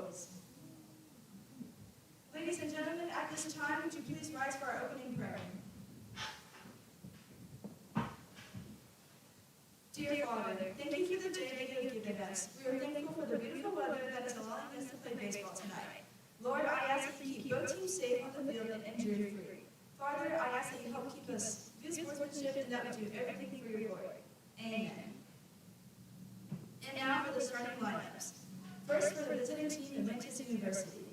Eagles. Ladies and gentlemen, at this time, would you please rise for our opening prayer? Dear Father, thank you for the day that you have given us. We are thankful for the beautiful weather that is allowing us to play baseball tonight. Lord, I ask that you keep both teams safe on the field and injury-free. Father, I ask that you help keep us good sportsmanship and that we do everything for your glory. Amen. And now for the starting lineups. First, for the visiting team, Atlantis University.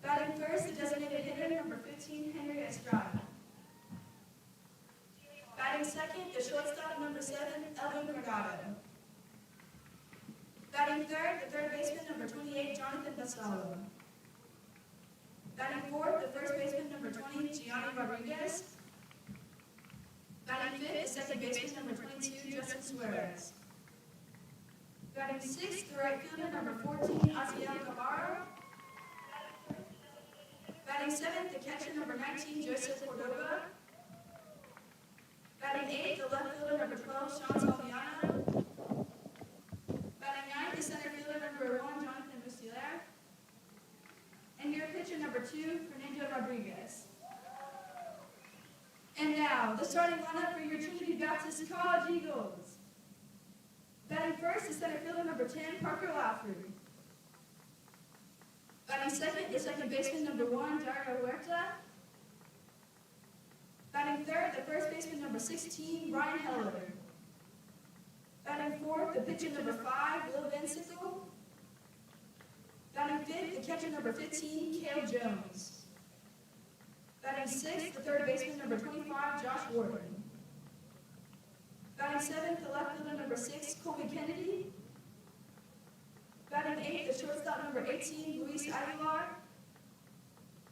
Batting first, the designated hitter, number 15, Henry Estrada. Batting second, the shortstop, number 7, Elvin Corgado. Batting third, the third baseman, number 28, Jonathan Pasalo. Batting fourth, the first baseman, number 20, Jorge Rodriguez. Batting fifth, the second baseman, number 22, Justin Suarez. Batting sixth, the right fielder, number 14, Aziel Cabarro. Batting seventh, the catcher, number 19, Joseph Cordova. Batting eighth, the left fielder, number 12, Sean Saviano. Batting ninth, the center fielder, number 1, Jonathan Bustilera. And your pitcher, number 2, Fernando Rodriguez. And now, the starting lineup for your Trinity Baptist College Eagles. Batting first, the center fielder, number 10, Parker Lafferty. Batting second, the second baseman, number 1, Dario Huerta. Batting third, the first baseman, number 16, Ryan Heller. Batting fourth, the pitcher, number 5, Will Van Sickle. Batting fifth, the catcher, number 15, Cale Jones. Batting sixth, the third baseman, number 25, Josh Warden. Batting seventh, the left fielder, number 6, Colby Kennedy. Batting eighth, the shortstop, number 18, Luis Aguilar.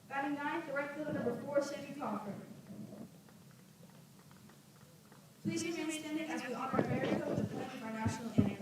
Batting ninth, the right fielder, number 4, Sammy Cochran. Please remain standing as we honor America with the playing of our national anthem.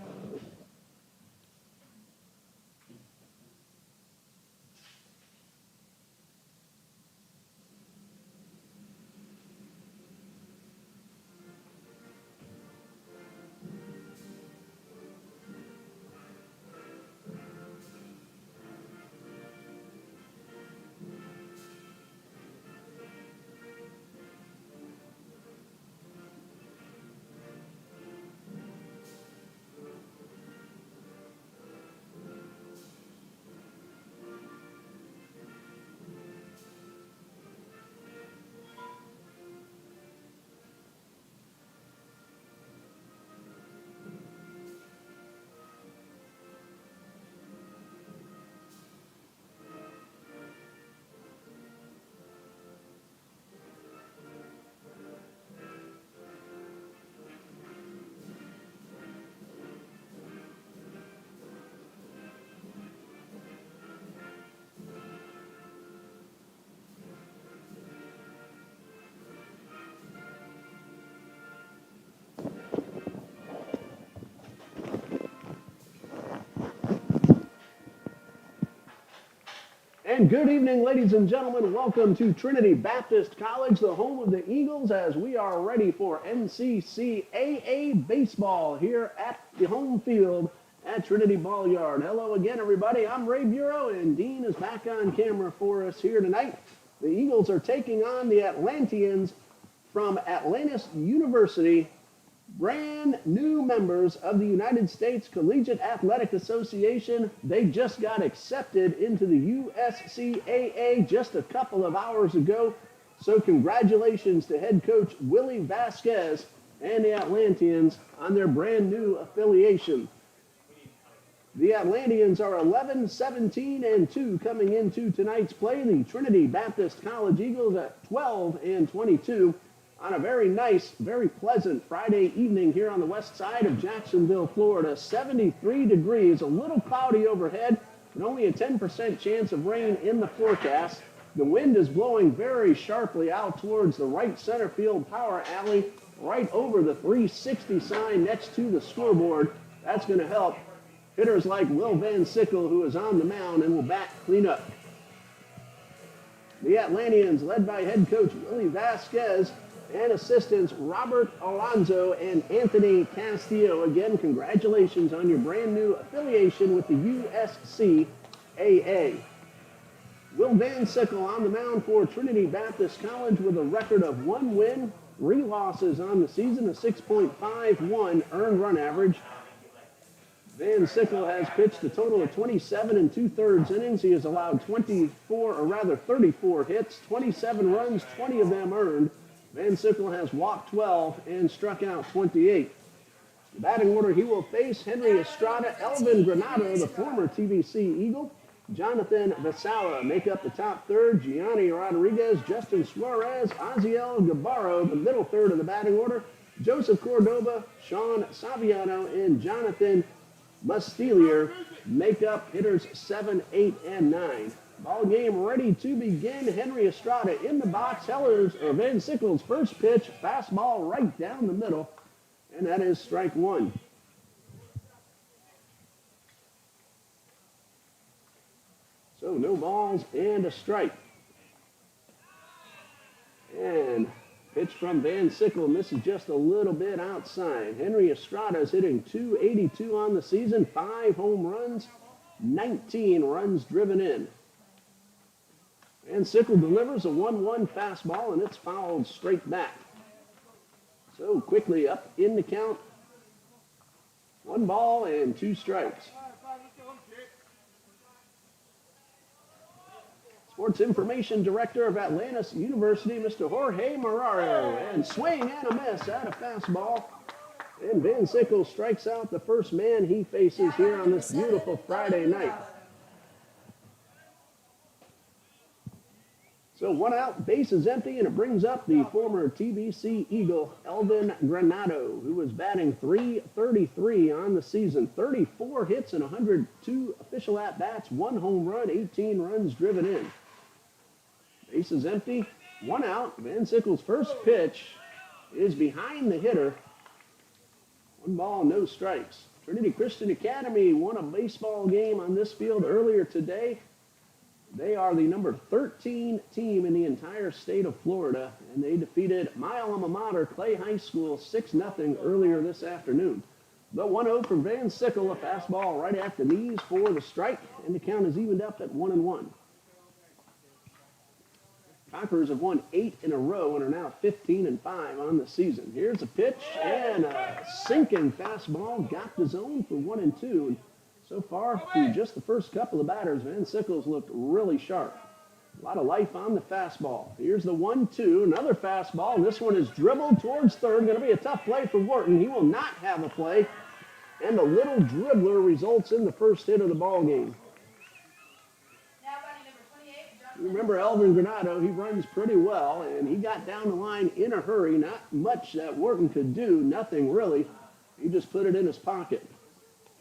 And good evening, ladies and gentlemen. Welcome to Trinity Baptist College, the home of the Eagles, as we are ready for NCCAA baseball here at the home field at Trinity Ball Yard. Hello again, everybody. I'm Ray Bureau, and Dean is back on camera for us here tonight. The Eagles are taking on the Atlanteans from Atlantis University, brand new members of the United States Collegiate Athletic Association. They just got accepted into the USCAA just a couple of hours ago. So congratulations to head coach Willie Vasquez and the Atlanteans on their brand new affiliation. The Atlanteans are 11-17-2 coming into tonight's play. The Trinity Baptist College Eagles at 12-22. On a very nice, very pleasant Friday evening here on the west side of Jacksonville, Florida. 73 degrees, a little cloudy overhead, and only a 10% chance of rain in the forecast. The wind is blowing very sharply out towards the right center field power alley, right over the 360 sign next to the scoreboard. That's going to help hitters like Will Van Sickle, who is on the mound and will bat cleanup. The Atlanteans, led by head coach Willie Vasquez, and assistants Robert Alonzo and Anthony Castillo. Again, congratulations on your brand new affiliation with the USCAA. Will Van Sickle on the mound for Trinity Baptist College with a record of 1 win, 3 losses on the season, a 6.51 earned run average. Van Sickle has pitched a total of 27 2/3 innings. He has allowed 34 hits, 27 runs, 20 of them earned. Van Sickle has walked 12 and struck out 28. The batting order, he will face Henry Estrada, Elvin Granado, the former TBC Eagle, Jonathan Vasala make up the top third, Gianni Rodriguez, Justin Suarez, Aziel Gabarro, the middle third of the batting order, Joseph Cordova, Sean Saviano, and Jonathan Mustelier make up hitters 7, 8, and 9. Ball game ready to begin. Henry Estrada in the box. Van Sickle's first pitch, fastball right down the middle, and that is strike 1. So no balls and a strike. And pitch from Van Sickle misses just a little bit outside. Henry Estrada is hitting .282 on the season, 5 home runs, 19 runs driven in. Van Sickle delivers a 1-1 fastball, and it's fouled straight back. So quickly up in the count. 1 ball and 2 strikes. Sports Information Director of Atlantis University, Mr. Jorge Rodriguez, and swing and a miss at a fastball. And Van Sickle strikes out the first man he faces here on this beautiful Friday night. So 1 out, base is empty, and it brings up the former TBC Eagle, Elvin Granado, who was batting .333 on the season. 34 hits and 102 official at-bats, 1 home run, 18 runs driven in. Base is empty, 1 out. Van Sickle's first pitch is behind the hitter. 1 ball, no strikes. Trinity Christian Academy won a baseball game on this field earlier today. They are the number 13 team in the entire state of Florida, and they defeated my alma mater, Clay High School, 6-0 earlier this afternoon. The 1-0 from Van Sickle, a fastball right at the knees for the strike, and the count is evened up at 1-1. Conquerors have won 8 in a row and are now 15-5 on the season. Here's a pitch and a sinking fastball. Got the zone for 1-2. And so far, through just the first couple of batters, Van Sickle's looked really sharp. A lot of life on the fastball. Here's the 1-2, another fastball. And this one is dribbled towards third. Going to be a tough play for Wharton. He will not have a play. And the little dribbler results in the first hit of the ball game. Remember Elvin Granado, he runs pretty well, and he got down the line in a hurry. Not much that Wharton could do, nothing really. He just put it in his pocket.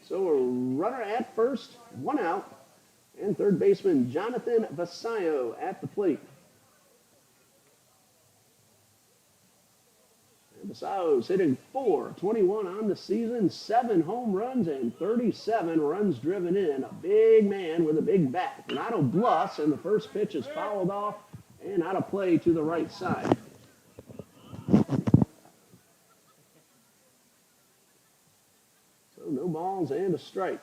So a runner at first, 1 out, and third baseman Jonathan Vasayo at the plate. And Vasayo's hitting .421 on the season, 7 home runs and 37 runs driven in. A big man with a big bat. Granado bluffs, and the first pitch is fouled off and out of play to the right side. So no balls and a strike.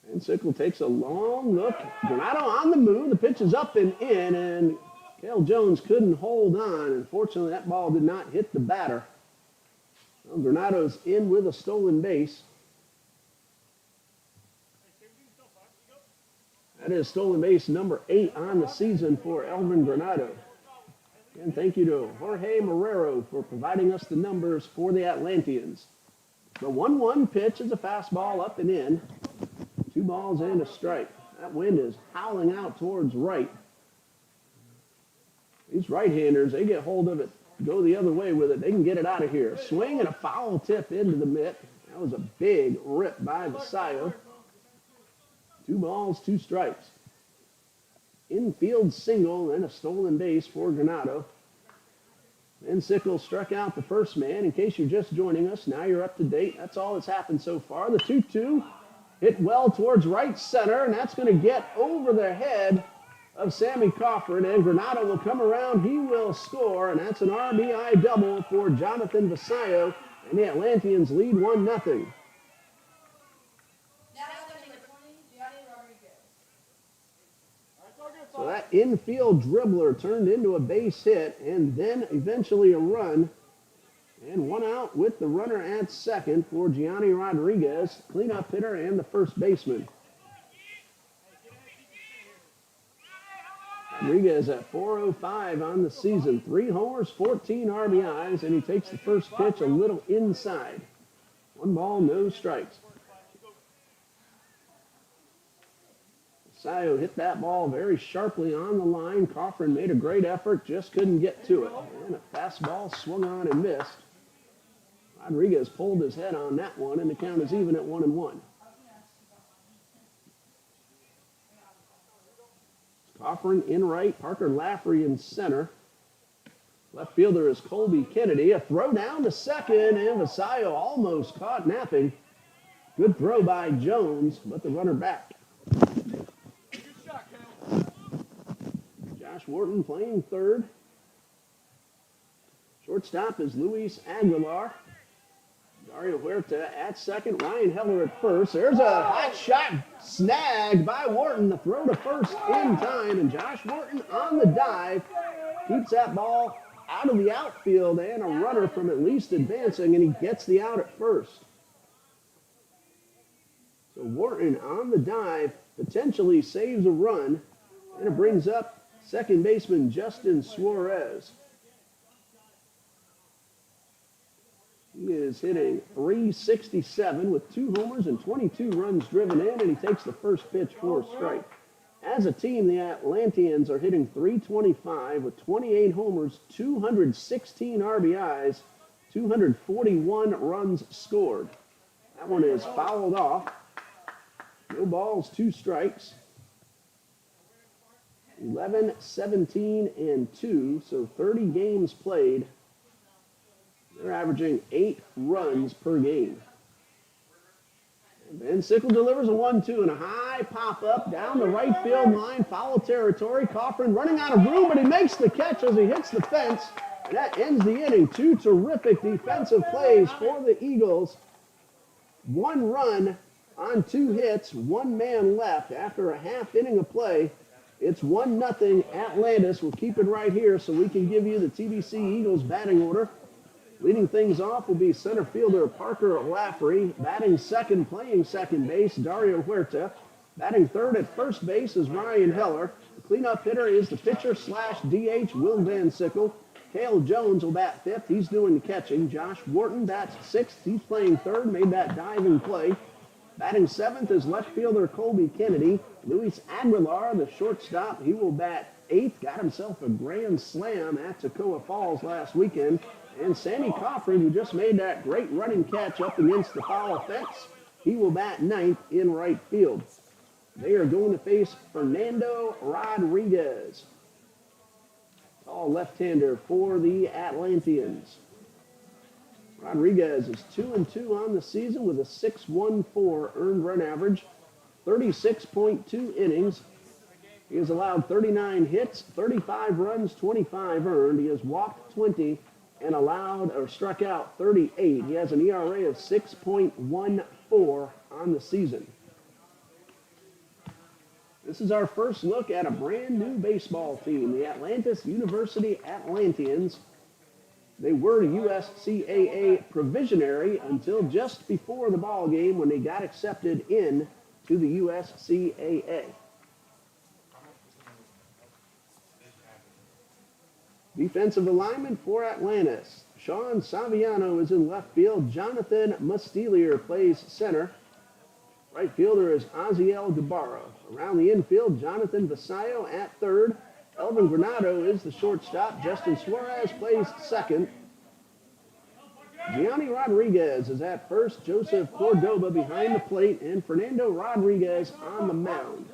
Van Sickle takes a long look. Granado on the move. The pitch is up and in, and Cale Jones couldn't hold on. Unfortunately, that ball did not hit the batter. Well, Granado's in with a stolen base. That is stolen base number 8 on the season for Elvin Granado. And thank you to Jorge Marrero for providing us the numbers for the Atlanteans. The 1-1 pitch is a fastball up and in. 2 balls and a strike. That wind is howling out towards right. These right-handers, they get hold of it, go the other way with it. They can get it out of here. Swing and a foul tip into the mitt. That was a big rip by Vasayo. 2 balls, 2 strikes. Infield single and a stolen base for Granado. Van Sickle struck out the first man. In case you're just joining us, now you're up to date. That's all that's happened so far. The 2-2 Hit well towards right center, and that's going to get over the head of Sammy Cofford, and Granado will come around. He will score, and that's an RBI double for Jonathan Vasallo, and the Atlanteans lead 1-0. Now number 20, Gianni Rodriguez. So that infield dribbler turned into a base hit, and then eventually a run. And one out with the runner at second for Gianni Rodriguez, cleanup hitter and the first baseman. Rodriguez at .405 on the season. 3 homers, 14 RBIs, and he takes the first pitch a little inside. 1 ball, no strikes. Vasallo hit that ball very sharply on the line. Coffin made a great effort, just couldn't get to it. And a fastball swung on and missed. Rodriguez pulled his head on that one, and the count is even at 1-1. Coffin in right, Parker Lafferty in center. Left fielder is Colby Kennedy. A throw down to second, and Vasallo almost caught napping. Good throw by Jones, but the runner back. Josh Wharton playing third. Shortstop is Luis Aguilar. Dario Huerta at second. Ryan Heller at first. There's a hot shot snagged by Wharton. The throw to first in time, and Josh Wharton on the dive keeps that ball out of the outfield and a runner from at least advancing, and he gets the out at first. So Wharton on the dive potentially saves a run, and it brings up second baseman Justin Suarez. He is hitting .367 with 2 homers and 22 runs driven in, and he takes the first pitch for a strike. As a team, the Atlanteans are hitting .325 with 28 homers, 216 RBIs, 241 runs scored. That one is fouled off. No balls, 2 strikes. 11, 17, and 2, so 30 games played. They're averaging 8 runs per game. And Ben Sickle delivers a 1-2 and a high pop-up down the right field line, foul territory. Coffin running out of room, but he makes the catch as he hits the fence. And that ends the inning. 2 terrific defensive plays for the Eagles. 1 run on 2 hits, 1 man left after a half inning of play. It's 1-0 Atlantis. We'll keep it right here so we can give you the TBC Eagles batting order. Leading things off will be center fielder Parker Lafferty. Batting second, playing second base, Dario Huerta. Batting third at first base is Ryan Heller. The cleanup hitter is the pitcher/DH Will Van Sickle. Cale Jones will bat fifth. He's doing the catching. Josh Wharton bats sixth. He's playing third. Made that diving play. Batting seventh is left fielder Colby Kennedy. Luis Aguilar, the shortstop, he will bat eighth. Got himself a grand slam at Toccoa Falls last weekend. And Sammy Coffin, who just made that great running catch up against the foul fence, he will bat ninth in right field. They are going to face Fernando Rodriguez, tall left-hander for the Atlanteans. Rodriguez is 2-2 on the season with a 6.14 earned run average, 36.2 innings. He has allowed 39 hits, 35 runs, 25 earned. He has walked 20 and allowed or struck out 38. He has an ERA of 6.14 on the season. This is our first look at a brand new baseball team, the Atlantis University Atlanteans. They were USCAA provisionary until just before the ball game when they got accepted in to the USCAA. Defensive alignment for Atlantis. Sean Saviano is in left field. Jonathan Mustelier plays center. Right fielder is Aziel Gabarro. Around the infield, Jonathan Vasallo at third. Elvin Granado is the shortstop. Justin Suarez plays second. Gianni Rodriguez is at first. Joseph Cordoba behind the plate. And Fernando Rodriguez on the mound.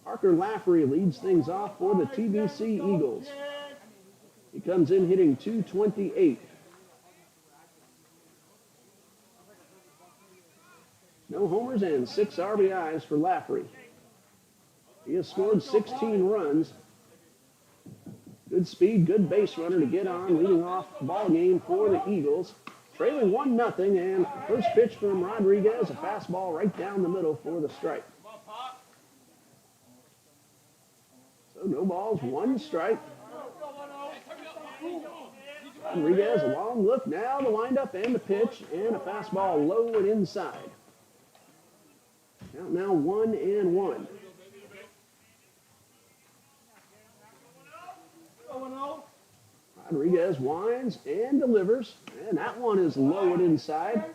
Parker Lafferty leads things off for the TBC Eagles. He comes in hitting .228. No homers and 6 RBIs for Lafferty. He has scored 16 runs. Good speed, good base runner to get on, leading off the ball game for the Eagles. Trailing 1-0, and first pitch from Rodriguez, a fastball right down the middle for the strike. So no balls, 1 strike. Rodriguez, a long look, now the windup and the pitch, and a fastball low and inside. Count now 1-1. Rodriguez winds and delivers, and that one is low and inside.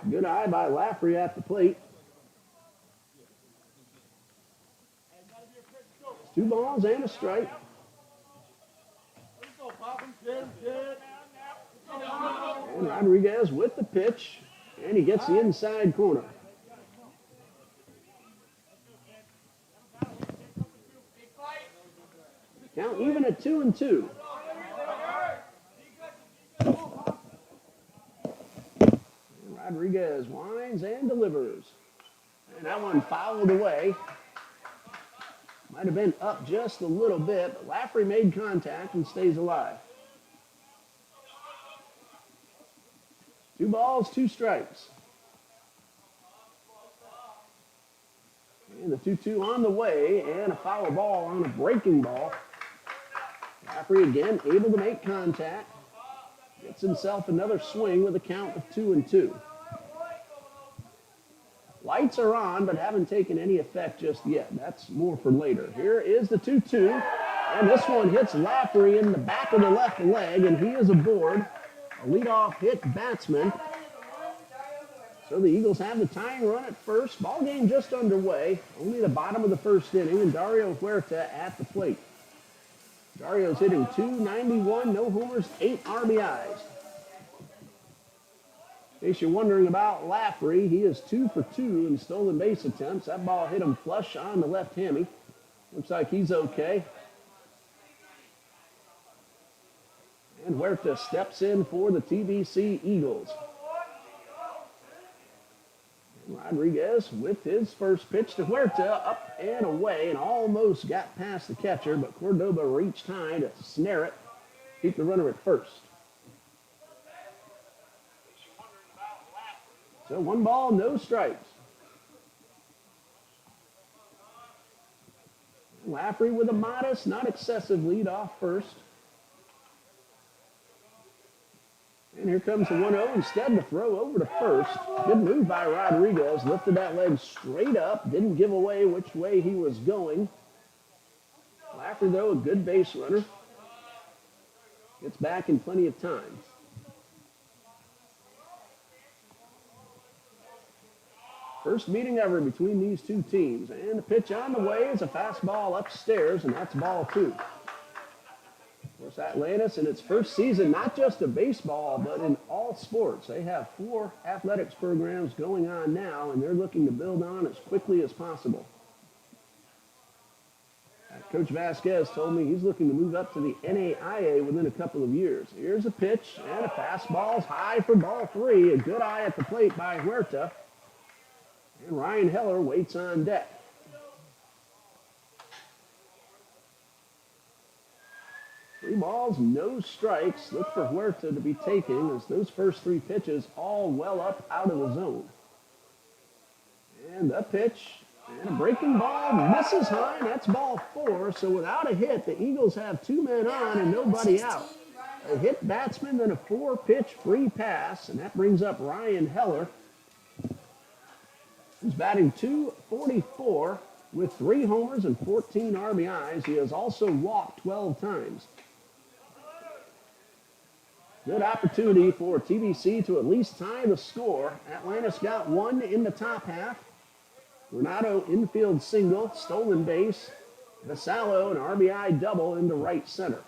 Good eye by Lafferty at the plate. 2 balls and a strike. And Rodriguez with the pitch, and he gets the inside corner. Count even at 2-2. And Rodriguez winds and delivers. And that one fouled away. Might have been up just a little bit, but Lafferty made contact and stays alive. 2 balls, 2 strikes. And the 2-2 on the way, and a foul ball on a breaking ball. Lafferty again able to make contact. Gets himself another swing with a count of 2-2. Lights are on, but haven't taken any effect just yet. That's more for later. Here is the 2-2, and this one hits Lafferty in the back of the left leg, and he is aboard. A leadoff hit batsman. So the Eagles have the tying run at first. Ball game just underway. Only the bottom of the first inning, and Dario Huerta at the plate. Dario's hitting .291, no homers, 8 RBIs. In case you're wondering about Lafferty, he is 2 for 2 in stolen base attempts. That ball hit him flush on the left hammy. Looks like he's okay. And Huerta steps in for the TBC Eagles. And Rodriguez with his first pitch to Huerta, up and away, and almost got past the catcher, but Cordoba reached high to snare it, keep the runner at first. So 1 ball, no strikes. Lafferty with a modest, not excessive lead off first. And here comes the 1-0. Instead to throw over to first. Good move by Rodriguez. Lifted that leg straight up. Didn't give away which way he was going. Lafferty, though, a good base runner. Gets back in plenty of time. First meeting ever between these two teams. And the pitch on the way is a fastball upstairs, and that's ball 2. Of course, Atlantis in its first season, not just of baseball, but in all sports. They have 4 athletics programs going on now, and they're looking to build on as quickly as possible. Coach Vasquez told me he's looking to move up to the NAIA within a couple of years. Here's a pitch, and a fastball's high for ball 3. A good eye at the plate by Huerta. And Ryan Heller waits on deck. Three balls, no strikes. Look for Huerta to be taking as those first 3 pitches all well up out of the zone. And the pitch, and a breaking ball, misses high, and that's ball 4. So without a hit, the Eagles have 2 men on and nobody out. A hit batsman, then a 4-pitch free pass, and that brings up Ryan Heller. He's batting .244 with 3 homers and 14 RBIs. He has also walked 12 times. Good opportunity for TBC to at least tie the score. Atlantis got 1 in the top half. Renato infield single, stolen base. Vassallo an RBI double into right center.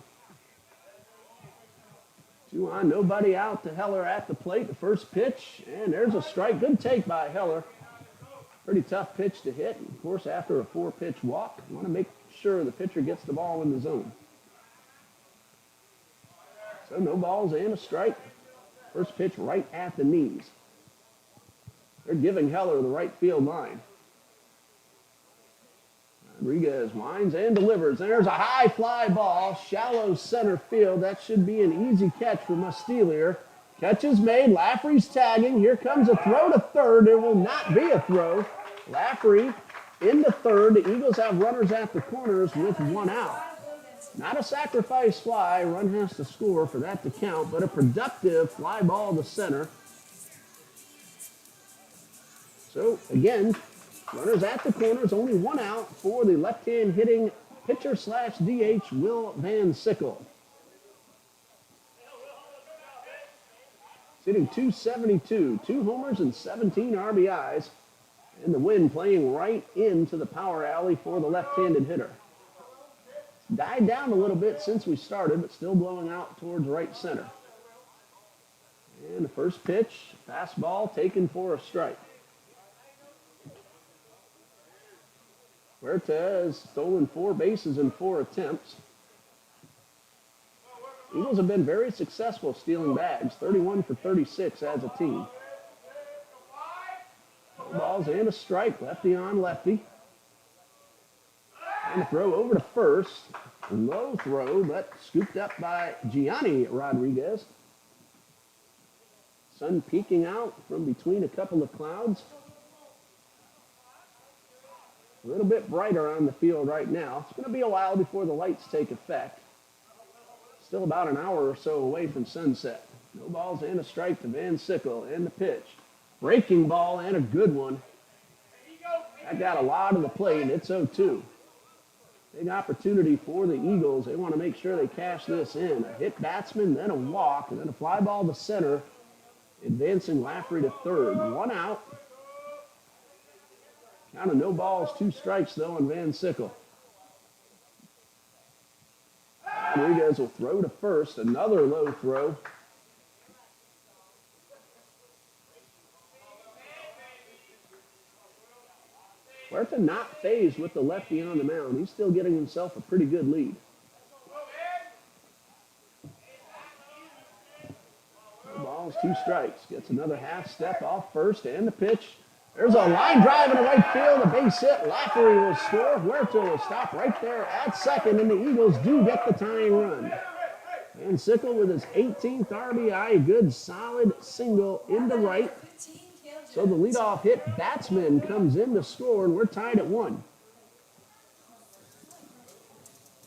2 on, nobody out to Heller at the plate. The first pitch, and there's a strike. Good take by Heller. Pretty tough pitch to hit. Of course, after a 4-pitch walk, you want to make sure the pitcher gets the ball in the zone. So no balls and a strike. First pitch right at the knees. They're giving Heller the right field line. Rodriguez winds and delivers. There's a high fly ball, shallow center field. That should be an easy catch for Mustelier. Catch is made. Lafferty's tagging. Here comes a throw to third. There will not be a throw. Lafferty into third. The Eagles have runners at the corners with one out. Not a sacrifice fly. Run has to score for that to count, but a productive fly ball to center. So, again, runners at the corners, only one out for the left-hand hitting pitcher/DH Will Van Sickle. Hitting .272, 2 homers and 17 RBIs, and the wind playing right into the power alley for the left-handed hitter. Died down a little bit since we started, but still blowing out towards right center. And the first pitch, fastball taken for a strike. Huerta stolen 4 bases in 4 attempts. Eagles have been very successful stealing bags, 31 for 36 as a team. Balls and a strike, lefty on lefty. And a throw over to first. Low throw, but scooped up by Gianni Rodriguez. Sun peeking out from between a couple of clouds. A little bit brighter on the field right now. It's going to be a while before the lights take effect. Still about an hour or so away from sunset. No balls and a strike to Van Sickle, and the pitch. Breaking ball and a good one. That got a lot of the plate, and it's 0-2. Big opportunity for the Eagles. They want to make sure they cash this in. A hit batsman, then a walk, and then a fly ball to center. Advancing Lafferty to third. One out. Count of no balls, 2 strikes, though, on Van Sickle. Rodriguez will throw to first. Another low throw. Huerta not phased with the lefty on the mound. He's still getting himself a pretty good lead. No balls, 2 strikes. Gets another half step off first, and the pitch. There's a line drive in the right field, a base hit. Lafferty will score. Huerta will stop right there at second, and the Eagles do get the tying run. Van Sickle with his 18th RBI, a good solid single into right. So the leadoff hit batsman comes in to score, and we're tied at 1.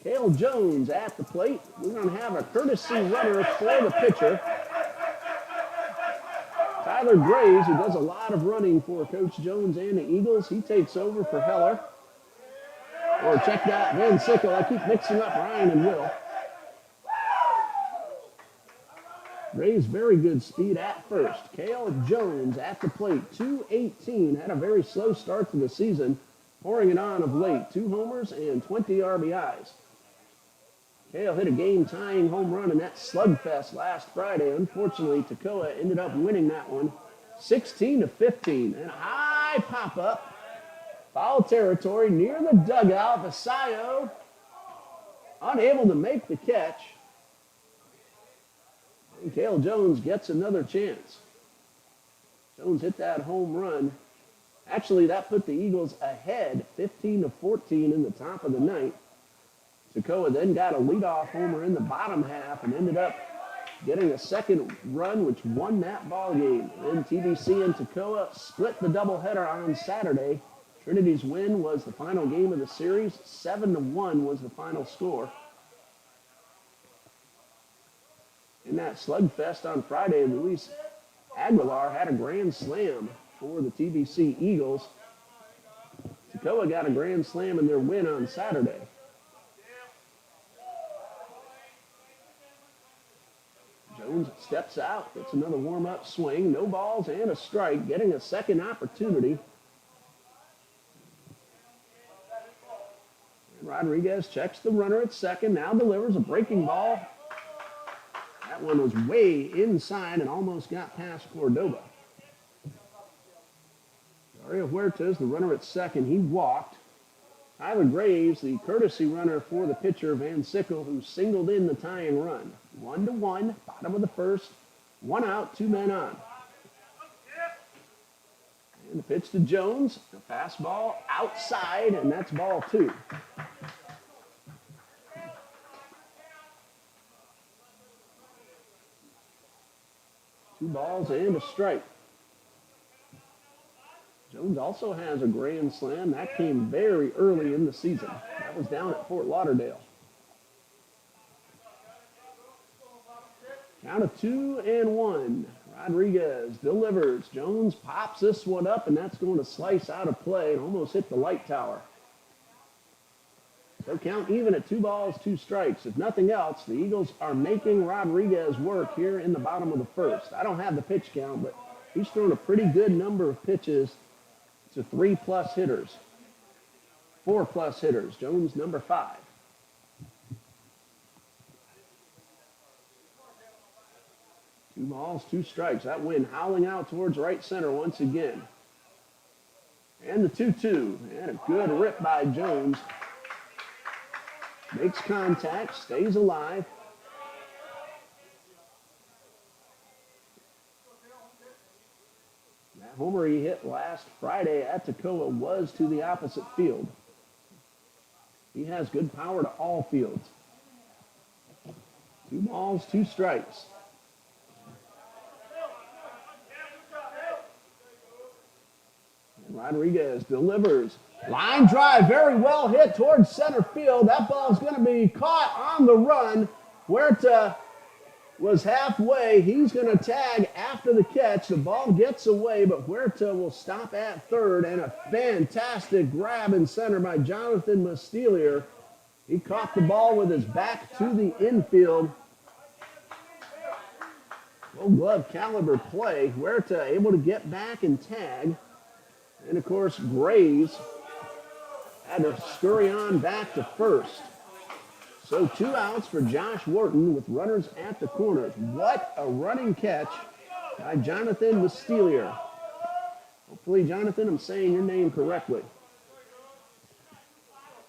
Cale Jones at the plate. We're going to have a courtesy runner for the pitcher. Tyler Graves, who does a lot of running for Coach Jones and the Eagles, he takes over for Heller. Or check that, Van Sickle. I keep mixing up Ryan and Will. Graves, very good speed at first. Cale Jones at the plate, 218. Had a very slow start to the season, pouring it on of late. 2 homers and 20 RBIs. Cale hit a game-tying home run in that slugfest last Friday. Unfortunately, Toccoa ended up winning that one, 16-15. And a high pop-up, foul territory near the dugout. Vasallo unable to make the catch. And Cale Jones gets another chance. Jones hit that home run. Actually, that put the Eagles ahead, 15-14 in the top of the ninth. Toccoa then got a leadoff homer in the bottom half and ended up getting a second run, which won that ball game. Then TBC and Toccoa split the doubleheader on Saturday. Trinity's win was the final game of the series. 7-1 was the final score. In that slugfest on Friday, Luis Aguilar had a grand slam for the TBC Eagles. Toccoa got a grand slam in their win on Saturday. Jones steps out, gets another warm-up swing, no balls and a strike, getting a second opportunity. And Rodriguez checks the runner at second, now delivers a breaking ball. That one was way inside and almost got past Cordoba. Dario Huertas, the runner at second, he walked. Tyler Graves, the courtesy runner for the pitcher, Van Sickle, who singled in the tying run. 1-1, bottom of the first, 1 out, 2 men on. And the pitch to Jones. A fastball outside, and that's ball 2. Two balls and a strike. Jones also has a grand slam. That came very early in the season. That was down at Fort Lauderdale. Count of 2-1. Rodriguez delivers. Jones pops this one up, and that's going to slice out of play and almost hit the light tower. So count even at 2 balls, 2 strikes. If nothing else, the Eagles are making Rodriguez work here in the bottom of the first. I don't have the pitch count, but he's thrown a pretty good number of pitches to 3+ hitters, 4+ hitters. Jones, number 5. Two balls, 2 strikes. That wind howling out towards right center once again. And the 2-2. And a good rip by Jones. Makes contact, stays alive. That homer he hit last Friday at Toccoa was to the opposite field. He has good power to all fields. 2 balls, 2 strikes. And Rodriguez delivers. Line drive, very well hit towards center field. That ball's going to be caught on the run. Huerta was halfway. He's going to tag after the catch. The ball gets away, but Huerta will stop at third. And a fantastic grab in center by Jonathan Mastelier. He caught the ball with his back to the infield. Gold glove caliber play. Huerta able to get back and tag. And, of course, Graves had to scurry on back to first. So 2 outs for Josh Wharton with runners at the corners. What a running catch by Jonathan Mastelier. Hopefully, Jonathan, I'm saying your name correctly.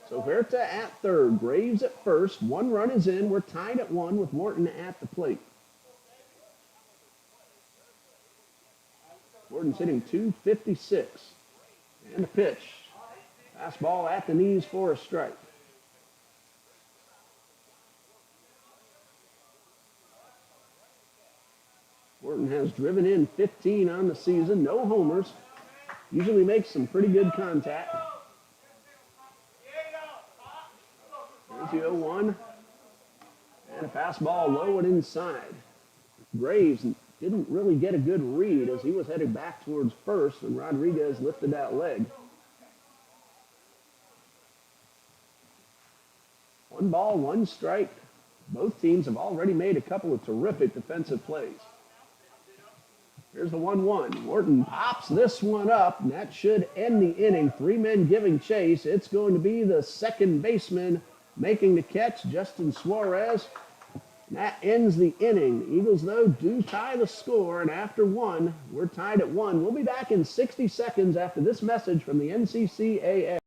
So Huerta at third, Graves at first. 1 run is in. We're tied at 1 with Wharton at the plate. Wharton's hitting .256. And the pitch. Fastball at the knees for a strike. Wharton has driven in 15 on the season. No homers. Usually makes some pretty good contact. There's the 0-1. And a fastball low and inside. Graves didn't really get a good read as he was headed back towards first when Rodriguez lifted that leg. 1 ball, 1 strike. Both teams have already made a couple of terrific defensive plays. Here's the 1-1. Wharton pops this one up, and that should end the inning. 3 men giving chase. It's going to be the second baseman making the catch, Justin Suarez. And that ends the inning. The Eagles, though, do tie the score, and after 1, we're tied at 1. We'll be back in 60 seconds after this message from the NCCAA.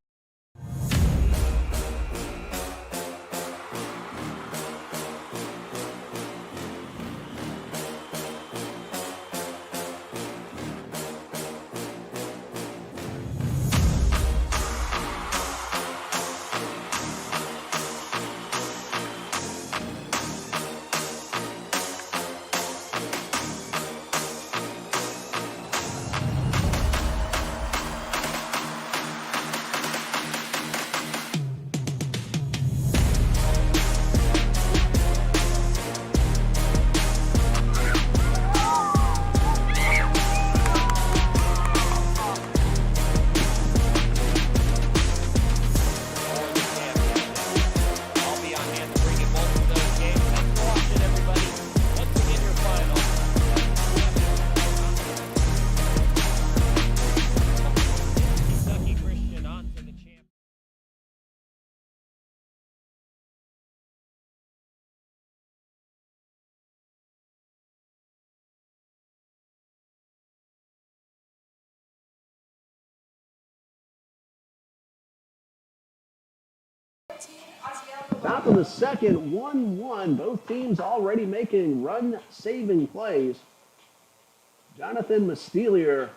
Top of the second, 1-1. Both teams already making run-saving plays. Jonathan Mastelier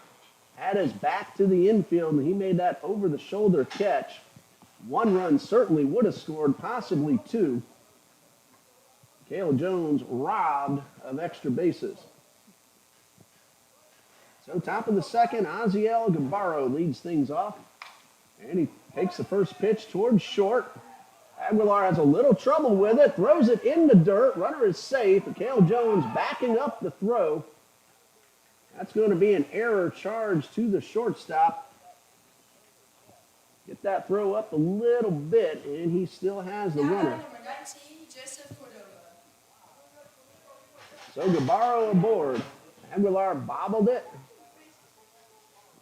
had his back to the infield, and he made that over-the-shoulder catch. One run certainly would have scored, possibly two. Cale Jones robbed of extra bases. So top of the second, Aziel Gabarro leads things off. And he takes the first pitch towards short. Aguilar has a little trouble with it, throws it in the dirt. Runner is safe. Cale Jones backing up the throw. That's going to be an error charge to the shortstop. Get that throw up a little bit, and he still has the runner. Number 19, Joseph Cordova. So Gabarro aboard. Aguilar bobbled it.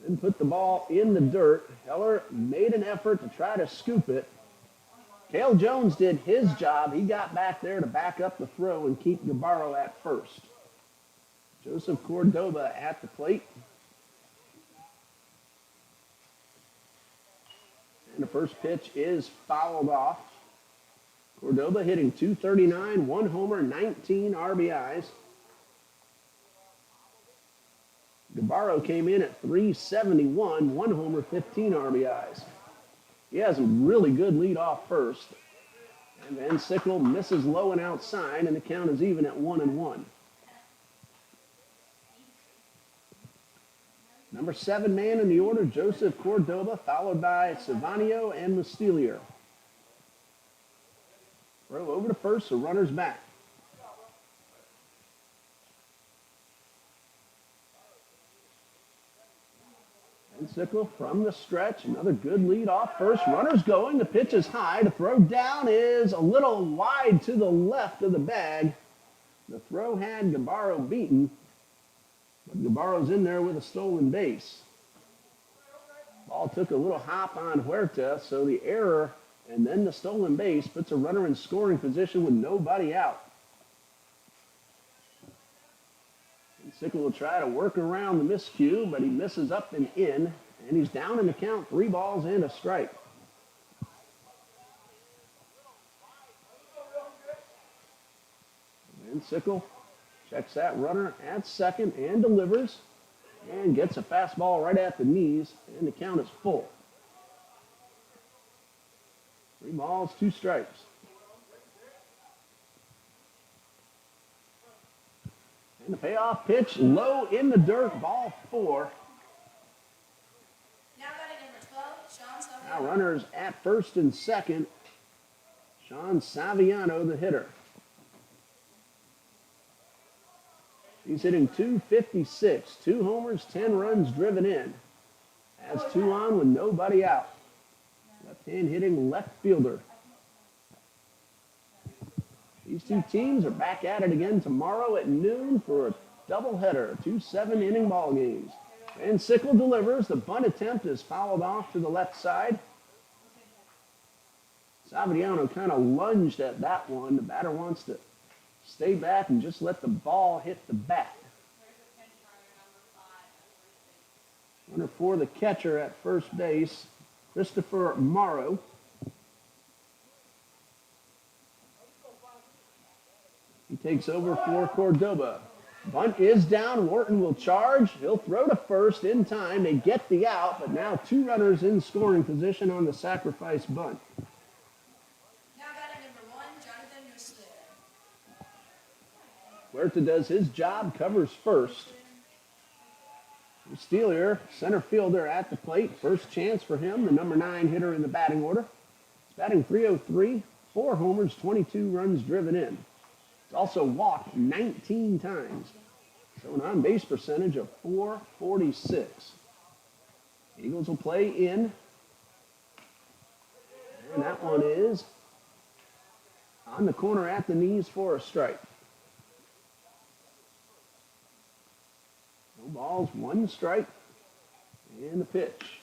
Then put the ball in the dirt. Heller made an effort to try to scoop it. Cale Jones did his job. He got back there to back up the throw and keep Gabarro at first. Joseph Cordova at the plate. And the first pitch is fouled off. Cordova hitting .239, one homer, 19 RBIs. Gabarro came in at .371, one homer, 15 RBIs. He has a really good lead off first. And Van Sickle misses low and outside, and the count is even at 1-1. Number 7 man in the order, Joseph Cordova, followed by Saviano and Mustelier. Throw over to first, so runner's back. Van Sickle from the stretch, another good lead off first. Runner's going, the pitch is high. The throw down is a little wide to the left of the bag. The throw had Gabarro beaten. But Gabarro's in there with a stolen base. Ball took a little hop on Huerta, so the error and then the stolen base puts a runner in scoring position with nobody out. And Sickle will try to work around the miscue, but he misses up and in, and he's down in the count, 3 balls and a strike. And Sickle checks that runner at second and delivers and gets a fastball right at the knees, and the count is full. 3 balls, 2 strikes. And the payoff pitch low in the dirt, ball 4. Now batting number 12, Sean Saviano. Now runners at first and second. Sean Saviano, the hitter. He's hitting .256, 2 homers, 10 runs driven in. Has 2 on with nobody out. Left-hand hitting left fielder. These two teams are back at it again tomorrow at noon for a doubleheader, 2 7-inning ball games. Van Sickle delivers. The bunt attempt is fouled off to the left side. Saviano kind of lunged at that one. The batter wants to stay back and just let the ball hit the bat. Runner for the catcher at first base, Christopher Morrow. He takes over for Cordova. Bunt is down. Wharton will charge. He'll throw to first in time. They get the out, but now 2 runners in scoring position on the sacrifice bunt. Now batting number 1, Jonathan Muslera. Huerta does his job, covers first. Mustelier, center fielder at the plate. First chance for him, the number 9 hitter in the batting order. He's batting .303, 4 homers, 22 runs driven in. He's also walked 19 times. So an on-base percentage of .446. Eagles will play in. And that one is on the corner at the knees for a strike. No balls, 1 strike, and the pitch.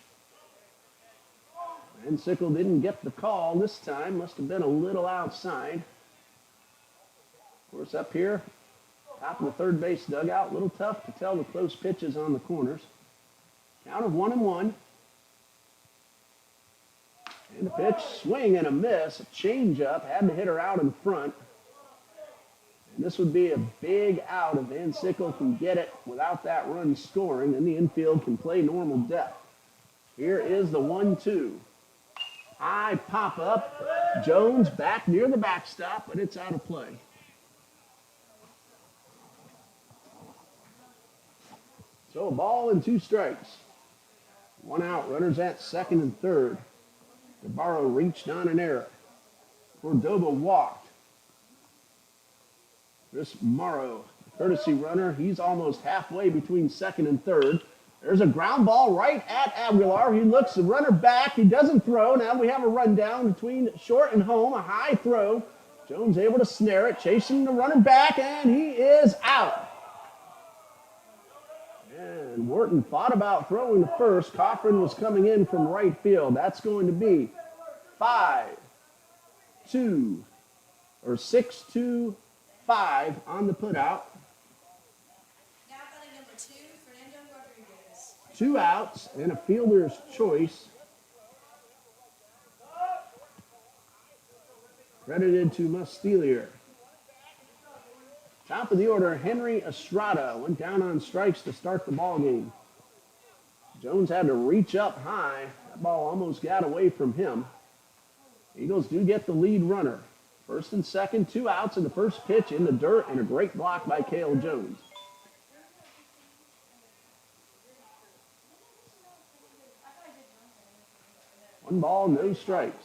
Van Sickle didn't get the call this time. Must have been a little outside. Of course, up here, top of the third base dugout, a little tough to tell the close pitches on the corners. Count of 1-1. And the pitch, swing and a miss, a changeup, had the hitter out in front. This would be a big out if Van Sickle can get it without that run scoring, and the infield can play normal depth. Here is the 1-2. High pop up. Jones back near the backstop, but it's out of play. So a ball and 2 strikes. 1 out. Runners at second and third. Navarro reached on an error. Cordoba walked. Chris Morrow, courtesy runner. He's almost halfway between second and third. There's a ground ball right at Aguilar. He looks the runner back. He doesn't throw. Now we have a rundown between short and home. A high throw. Jones able to snare it, chasing the runner back, and he is out. And Wharton thought about throwing the first. Cochran was coming in from right field. That's going to be 5-2 or 6-2. 5 on the putout. Now batting number 2, Fernando Rodriguez. 2 outs and a fielder's choice. Credited to Mustelier. Top of the order, Henry Estrada went down on strikes to start the ball game. Jones had to reach up high. That ball almost got away from him. Eagles do get the lead runner. First and second, 2 outs in the first pitch in the dirt, and a great block by Cale Jones. One ball, no strikes.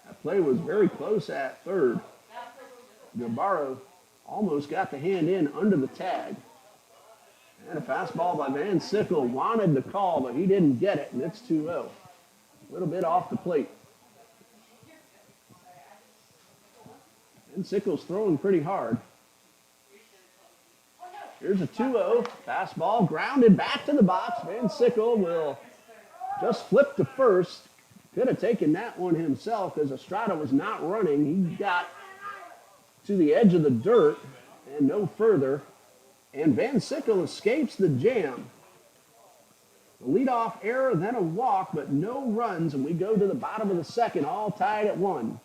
That play was very close at third. Navarro almost got the hand in under the tag. And a fastball by Van Sickle wanted the call, but he didn't get it, and it's 2-0. A little bit off the plate. And Sickle's throwing pretty hard. Here's a 2-0. Fastball grounded back to the box. Van Sickle will just flip to first. Could have taken that one himself as Estrada was not running. He got to the edge of the dirt and no further. And Van Sickle escapes the jam. A leadoff error, then a walk, but no runs, and we go to the bottom of the second, all tied at 1.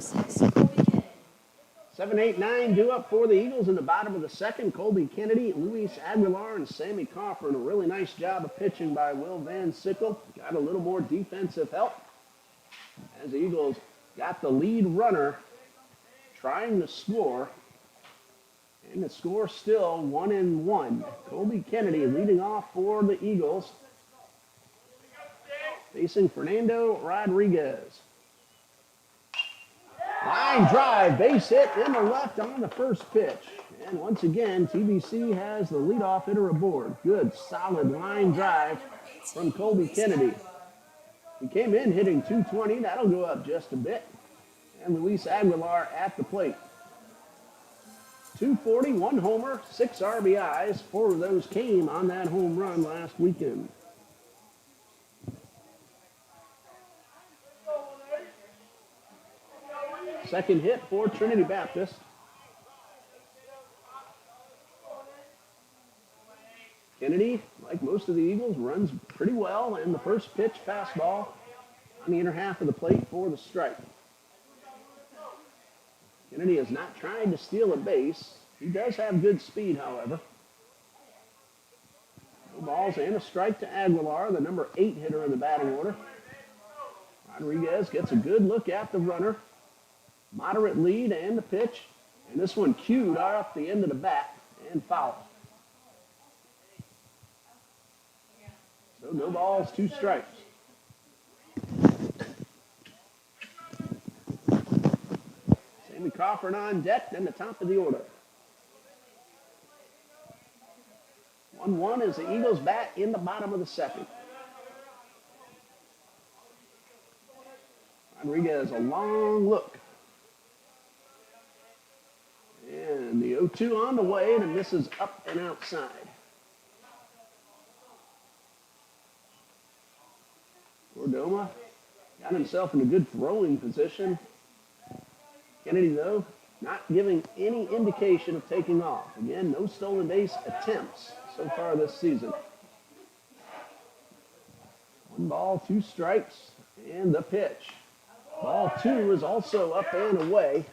Colby 7-8-9 due up for the Eagles in the bottom of the second. Colby Kennedy, Luis Aguilar, and Sammy Cochran. A really nice job of pitching by Will Van Sickle. Got a little more defensive help as the Eagles got the lead runner trying to score. And the score still 1-1. Colby Kennedy leading off for the Eagles, facing Fernando Rodriguez. Line drive, base hit in the left on the first pitch. And once again, TBC has the leadoff hitter aboard. Good, solid line drive from Colby Kennedy. He came in hitting .220. That'll go up just a bit. And Luis Aguilar at the plate. .240, 1 homer, 6 RBIs. 4 of those came on that home run last weekend. Second hit for Trinity Baptist. Kennedy, like most of the Eagles, runs pretty well, and the first pitch fastball on the inner half of the plate for the strike. Kennedy is not trying to steal a base. He does have good speed, however. No balls and a strike to Aguilar, the number 8 hitter in the batting order. Rodriguez gets a good look at the runner. Moderate lead and the pitch. And this one cued off the end of the bat and foul. So no balls, 2 strikes. Sammy Crawford on deck, then the top of the order. 1-1 as the Eagles bat in the bottom of the second. Rodriguez, a long look. And the 0-2 on the way, and this is up and outside. Cordoma got himself in a good throwing position. Kennedy, though, not giving any indication of taking off. Again, no stolen base attempts so far this season. 1 ball, 2 strikes, and the pitch. Ball 2 is also up and away.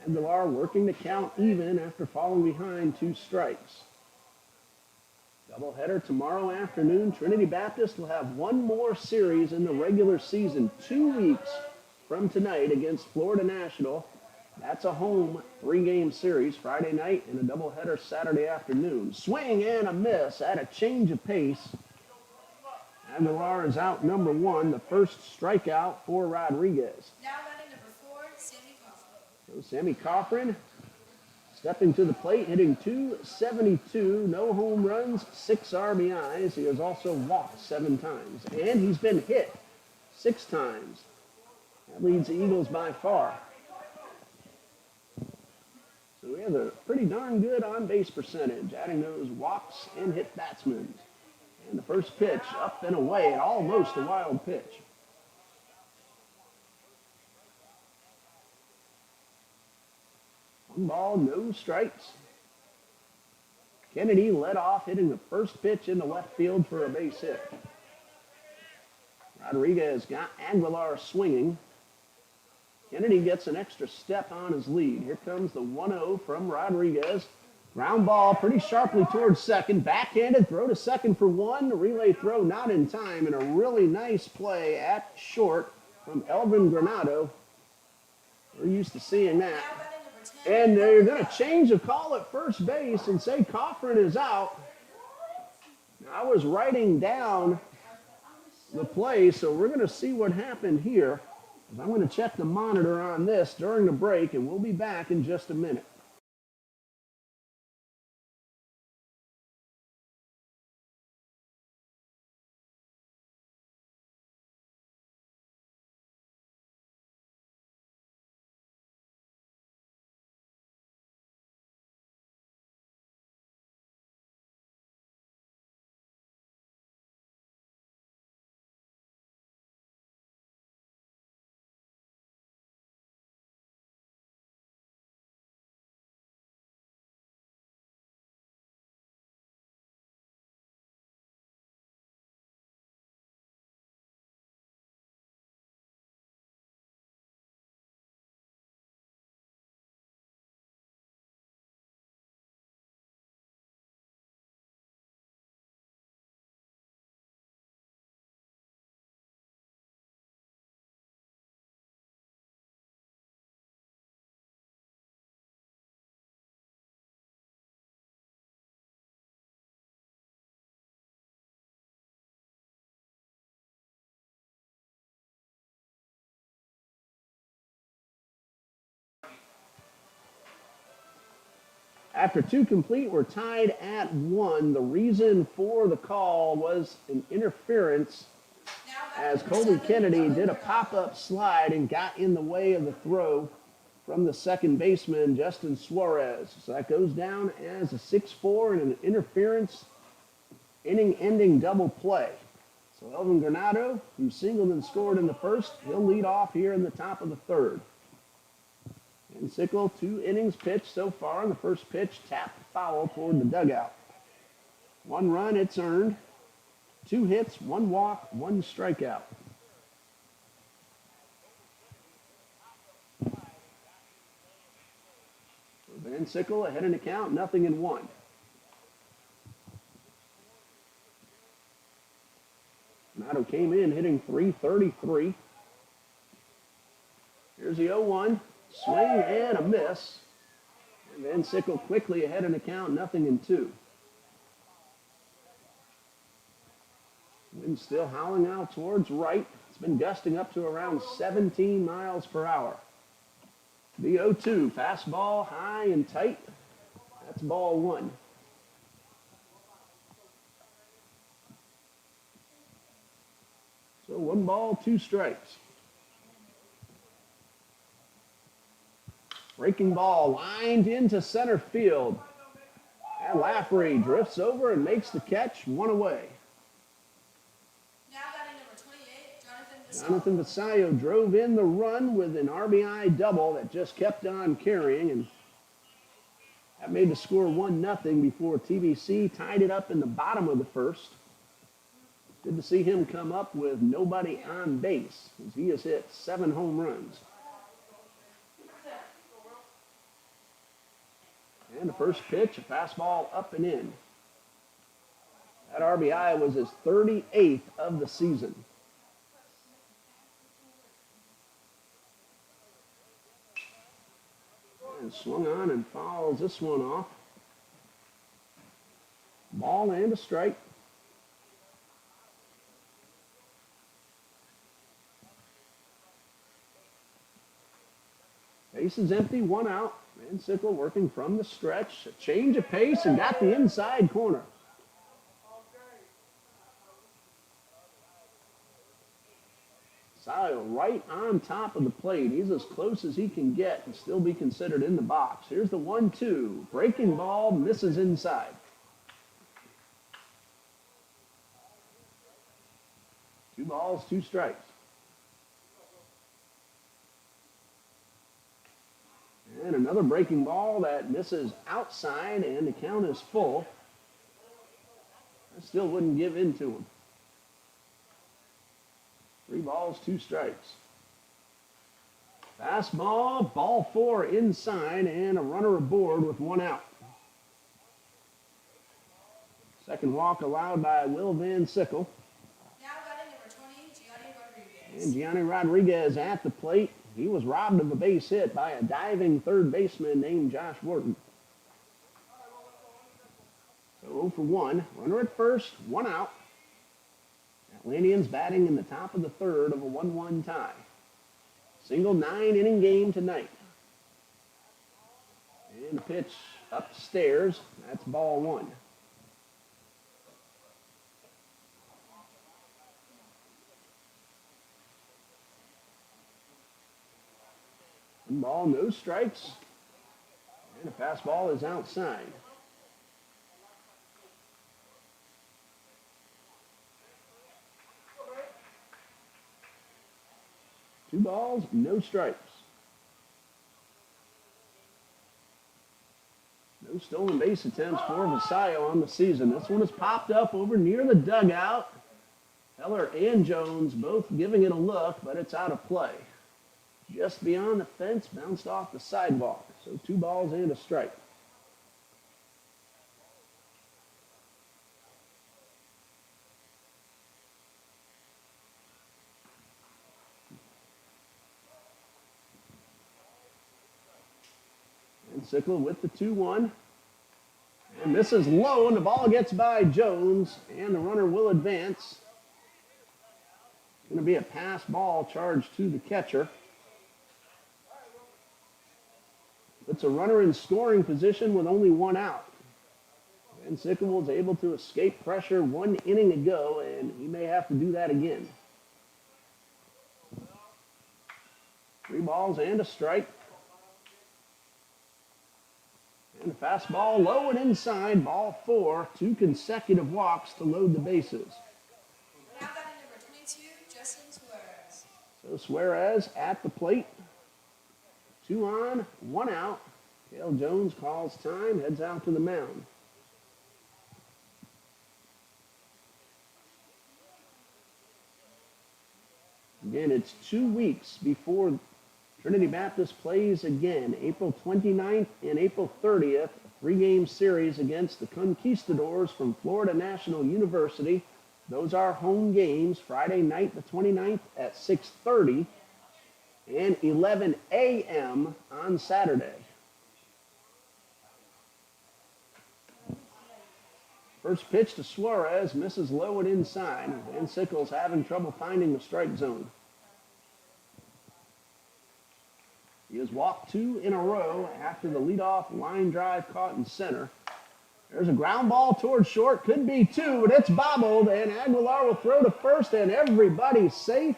Aguilar working to count even after falling behind 2 strikes. Doubleheader tomorrow afternoon. Trinity Baptist will have one more series in the regular season, 2 weeks from tonight against Florida National. That's a home 3-game series, Friday night and a doubleheader Saturday afternoon. Swing and a miss at a change of pace. Aguilar is out number 1, the first strikeout for Rodriguez. Now batting number 4, Sammy Coughlin. So Sammy Coughlin stepping to the plate, hitting .272, no home runs, 6 RBIs. He has also walked 7 times, and he's been hit 6 times. That leads the Eagles by far. So we have a pretty darn good on-base percentage, adding those walks and hit batsmen. And the first pitch up and away, and almost a wild pitch. One ball, no strikes. Kennedy led off, hitting the first pitch in the left field for a base hit. Rodriguez got Aguilar swinging. Kennedy gets an extra step on his lead. Here comes the 1-0 from Rodriguez. Ground ball pretty sharply towards second. Backhanded throw to second for 1. The relay throw not in time, and a really nice play at short from Elvin Granado. We're used to seeing that. And they're going to change the call at first base and say Coughlin is out. Now, I was writing down the play, so we're going to see what happened here. I'm going to check the monitor on this during the break, and we'll be back in just a minute. After 2 complete, we're tied at 1. The reason for the call was an interference as Colby Kennedy did a pop-up slide and got in the way of the throw from the second baseman, Justin Suarez. So that goes down as a 6-4 and an interference inning-ending double play. So Elvin Granado, who singled and scored in the first, he'll lead off here in the top of the third. And Sickle, 2 innings pitched so far, and the first pitch tapped foul toward the dugout. 1 run, it's earned. 2 hits, 1 walk, 1 strikeout. Van Sickle ahead in the count, 0-1. Saviano came in hitting .333. Here's the 0-1. Swing and a miss. And Van Sickle quickly ahead in the count, 0-2. Wind still howling out towards right. It's been gusting up to around 17 miles per hour. The 0-2, fastball high and tight. That's ball one. So 1 ball, 2 strikes. Breaking ball lined into center field. And Lafferty drifts over and makes the catch, 1 away. Now batting number 28, Jonathan Vasallo drove in the run with an RBI double that just kept on carrying, and that made the score 1-0 before TBC tied it up in the bottom of the first. Good to see him come up with nobody on base, as he has hit 7 home runs. And the first pitch, a fastball up and in. That RBI was his 38th of the season. And swung on and fouls this one off. Ball and a strike. Base is empty, 1 out. Van Sickle working from the stretch. A change of pace and got the inside corner. Vasallo right on top of the plate. He's as close as he can get and still be considered in the box. Here's the 1-2. Breaking ball, misses inside. Two balls, 2 strikes. And another breaking ball that misses outside, and the count is full. I still wouldn't give in to him. 3 balls, 2 strikes. Fastball, ball 4 inside, and a runner aboard with 1 out. Second walk allowed by Will Van Sickle. now batting number 20, Gianni Rodriguez. And Gianni Rodriguez at the plate. He was robbed of a base hit by a diving third baseman named Josh Wharton. So 0 for 1. Runner at first, 1 out. Atlanteans batting in the top of the third of a 1-1 tie. Single 9-inning game tonight. And the pitch upstairs. That's ball 1. One ball, no strikes. And the fastball is outside. Two balls, no strikes. No stolen base attempts for Vasallo on the season. This one has popped up over near the dugout. Heller and Jones both giving it a look, but it's out of play. Just beyond the fence, bounced off the sidewalk. So 2 balls and a strike. And Sickle with the 2-1. And this is low, and the ball gets by Jones, and the runner will advance. It's going to be a pass ball charged to the catcher. Puts a runner in scoring position with only 1 out. Van Sickle was able to escape pressure 1 inning ago, and he may have to do that again. 3 balls and a strike. And a fastball low and inside, ball 4. 2 consecutive walks to load the bases. Now batting number 22, Justin Suarez. So Suarez at the plate. 2 on, 1 out. Cale Jones calls time, heads out to the mound. Again, it's 2 weeks before Trinity Baptist plays again. April 29th and April 30th, a 3-game series against the Conquistadors from Florida National University. Those are home games, Friday night the 29th at 6:30 and 11 a.m. on Saturday. First pitch to Suarez, misses low and inside. Van Sickles having trouble finding the strike zone. He has walked 2 in a row after the leadoff line drive caught in center. There's a ground ball towards short, could be 2, but it's bobbled, and Aguilar will throw to first, and everybody's safe,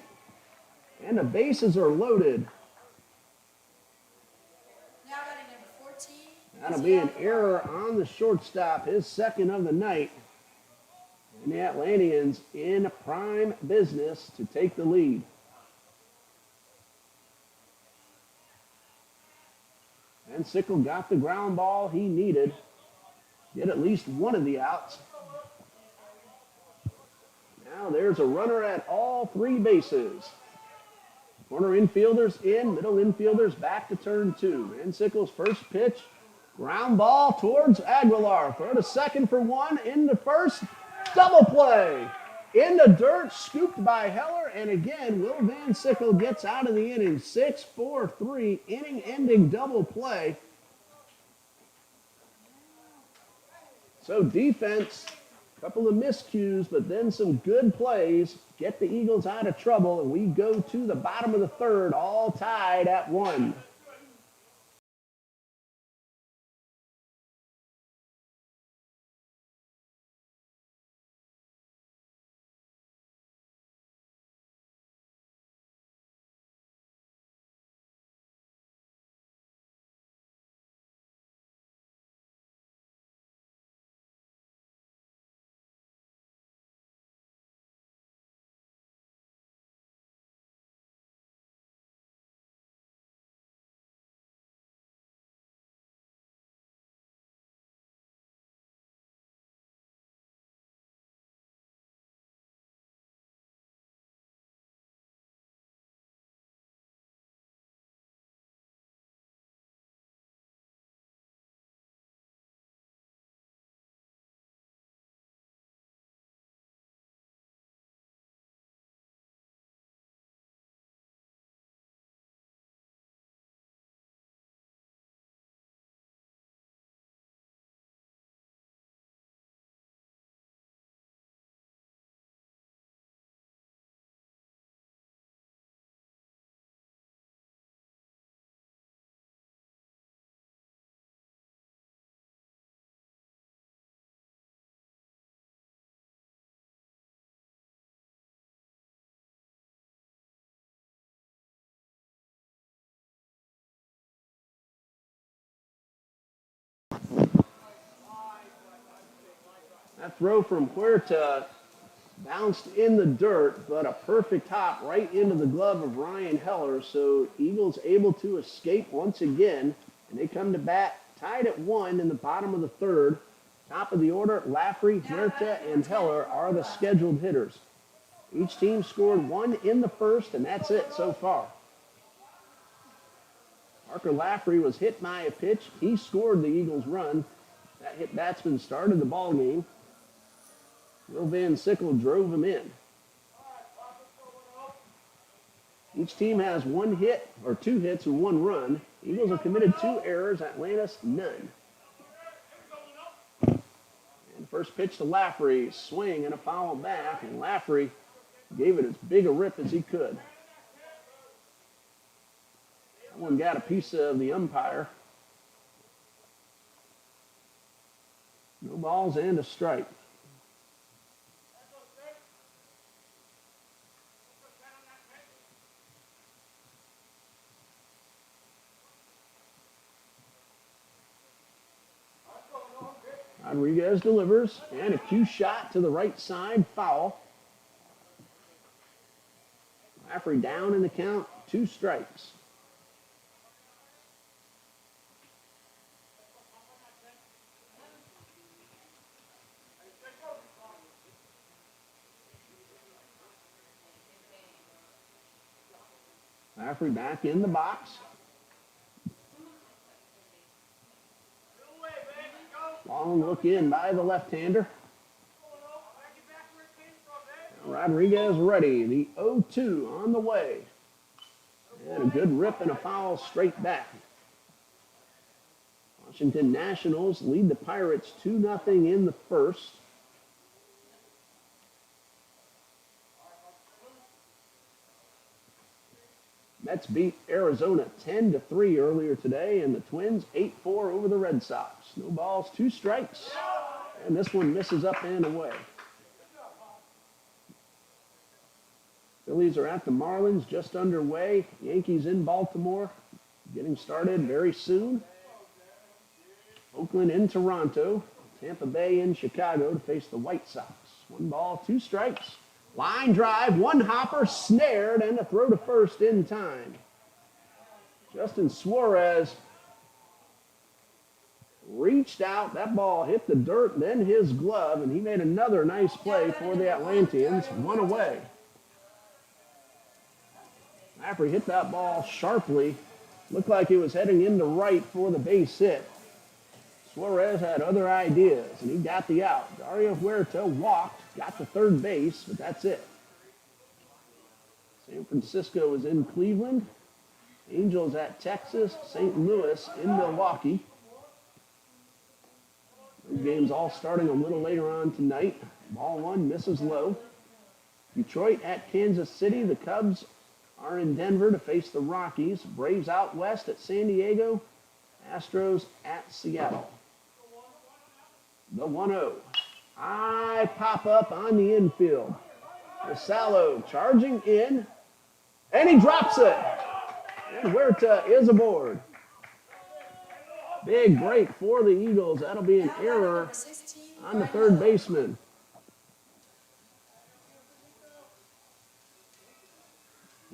and the bases are loaded. Now batting number 14. That'll be an error on the shortstop, his second of the night. And the Atlanteans in prime business to take the lead. And Sickle got the ground ball he needed. Get at least one of the outs. Now there's a runner at all 3 bases. Corner infielders in, middle infielders back to turn 2. Van Sickles' first pitch, ground ball towards Aguilar. Throw to second for 1, into first, double play. In the dirt, scooped by Heller, and again, Will Van Sickle gets out of the inning. 6-4-3, inning-ending double play. So defense, a couple of miscues, but then some good plays get the Eagles out of trouble, and we go to the bottom of the third, all tied at 1. That throw from Huerta bounced in the dirt, but a perfect hop right into the glove of Ryan Heller. So Eagles able to escape once again, and they come to bat tied at 1 in the bottom of the third. Top of the order, Laffrey, Huerta, and Heller are the scheduled hitters. Each team scored 1 in the first, and that's it so far. Parker Laffrey was hit by a pitch. He scored the Eagles' run. That hit batsman started the ball game. Will Van Sickle drove him in. Each team has 1 hit, or 2 hits and 1 run. Eagles have committed 2 errors. Atlantis, none. And first pitch to Laffrey, swing and a foul back, and Laffrey gave it as big a rip as he could. That one got a piece of the umpire. No balls and a strike. Rodriguez delivers, and a cue shot to the right side, foul. Laffrey down in the count, 2 strikes. Laffrey back in the box. Long look in by the left-hander. Rodriguez ready. The 0-2 on the way. And a good rip and a foul straight back. Washington Nationals lead the Pirates 2-0 in the first. Mets beat Arizona 10-3 earlier today, and the Twins 8-4 over the Red Sox. No balls, 2 strikes, and this one misses up and away. Phillies are at the Marlins, just underway. Yankees in Baltimore, getting started very soon. Oakland in Toronto. Tampa Bay in Chicago to face the White Sox. 1 ball, 2 strikes. Line drive, 1 hopper, snared, and a throw to first in time. Justin Suarez reached out. That ball hit the dirt, then his glove, and he made another nice play for the Atlanteans. 1 away. After he hit that ball sharply, looked like he was heading into right for the base hit. Suarez had other ideas, and he got the out. Dario Huerta walked, got to third base, but that's it. San Francisco is in Cleveland. Angels at Texas. St. Louis in Milwaukee. Those games all starting a little later on tonight. Ball 1 misses low. Detroit at Kansas City. The Cubs are in Denver to face the Rockies. Braves out west at San Diego. Astros at Seattle. The 1-0. High pop-up on the infield. Vassallo charging in, and he drops it. And Huerta is aboard. Big break for the Eagles. That'll be an error on the third baseman.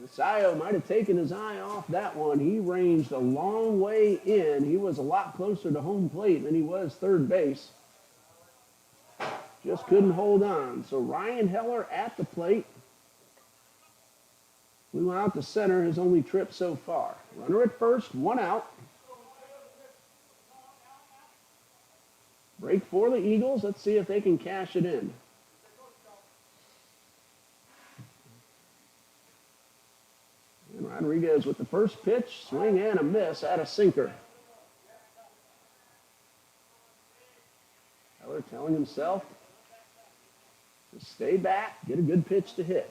Vassallo might have taken his eye off that one. He ranged a long way in. He was a lot closer to home plate than he was third base. Just couldn't hold on. So Ryan Heller at the plate. Flew out to center, his only trip so far. Runner at first, 1 out. Break for the Eagles. Let's see if they can cash it in. And Rodriguez with the first pitch, swing and a miss at a sinker. Heller telling himself to stay back, get a good pitch to hit.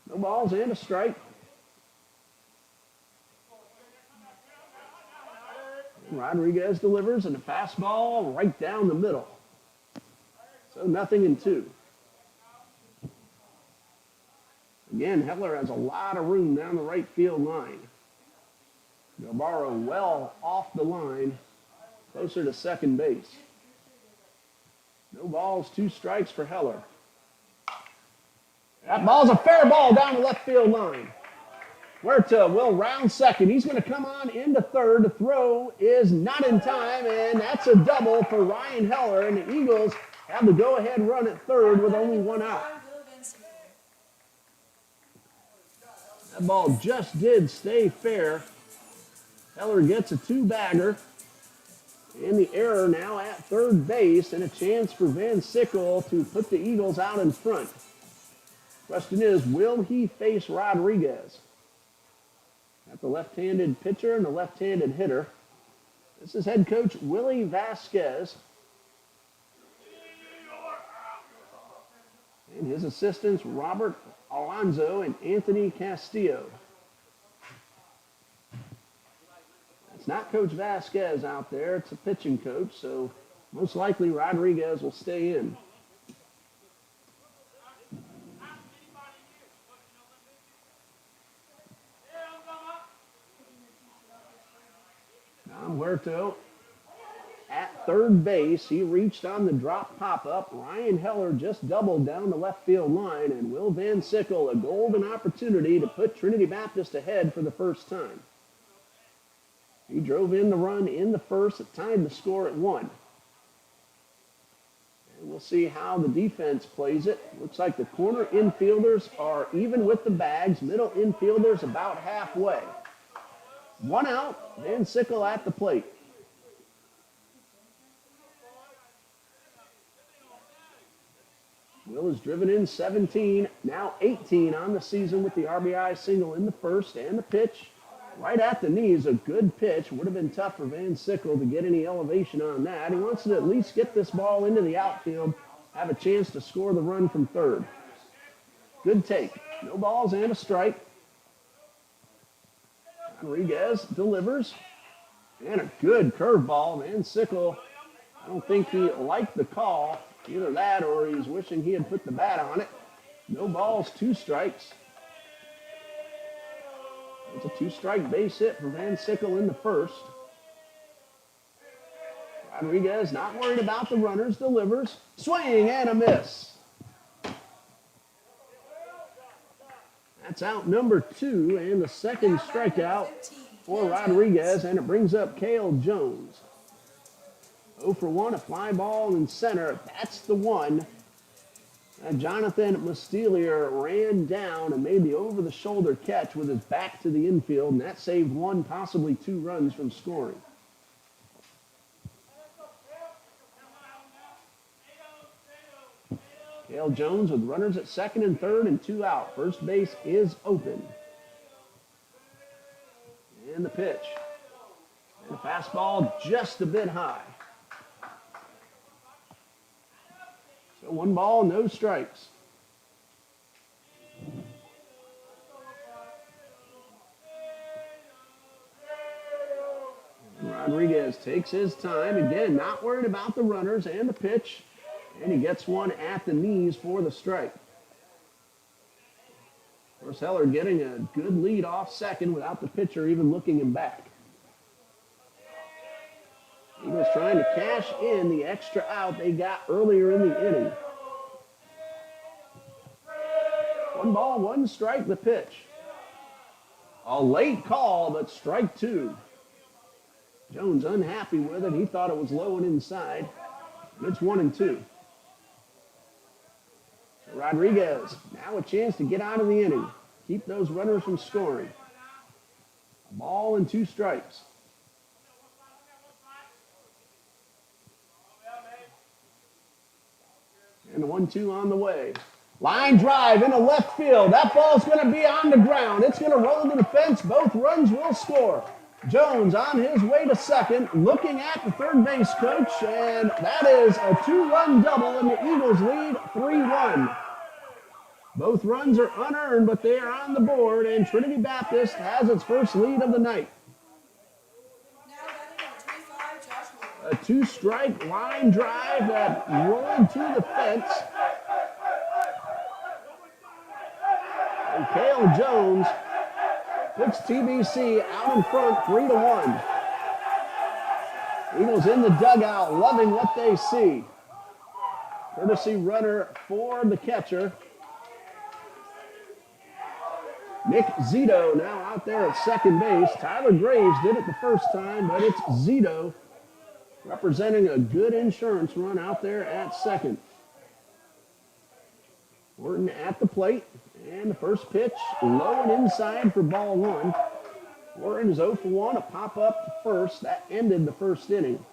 No balls and a strike. And Rodriguez delivers, and a fastball right down the middle. So 0-2. Again, Heller has a lot of room down the right field line. Navarro well off the line, closer to second base. No balls, 2 strikes for Heller. That ball's a fair ball down the left field line. Huerta will round second. He's going to come on into third. The throw is not in time, and that's a double for Ryan Heller, and the Eagles have the go-ahead run at third with only 1 out. That ball just did stay fair. Heller gets a 2-bagger. And the error now at third base, and a chance for Van Sickle to put the Eagles out in front. Question is, will he face Rodriguez? Got the left-handed pitcher and the left-handed hitter. This is head coach Willie Vasquez. And his assistants Robert Alonzo and Anthony Castillo. It's not Coach Vasquez out there. It's a pitching coach, so most likely Rodriguez will stay in. Now Huerta at third base. He reached on the drop pop-up. Ryan Heller just doubled down the left field line, and Will Van Sickle a golden opportunity to put Trinity Baptist ahead for the first time. He drove in the run in the first. It tied the score at 1. And we'll see how the defense plays it. Looks like the corner infielders are even with the bags. Middle infielders about halfway. 1 out. Van Sickle at the plate. Will is driven in 17, now 18 on the season with the RBI single in the first, and the pitch right at the knees. A good pitch. Would have been tough for Van Sickle to get any elevation on that. He wants to at least get this ball into the outfield, have a chance to score the run from third. Good take. No balls and a strike. Rodriguez delivers. And a good curveball. Van Sickle, I don't think he liked the call. Either that or he's wishing he had put the bat on it. No balls, 2 strikes. It's a 2-strike base hit for Van Sickle in the first. Rodriguez not worried about the runners, delivers. Swing and a miss. That's out number 2 and the second strikeout for Rodriguez, and it brings up Cale Jones. 0 for 1, a fly ball in center. That's the one. Jonathan Mustelier ran down and made the over-the-shoulder catch with his back to the infield, and that saved 1, possibly 2 runs from scoring. Cale Jones with runners at second and third and 2 out. First base is open. And the pitch. And the fastball just a bit high. So 1 ball, no strikes. Rodriguez takes his time. Again, not worried about the runners and the pitch. And he gets one at the knees for the strike. Of course, Heller getting a good lead off second without the pitcher even looking him back. Eagles trying to cash in the extra out they got earlier in the inning. 1 ball, 1 strike, the pitch. A late call, but strike 2. Jones unhappy with it. He thought it was low and inside. And it's 1-2. Rodriguez, now a chance to get out of the inning. Keep those runners from scoring. A ball and 2 strikes. And the 1-2 on the way. Line drive into left field. That ball's going to be on the ground. It's going to roll to the fence. Both runs will score. Jones on his way to second, looking at the third base coach, and that is a 2-run double, and the Eagles lead 3-1. Both runs are unearned, but they are on the board, and Trinity Baptist has its first lead of the night. A 2-strike line drive that rolled to the fence. And Cale Jones puts TBC out in front 3-1. Eagles in the dugout, loving what they see. Courtesy runner for the catcher. Nick Zito now out there at second base. Tyler Graves did it the first time, but it's Zito representing a good insurance run out there at second. Horton at the plate, and the first pitch low and inside for ball 1. Horton is 0 for 1, a pop-up to first. That ended the first inning.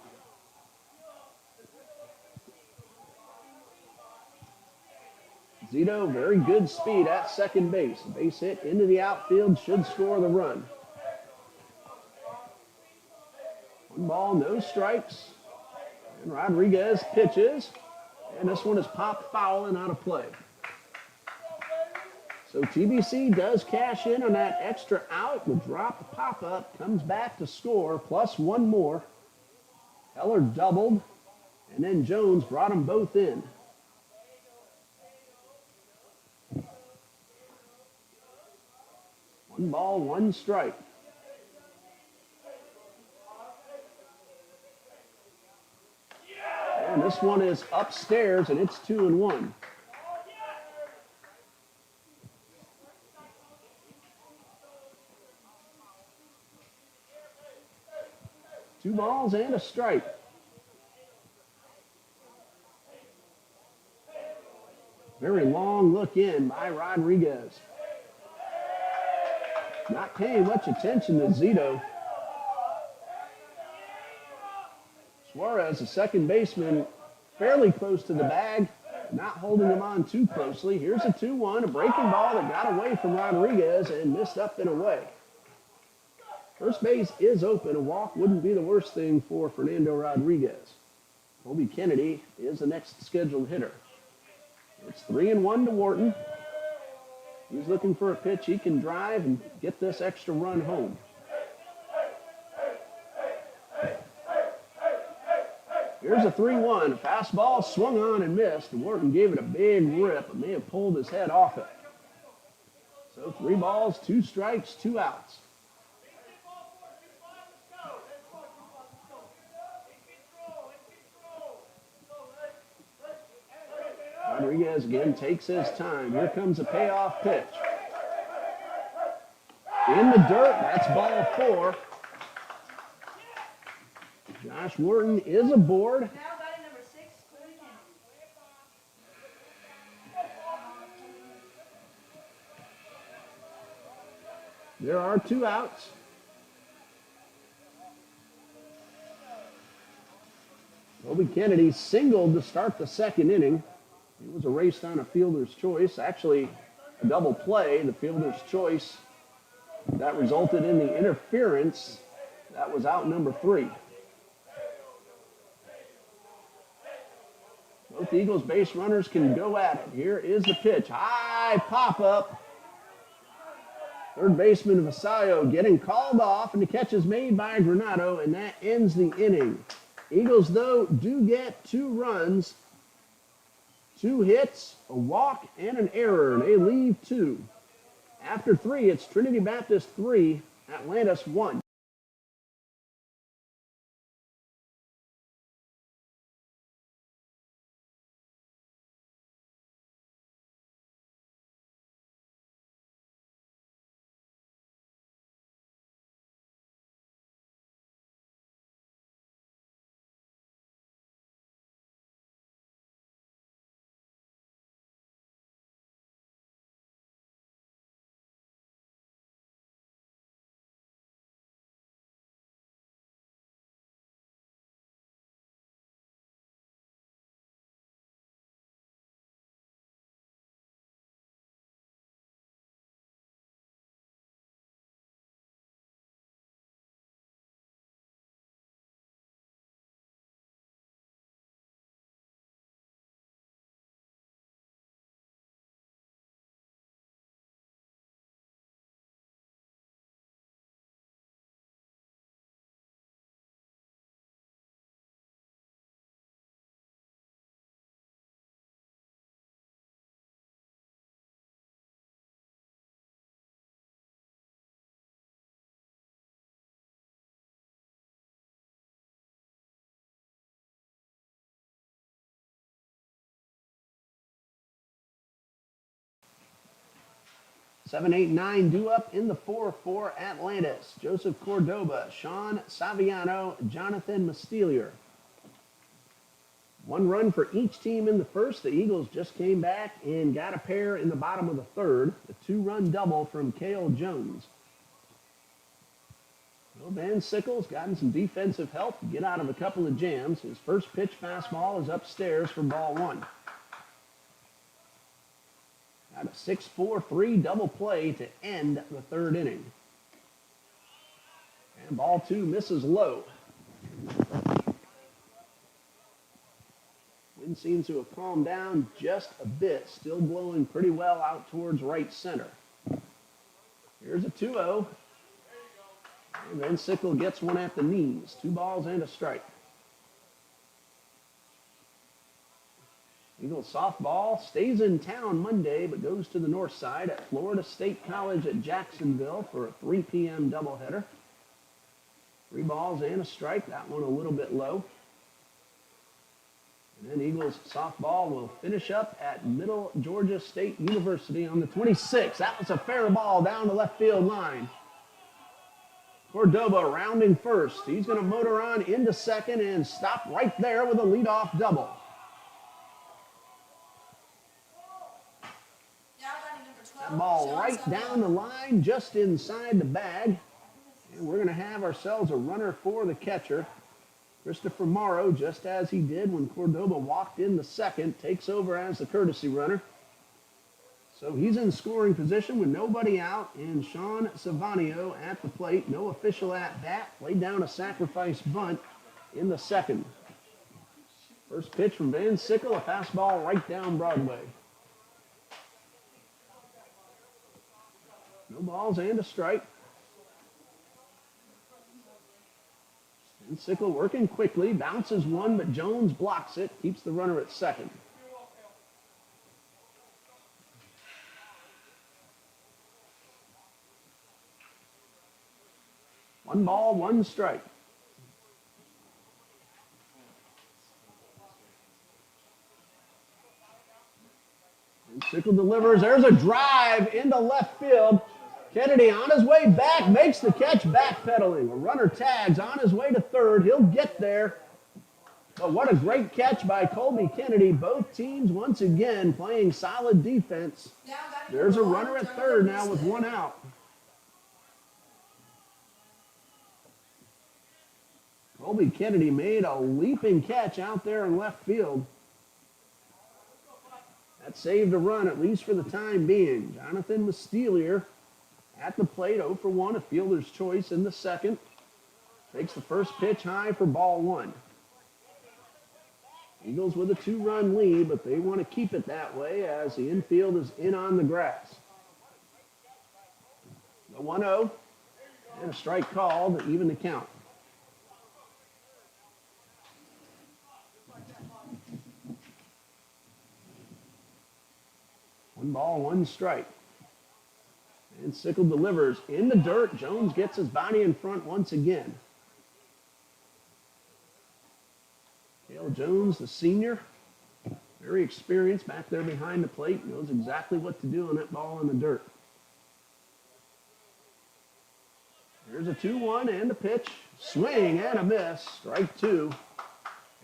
Zito, very good speed at second base. Base hit into the outfield, should score the run. 1 ball, no strikes. And Rodriguez pitches. And this one is popped foul and out of play. So TBC does cash in on that extra out. The drop pop-up comes back to score, plus 1 more. Heller doubled. And then Jones brought them both in. One ball, 1 strike. And this one is upstairs, and it's 2-1. Two balls and a strike. Very long look in by Rodriguez. Not paying much attention to Zito. Suarez, the second baseman, fairly close to the bag. not holding him on too closely. Here's a 2-1, a breaking ball that got away from Rodriguez and missed up and away. First base is open. A walk wouldn't be the worst thing for Fernando Rodriguez. Colby Kennedy is the next scheduled hitter. It's 3-1 to Wharton. He's looking for a pitch he can drive and get this extra run home. Here's a 3-1. A fastball swung on and missed. Wharton gave it a big rip and may have pulled his head off it. So 3 balls, 2 strikes, 2 outs. Rodriguez again takes his time. Here comes a payoff pitch. In the dirt, that's ball 4. Josh Wharton is aboard. Now batting number 6, Cody Kennedy. There are 2 outs. Colby Kennedy singled to start the second inning. He was erased on a fielder's choice. Actually, a double play. The fielder's choice that resulted in the interference. That was out number 3. Both Eagles base runners can go at it. Here is the pitch. High pop-up. Third baseman Vasallo getting called off, and the catch is made by Granado, and that ends the inning. Eagles, though, do get 2 runs, 2 hits, a walk, and an error. They leave 2. After 3, it's Trinity Baptist 3, Atlantis 1. Seven, 8, 9 due up in the 4 for Atlantis. Joseph Cordoba, Sean Saviano, Jonathan Mastelier. 1 run for each team in the first. The Eagles just came back and got a pair in the bottom of the 3rd. The 2-run double from Cale Jones. Well, Van Sickles gotten some defensive help to get out of a couple of jams. His first pitch fastball is upstairs for ball 1. Got a 6-4-3 double play to end the 3rd inning. And ball 2 misses low. Wind seems to have calmed down just a bit. Still blowing pretty well out towards right center. Here's a 2-0. And then Sickle gets one at the knees. 2 balls and a strike. Eagles softball stays in town Monday, but goes to the north side at Florida State College at Jacksonville for a 3 p.m. doubleheader. 3 balls and a strike. That one a little bit low. And then Eagles softball will finish up at Middle Georgia State University on the 26th. That was a fair ball down the left field line. Cordoba rounding first. He's going to motor on into second and stop right there with a leadoff double. That ball right down the line, just inside the bag. And we're going to have ourselves a runner for the catcher. Christopher Morrow, just as he did when Cordoba walked in the second, takes over as the courtesy runner. So he's in scoring position with nobody out, and Sean Saviano at the plate. No official at bat. Laid down a sacrifice bunt in the second. First pitch from Van Sickle, a fastball right down Broadway. No balls and a strike. Van Sickle working quickly, bounces one, but Jones blocks it, keeps the runner at second. One ball, one strike. And Sickle delivers. There's a drive into left field. Kennedy on his way back, makes the catch, backpedaling. A runner tags on his way to third. He'll get there. But what a great catch by Colby Kennedy. Both teams once again playing solid defense. There's a runner at third now with one out. Colby Kennedy made a leaping catch out there in left field. That saved a run, at least for the time being. Jonathan Mastelier at the plate, 0 for 1, a fielder's choice in the second. Takes the first pitch high for ball one. Eagles with a 2-run lead, but they want to keep it that way as the infield is in on the grass. The 1-0, and a strike called to even the count. One ball, one strike. And Sickle delivers in the dirt. Jones gets his body in front once again. Cale Jones, the senior, very experienced back there behind the plate, knows exactly what to do on that ball in the dirt. Here's a 2-1 and a pitch. Swing and a miss. Strike two.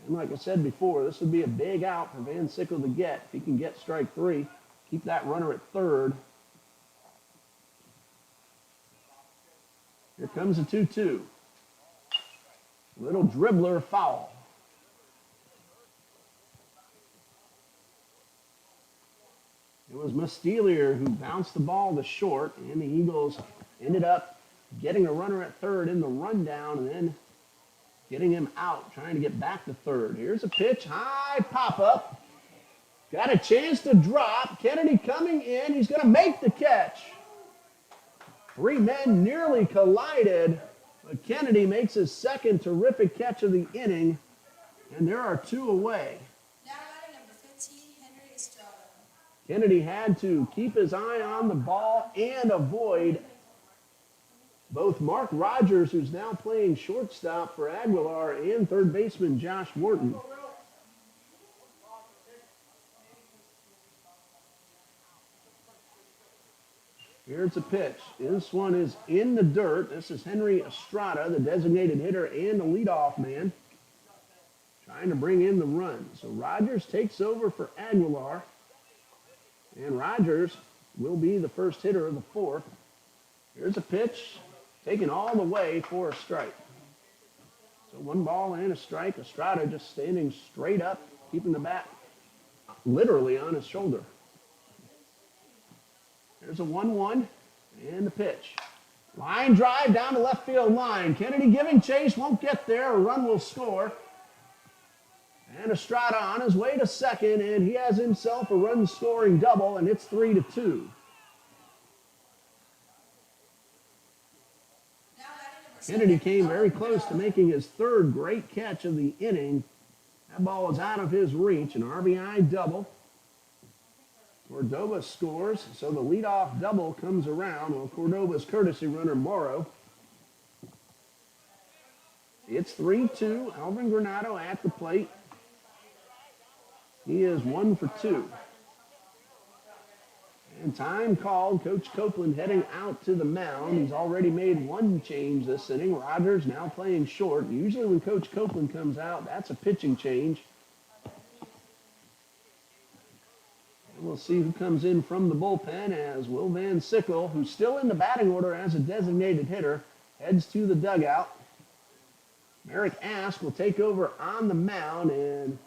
And like I said before, this would be a big out for Van Sickle to get. If he can get strike three, keep that runner at third. Here comes a 2-2. Little dribbler foul. It was Mastelier who bounced the ball to short, and the Eagles ended up getting a runner at third in the rundown and then getting him out, trying to get back to third. Here's a pitch, high pop-up. Got a chance to drop. Kennedy coming in. He's going to make the catch. Three men nearly collided, but Kennedy makes his second terrific catch of the inning, and there are two away. Now batting number 15, Henry Estrada. Kennedy had to keep his eye on the ball and avoid both Mark Rogers, who's now playing shortstop for Aguilar, and third baseman Josh Wharton. Here's a pitch. This one is in the dirt. This is Henry Estrada, the designated hitter and the leadoff man, trying to bring in the run. So Rogers takes over for Aguilar, and Rogers will be the first hitter of the fourth. Here's a pitch, taken all the way for a strike. So one ball and a strike. Estrada just standing straight up, keeping the bat literally on his shoulder. There's a 1-1 and the pitch. Line drive down the left field line. Kennedy giving chase, won't get there. A run will score. And Estrada on his way to second, and he has himself a run-scoring double, and it's 3-2. Kennedy came very close to making his third great catch of the inning. That ball is out of his reach, an RBI double. Cordoba scores, so the leadoff double comes around. Well, Cordoba's courtesy runner, Morrow. It's 3-2. Alvin Granado at the plate. He is 1 for 2. And time called. Coach Copeland heading out to the mound. He's already made one change this inning. Rogers now playing short. Usually when Coach Copeland comes out, that's a pitching change. We'll see who comes in from the bullpen as Will Van Sickle, who's still in the batting order as a designated hitter, heads to the dugout. Merrick Ask will take over on the mound, and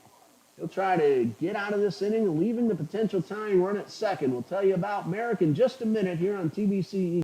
he'll try to get out of this inning, leaving the potential tying run at second. We'll tell you about Merrick in just a minute here on TBC Eagles.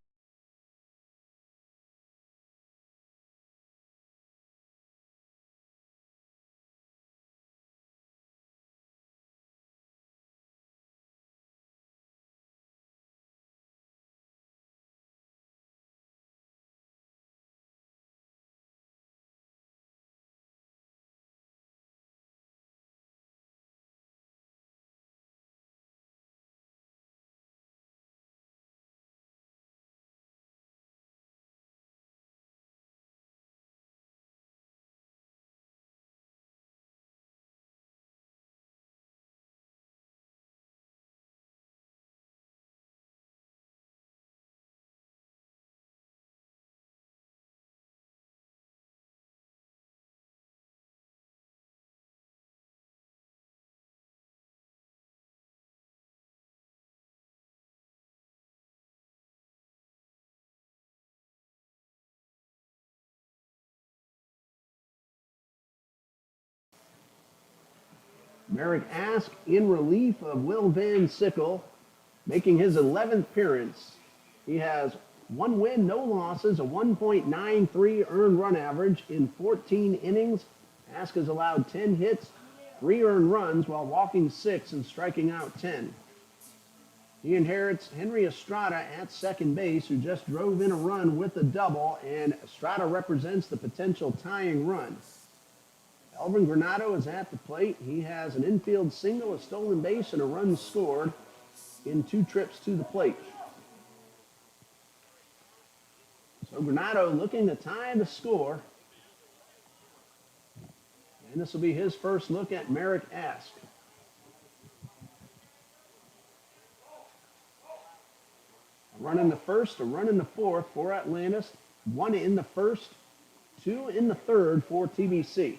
Merrick Ask in relief of Will Van Sickle, making his 11th appearance. He has 1 win, no losses, a 1.93 earned run average in 14 innings. Ask has allowed 10 hits, 3 earned runs while walking 6 and striking out 10. He inherits Henry Estrada at second base, who just drove in a run with a double, and Estrada represents the potential tying run. Elvin Granado is at the plate. He has an infield single, a stolen base, and a run scored in 2 trips to the plate. So Granado looking to tie the score. And this will be his first look at Merrick Ask. A run in the first, a run in the fourth for Atlantis. 1 in the first, 2 in the third for TBC.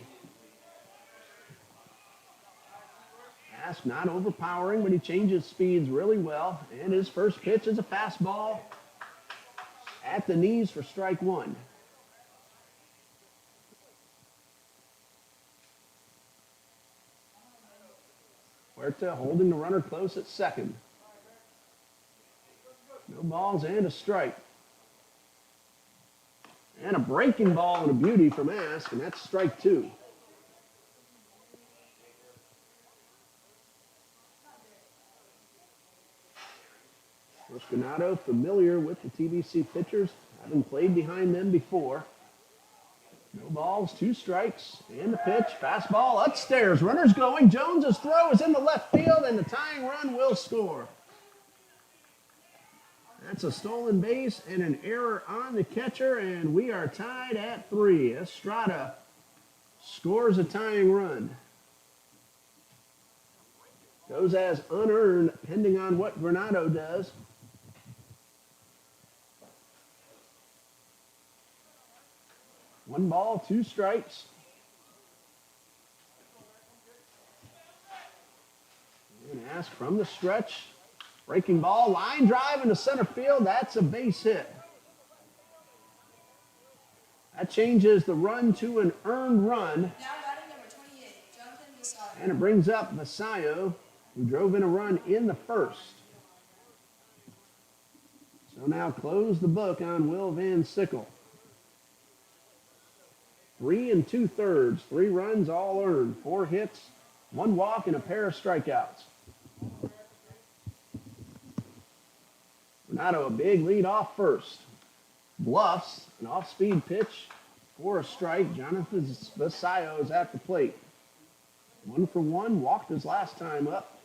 Ask not overpowering, but he changes speeds really well. And his first pitch is a fastball at the knees for strike 1. Huerta holding the runner close at second. No balls and a strike. And a breaking ball and a beauty from Ask, and that's strike 2. Granado familiar with the TBC pitchers, having played behind them before. No balls, 2 strikes, and the pitch. Fastball upstairs. Runners going. Jones's throw is in the left field, and the tying run will score. That's a stolen base and an error on the catcher, and we are tied at 3. Estrada scores a tying run. Goes as unearned, depending on what Granado does. One ball, 2 strikes. And Ask from the stretch. Breaking ball, line drive into center field. That's a base hit. That changes the run to an earned run. Now batting number 28, Jonathan Visayo. And it brings up Visayo, who drove in a run in the first. So now close the book on Will Van Sickle. 3 2/3, 3 runs all earned, 4 hits, 1 walk, and a pair of strikeouts. Granado a big lead off first. Bluffs, an off-speed pitch for a strike. Jonathan Visayo is at the plate. 1 for 1, walked his last time up.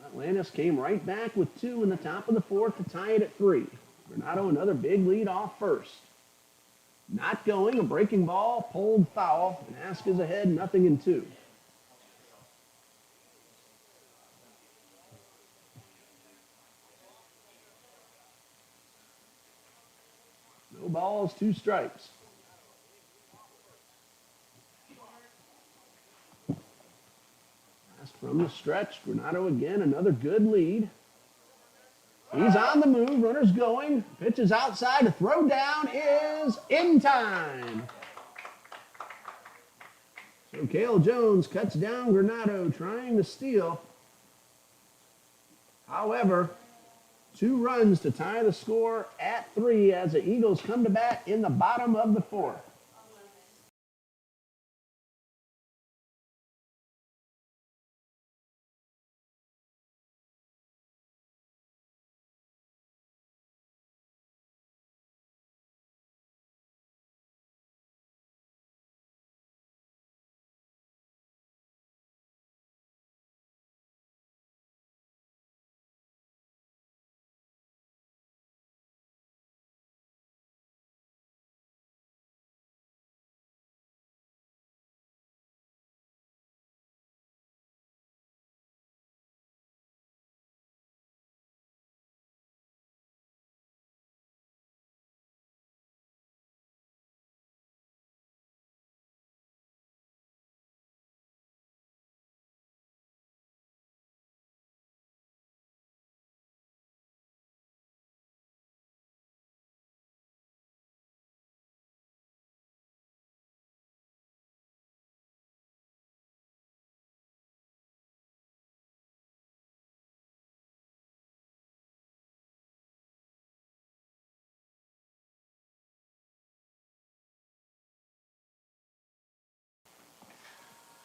Atlantis came right back with 2 in the top of the 4th to tie it at 3. Granado another big lead off first. Not going, a breaking ball, pulled foul, and Ask is ahead, 0-2. No balls, 2 strikes. Ask from the stretch, Granado again, another good lead. He's on the move. Runner's going. Pitch is outside. The throw down is in time. So Cale Jones cuts down Granado trying to steal. However, 2 runs to tie the score at 3 as the Eagles come to bat in the bottom of the 4th.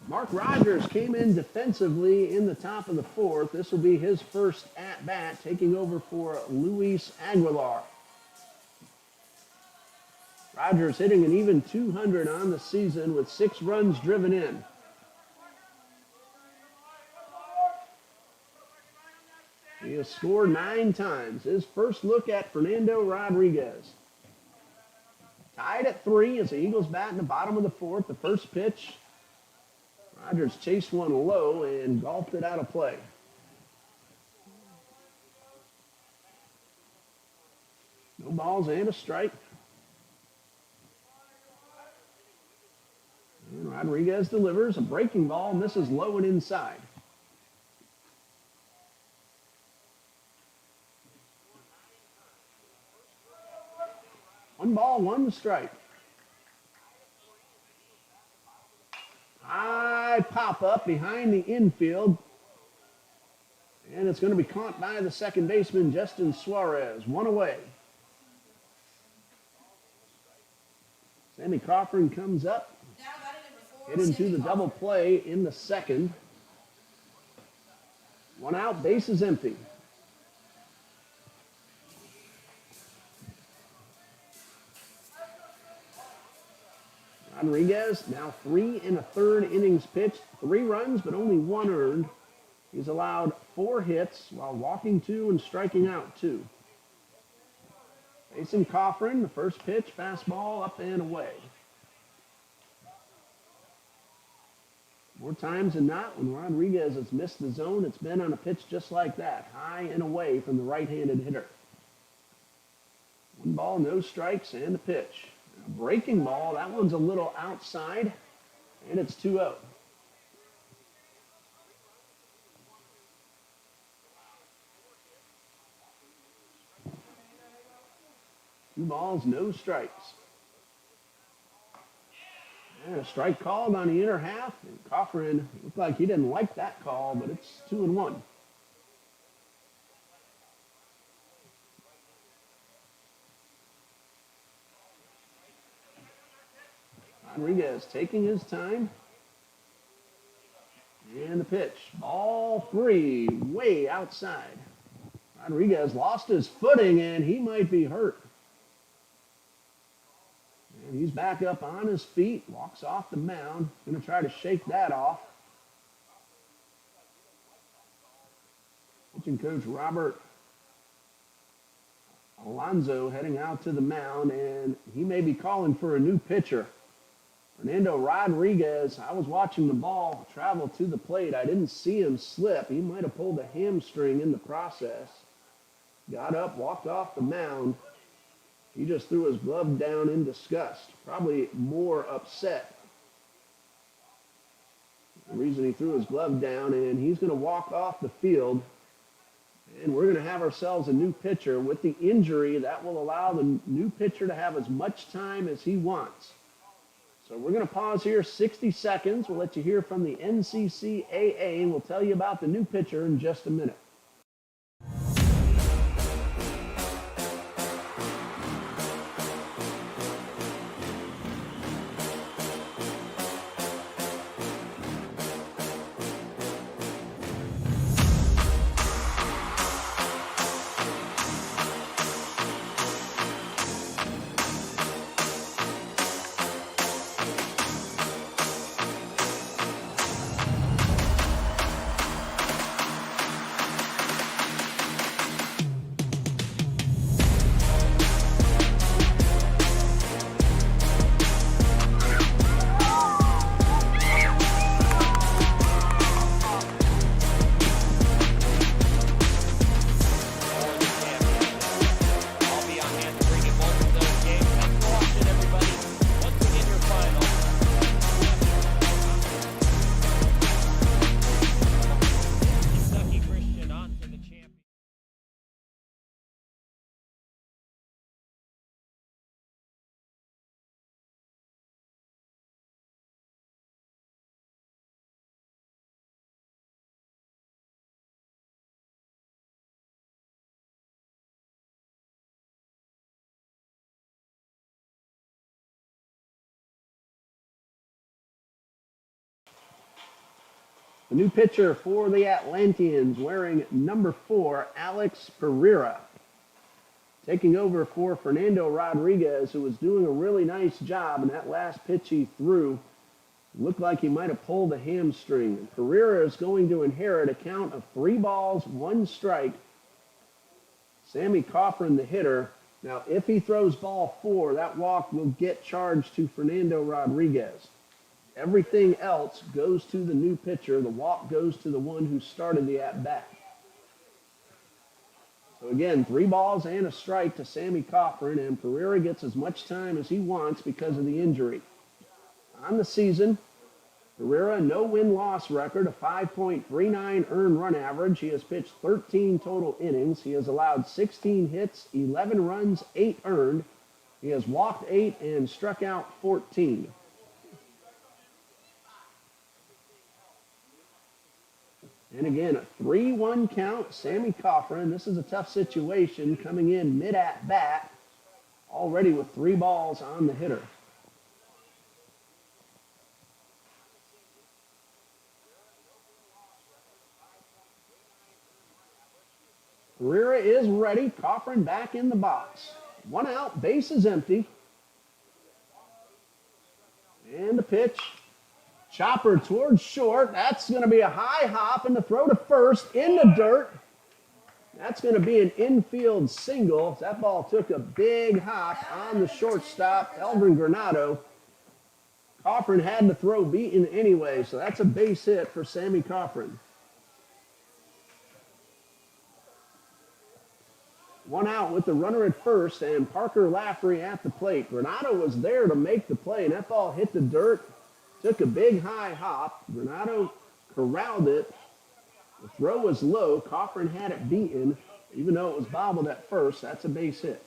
Mark Rogers came in defensively in the top of the 4th. This will be his first at-bat, taking over for Luis Aguilar. Rogers hitting an even 200 on the season with 6 runs driven in. He has scored 9 times. His first look at Fernando Rodriguez. Tied at 3 as the Eagles bat in the bottom of the 4th. The first pitch, Rogers chased one low and golfed it out of play. No balls and a strike. And Rodriguez delivers a breaking ball, misses low and inside. One ball, one strike. High pop up behind the infield. And it's going to be caught by the second baseman, Justin Suarez. 1 away. Sammy Cochran comes up. Hit into the double play in the second. 1 out, base is empty. Rodriguez, now 3 1/3 innings pitched, 3 runs, but only 1 earned. He's allowed 4 hits while walking 2 and striking out 2. Facing Cochran, the first pitch, fastball up and away. More times than not, when Rodriguez has missed the zone, it's been on a pitch just like that, high and away from the right-handed hitter. 1 ball, no strikes, and a pitch. A breaking ball, that one's a little outside, and it's 2-0. Two balls, no strikes. And a strike called on the inner half. And Cochran looked like he didn't like that call, but it's 2-1. Rodriguez taking his time. And the pitch. Ball 3, way outside. Rodriguez lost his footing, and he might be hurt. And he's back up on his feet, walks off the mound. Going to try to shake that off. Pitching coach Robert Alonso heading out to the mound, and he may be calling for a new pitcher. Fernando Rodriguez, I was watching the ball travel to the plate. I didn't see him slip. He might have pulled a hamstring in the process. Got up, walked off the mound. He just threw his glove down in disgust, probably more upset. The reason he threw his glove down, and he's going to walk off the field. And we're going to have ourselves a new pitcher. With the injury, that will allow the new pitcher to have as much time as he wants. So we're going to pause here 60 seconds. We'll let you hear from the NCCAA, and we'll tell you about the new pitcher in just a minute. The new pitcher for the Atlanteans, wearing number 4, Alex Pereira. Taking over for Fernando Rodriguez, who was doing a really nice job, and that last pitch he threw looked like he might have pulled a hamstring. Pereira is going to inherit a count of 3 balls, 1 strike. Sammy Coffin, the hitter. Now, if he throws ball 4, that walk will get charged to Fernando Rodriguez. Everything else goes to the new pitcher. The walk goes to the one who started the at-bat. So again, 3 balls and a strike to Sammy Coffin, and Pereira gets as much time as he wants because of the injury. On the season, Pereira, no win-loss record, a 5.39 earned run average. He has pitched 13 total innings. He has allowed 16 hits, 11 runs, 8 earned. He has walked 8 and struck out 14. And again, a 3-1 count, Sammy Coffin. This is a tough situation coming in mid-at-bat, already with 3 balls on the hitter. Pereira is ready. Coffin back in the box. 1 out, base is empty. And the pitch. Chopper towards short. That's going to be a high hop, and the throw to first in the dirt. That's going to be an infield single. That ball took a big hop on the shortstop, Eldrin Granado. Coffin had the throw beaten anyway, so that's a base hit for Sammy Coffin. 1 out with the runner at first, and Parker Lafferty at the plate. Granado was there to make the play, and that ball hit the dirt. Took a big high hop. Granado corralled it. The throw was low. Coffin had it beaten. Even though it was bobbled at first, that's a base hit.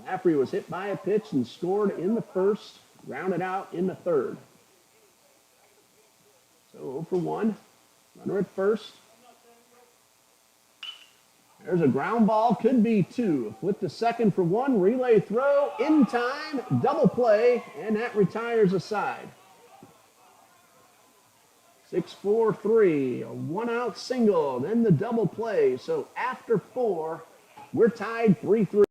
Lafferty was hit by a pitch and scored in the first, grounded out in the third. So 0 for 1. Runner at first. There's a ground ball, could be 2. With the second for 1, relay throw, in time, double play, and that retires a side. 6-4-3, a 1-out single, then the double play. So after 4, we're tied 3-3.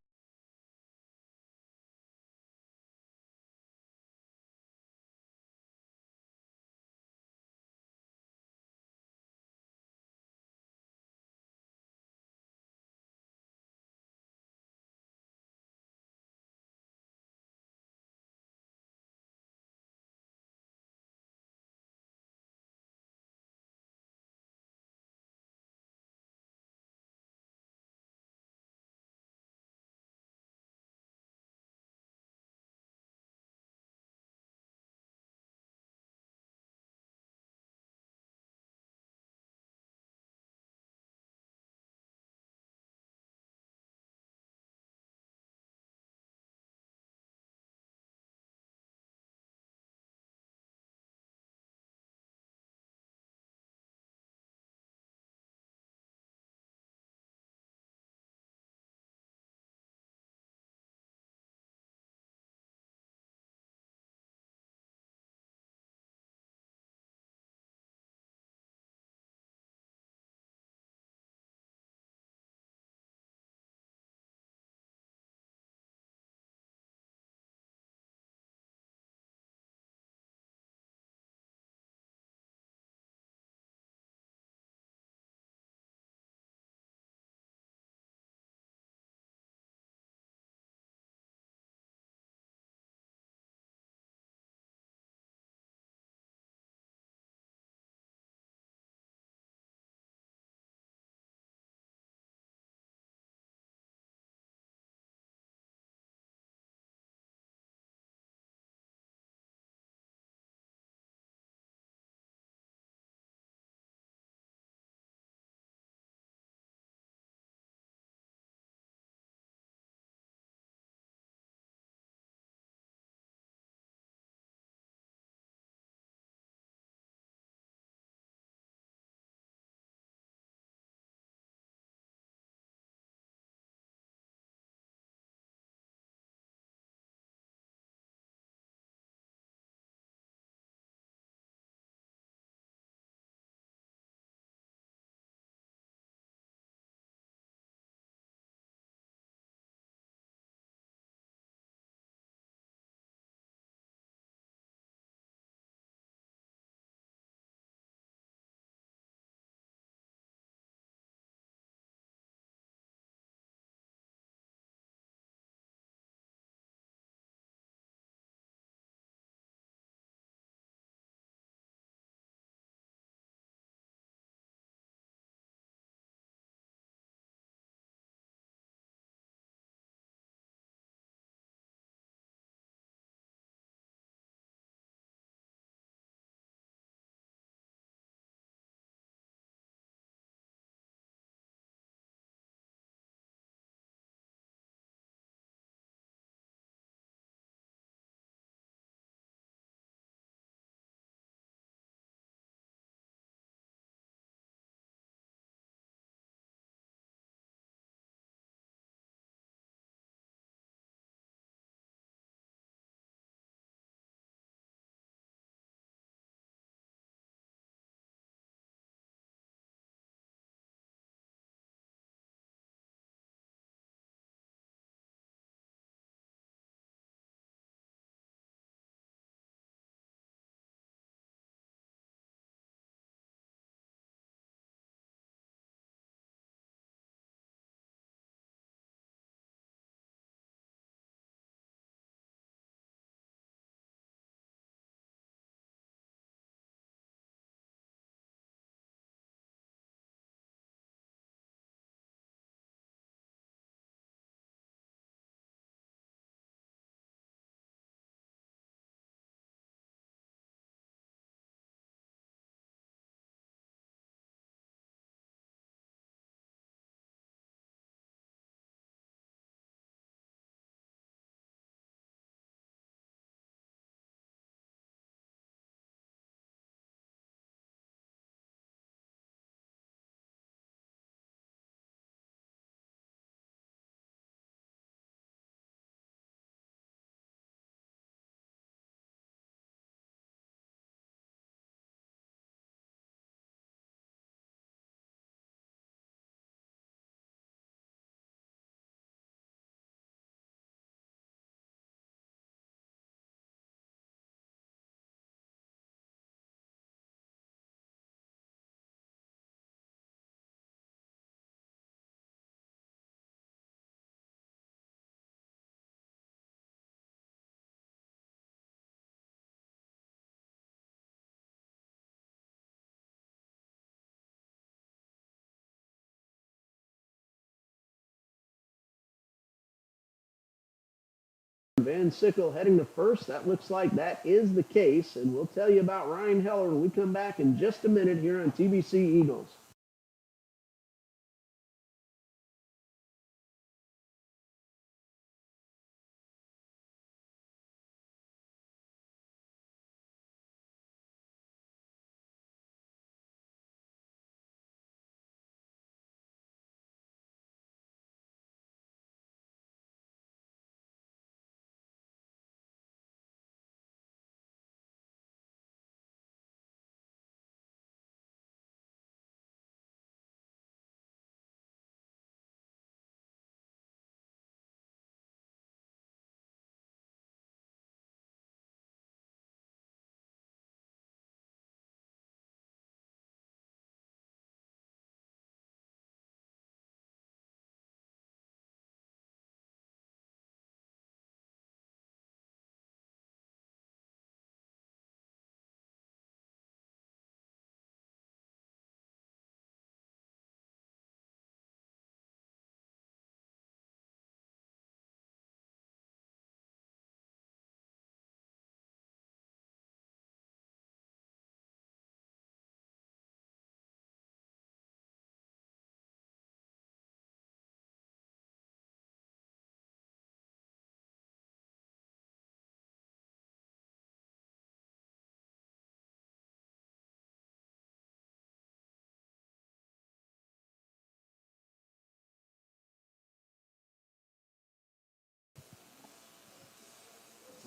Van Sickle heading to first. That looks like that is the case, and we'll tell you about Ryan Heller when we come back in just a minute here on TBC Eagles.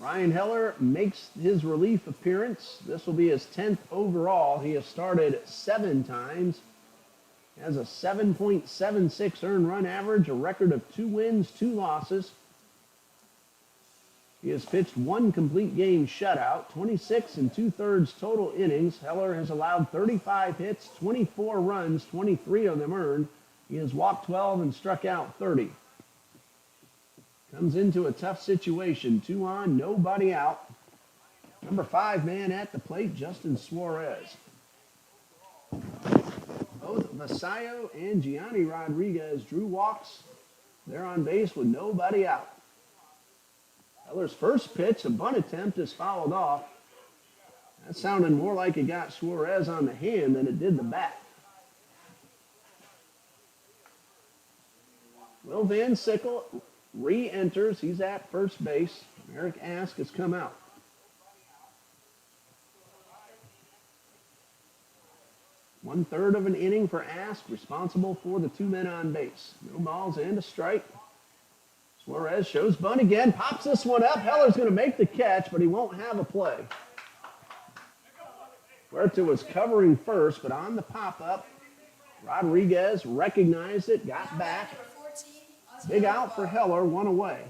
Ryan Heller makes his relief appearance. This will be his 10th overall. He has started 7 times. He has a 7.76 earned run average, a record of 2 wins, 2 losses. He has pitched 1 complete game shutout, 26 2/3 total innings. Heller has allowed 35 hits, 24 runs, 23 of them earned. He has walked 12 and struck out 30. Comes into a tough situation. 2 on, nobody out. Number 5 man at the plate, Justin Suarez. Both Vasallo and Jorge Rodriguez drew walks. They're on base with nobody out. Heller's first pitch, a bunt attempt, is fouled off. That sounded more like it got Suarez on the hand than it did the bat. Will Van Sickle re-enters. He's at first base. Eric Ask has come out. One-third of an inning for Ask, responsible for the 2 men on base. No balls and a strike. Suarez shows bunt again, pops this one up. Heller's going to make the catch, but he won't have a play. Huerta was covering first, but on the pop-up, Rodriguez recognized it, got back. Big out for Heller, 1 away.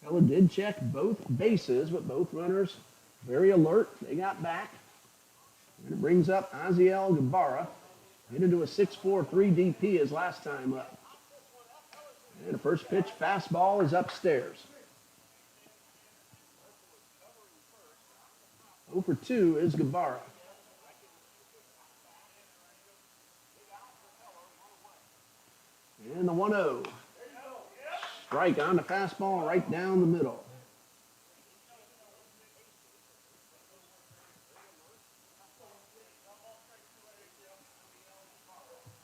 Heller did check both bases, but both runners very alert. They got back. And it brings up Aziel Guevara. Hit into a 6.43 DP his last time up. And the first pitch fastball is upstairs. 0 for 2 is Guevara. And the 1-0. Strike on the fastball right down the middle.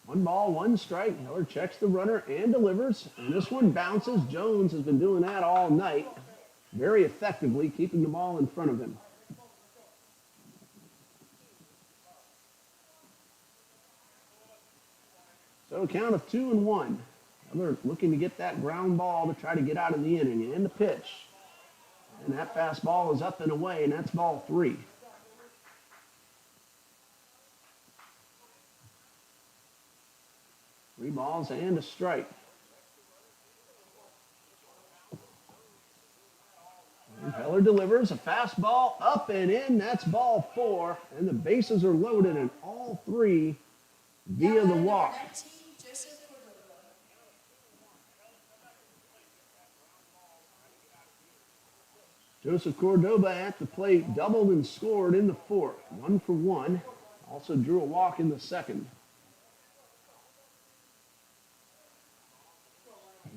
One ball, 1 strike. Heller checks the runner and delivers. And this one bounces. Jones has been doing that all night. Very effectively, keeping the ball in front of him. So a count of 2-1. Heller looking to get that ground ball to try to get out of the inning. And the pitch. And that fastball is up and away, and that's ball 3. Three balls and a strike. And Heller delivers a fastball up and in. That's ball 4. And the bases are loaded, and all 3 via the walk. Joseph Cordoba at the plate, doubled and scored in the 4th. 1 for 1. Also drew a walk in the 2nd.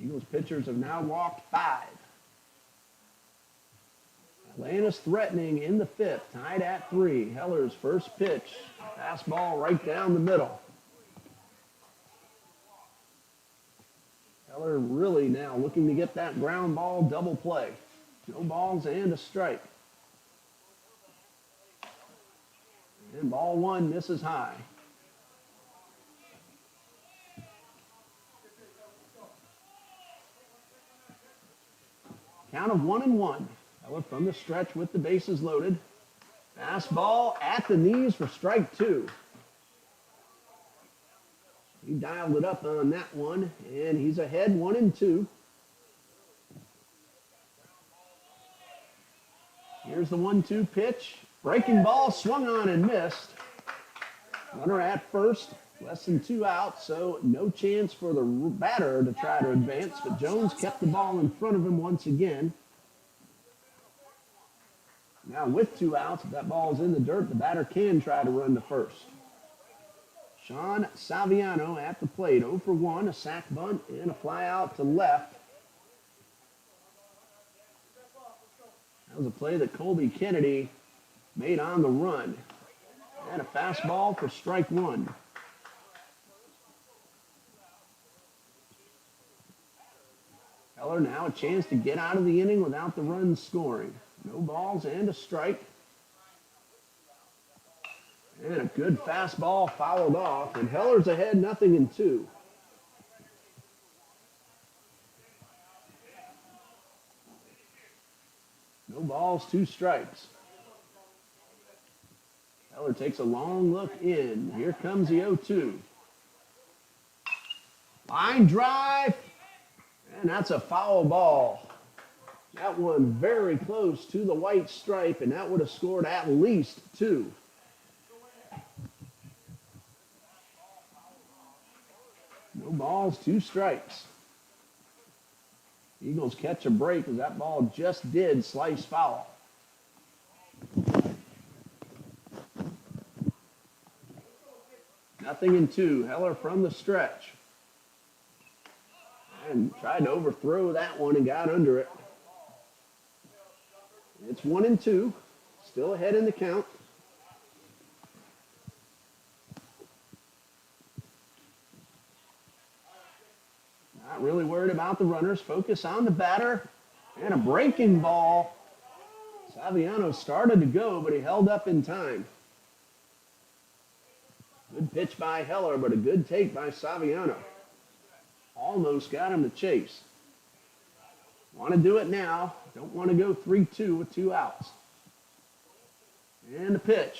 Eagles pitchers have now walked 5. Atlantis threatening in the 5th, tied at 3. Heller's first pitch, fastball right down the middle. Heller really now looking to get that ground ball double play. No balls and a strike. And ball 1 misses high. Count of 1-1. Heller from the stretch with the bases loaded. Fastball at the knees for strike 2. He dialed it up on that one, and he's ahead 1-2. Here's the 1-2 pitch. Breaking ball swung on and missed. Runner at first, less than 2 outs, so no chance for the batter to try to advance, but Jones kept the ball in front of him once again. Now with 2 outs, if that ball is in the dirt, the batter can try to run to first. Sean Saviano at the plate, 0 for 1, a sac bunt, and a fly out to left. That was a play that Colby Kennedy made on the run. And a fastball for strike 1. Heller now a chance to get out of the inning without the runs scoring. No balls and a strike. And a good fastball fouled off, and Heller's ahead 0-2. No balls, 2 strikes. Heller takes a long look in. Here comes the 0-2. Line drive, and that's a foul ball. That one very close to the white stripe, and that would have scored at least 2. No balls, 2 strikes. Eagles catch a break as that ball just did slice foul. Nothing in 2. Heller from the stretch. And tried to overthrow that one and got under it. It's 1-2. Still ahead in the count. Not really worried about the runners. Focus on the batter. And a breaking ball. Saviano started to go, but he held up in time. Good pitch by Heller, but a good take by Saviano. Almost got him to chase. Want to do it now. Don't want to go 3-2 with 2 outs. And the pitch.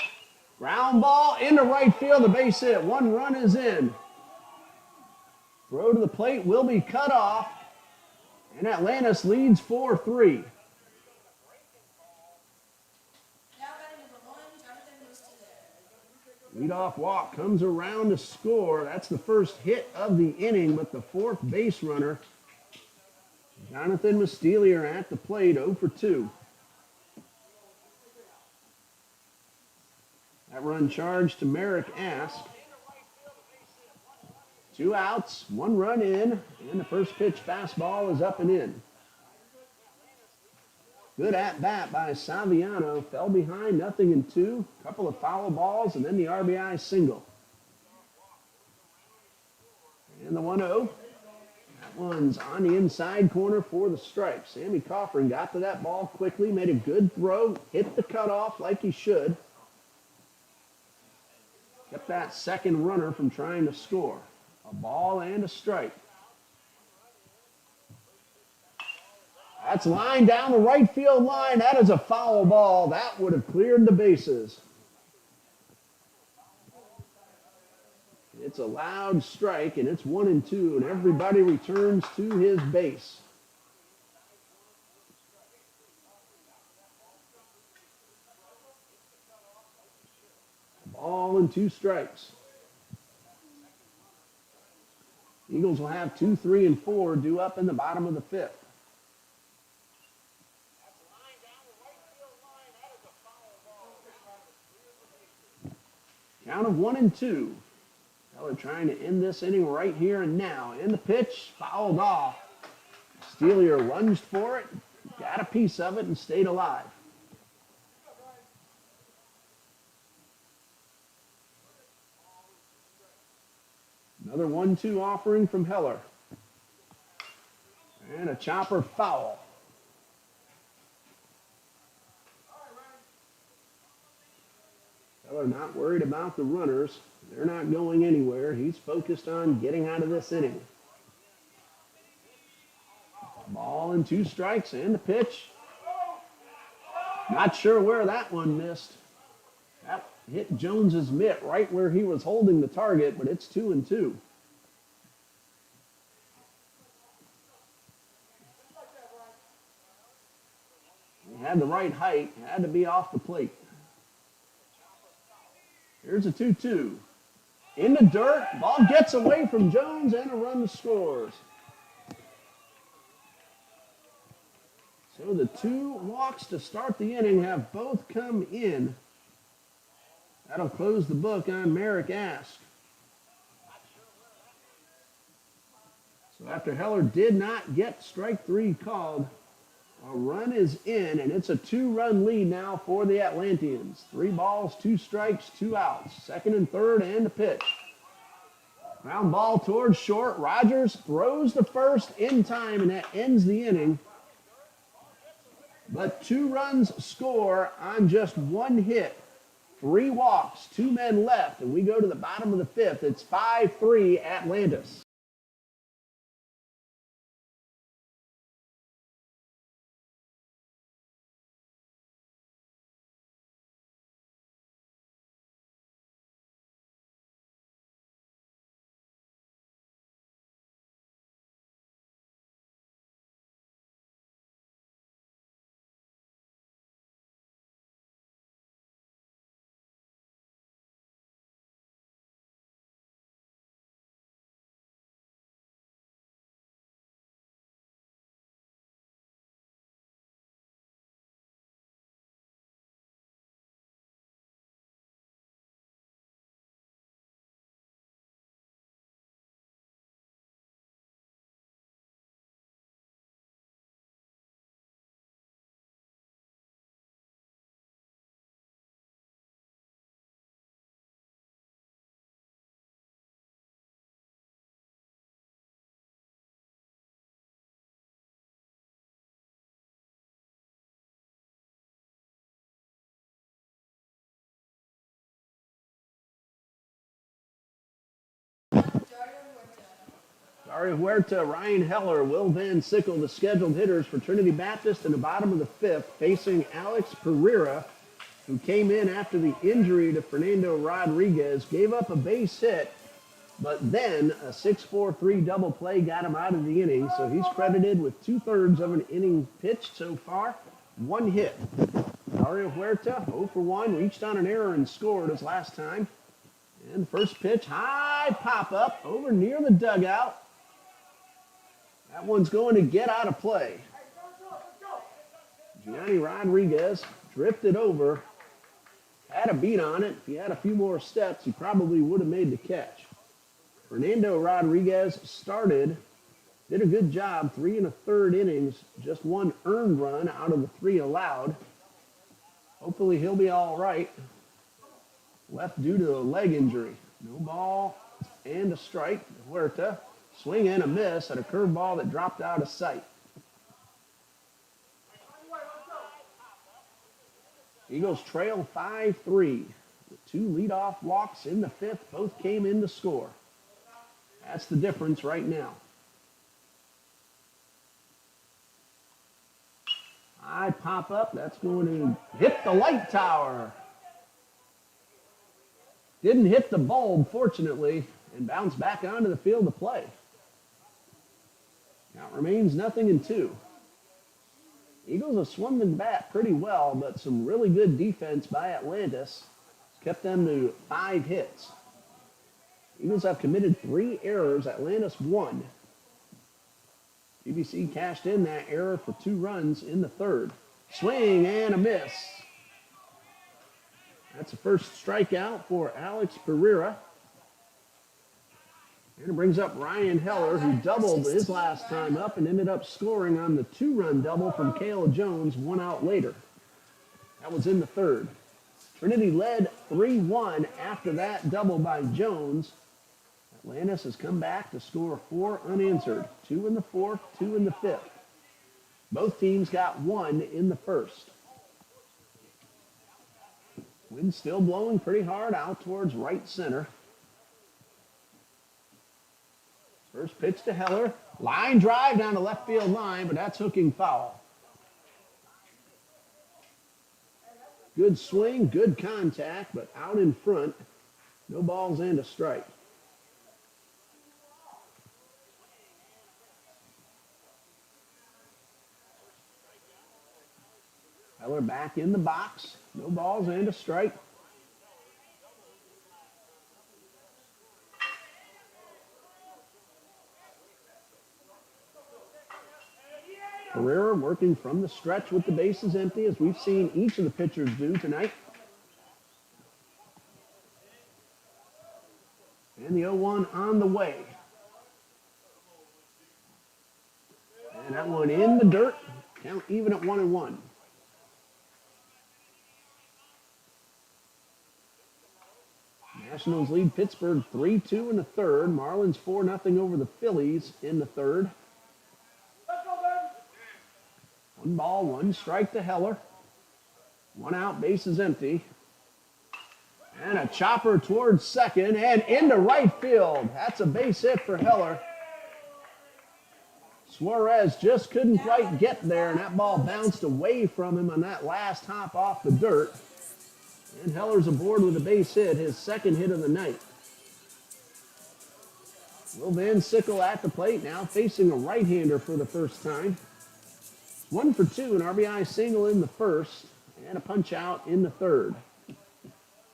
Ground ball into right field, the base hit. 1 run is in. Throw to the plate will be cut off. And Atlantis leads 4-3. Leadoff walk comes around to score. That's the first hit of the inning, but the 4th base runner, Jonathan Mustelier at the plate, 0 for 2. That run charged to Merrick Ask. 2 outs, 1 run in, and the first pitch fastball is up and in. Good at-bat by Saviano. Fell behind, 0-2. Couple of foul balls, and then the RBI single. And the 1-0. That one's on the inside corner for the strike. Sammy Coffrin got to that ball quickly, made a good throw, hit the cutoff like he should. Kept that second runner from trying to score. A ball and a strike. That's lined down the right field line. That is a foul ball. That would have cleared the bases. It's a loud strike, and it's 1-2, and everybody returns to his base. Ball and 2 strikes. Eagles will have 2, 3, and 4 due up in the bottom of the 5th. Count of 1-2. Heller trying to end this inning right here and now. And the pitch fouled off. Steelier lunged for it, got a piece of it, and stayed alive. Another 1-2 offering from Heller. And a chopper foul. Heller not worried about the runners. They're not going anywhere. He's focused on getting out of this inning. Ball and 2 strikes and the pitch. Not sure where that one missed. That hit Jones's mitt right where he was holding the target, but it's 2-2. He had the right height, had to be off the plate. Here's a 2-2. In the dirt, ball gets away from Jones and a run scores. So the 2 walks to start the inning have both come in. That'll close the book on Merrick Ask. So after Heller did not get strike 3 called, a run is in, and it's a 2-run lead now for the Atlanteans. 3 balls, 2 strikes, 2 outs. Second and third, and the pitch. Ground ball towards short. Rogers throws the first in time, and that ends the inning. But 2 runs score on just 1 hit. 3 walks, 2 men left, and we go to the bottom of the 5th. It's 5-3 Atlantis. Dario Huerta, Ryan Heller, Will Van Sickle, the scheduled hitters for Trinity Baptist in the bottom of the 5th, facing Alex Pereira, who came in after the injury to Fernando Rodriguez, gave up a base hit, but then a 6-4-3 double play got him out of the inning, so he's credited with 2/3 of an inning pitched so far, 1 hit. Dario Huerta, 0 for 1, reached on an error and scored his last time. And the first pitch, high pop-up over near the dugout. That one's going to get out of play. Gianni Rodriguez drifted over, had a beat on it. If he had a few more steps, he probably would have made the catch. Fernando Rodriguez started, did a good job, 3 1/3 innings, just 1 earned run out of the 3 allowed. Hopefully he'll be all right. Left due to a leg injury. No ball and a strike. Huerta, swing and a miss at a curveball that dropped out of sight. Eagles trail 5-3. The 2 leadoff walks in the 5th both came in to score. That's the difference right now. High pop up. That's going to hit the light tower. Didn't hit the bulb, fortunately, and bounce back onto the field to play. Count remains 0-2. Eagles have swung the bat pretty well, but some really good defense by Atlantis kept them to 5 hits. Eagles have committed 3 errors. Atlantis 1. TBC cashed in that error for 2 runs in the 3rd. Swing and a miss. That's the first strikeout for Alex Pereira. And it brings up Ryan Heller, who doubled his last time up and ended up scoring on the 2-run double from Kayla Jones 1 out later. That was in the third. Trinity led 3-1 after that double by Jones. Atlantis has come back to score 4 unanswered, 2 in the fourth, 2 in the fifth. Both teams got 1 in the first. Wind still blowing pretty hard out towards right center. First pitch to Heller. Line drive down the left field line, but that's hooking foul. Good swing, good contact, but out in front. No balls and a strike. Heller back in the box. No balls and a strike. Herrera working from the stretch with the bases empty, as we've seen each of the pitchers do tonight. And the 0-1 on the way. And that one in the dirt. Count even at 1-1. Nationals lead Pittsburgh 3-2 in the third. Marlins 4-0 over the Phillies in the third. 1 ball, 1 strike to Heller. 1 out, bases empty. And a chopper towards second and into right field. That's a base hit for Heller. Suarez just couldn't quite get there, and that ball bounced away from him on that last hop off the dirt. And Heller's aboard with a base hit, his second hit of the night. Will Van Sickle at the plate, now facing a right-hander for the first time. 1 for 2, an RBI single in the first, and a punch out in the third.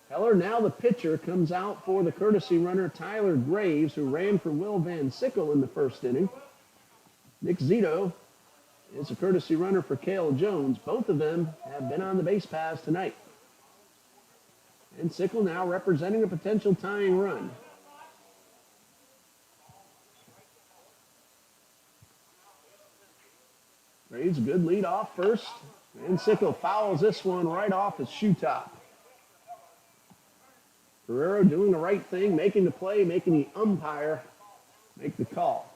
Heller, now the pitcher, comes out for the courtesy runner Tyler Graves, who ran for Will Van Sickle in the first inning. Nick Zito is a courtesy runner for Kayla Jones. Both of them have been on the base paths tonight. And Sickle now representing a potential tying run. Graves, a good lead off first. And Sickle fouls this one right off his shoe top. Guerrero doing the right thing, making the play, making the umpire make the call.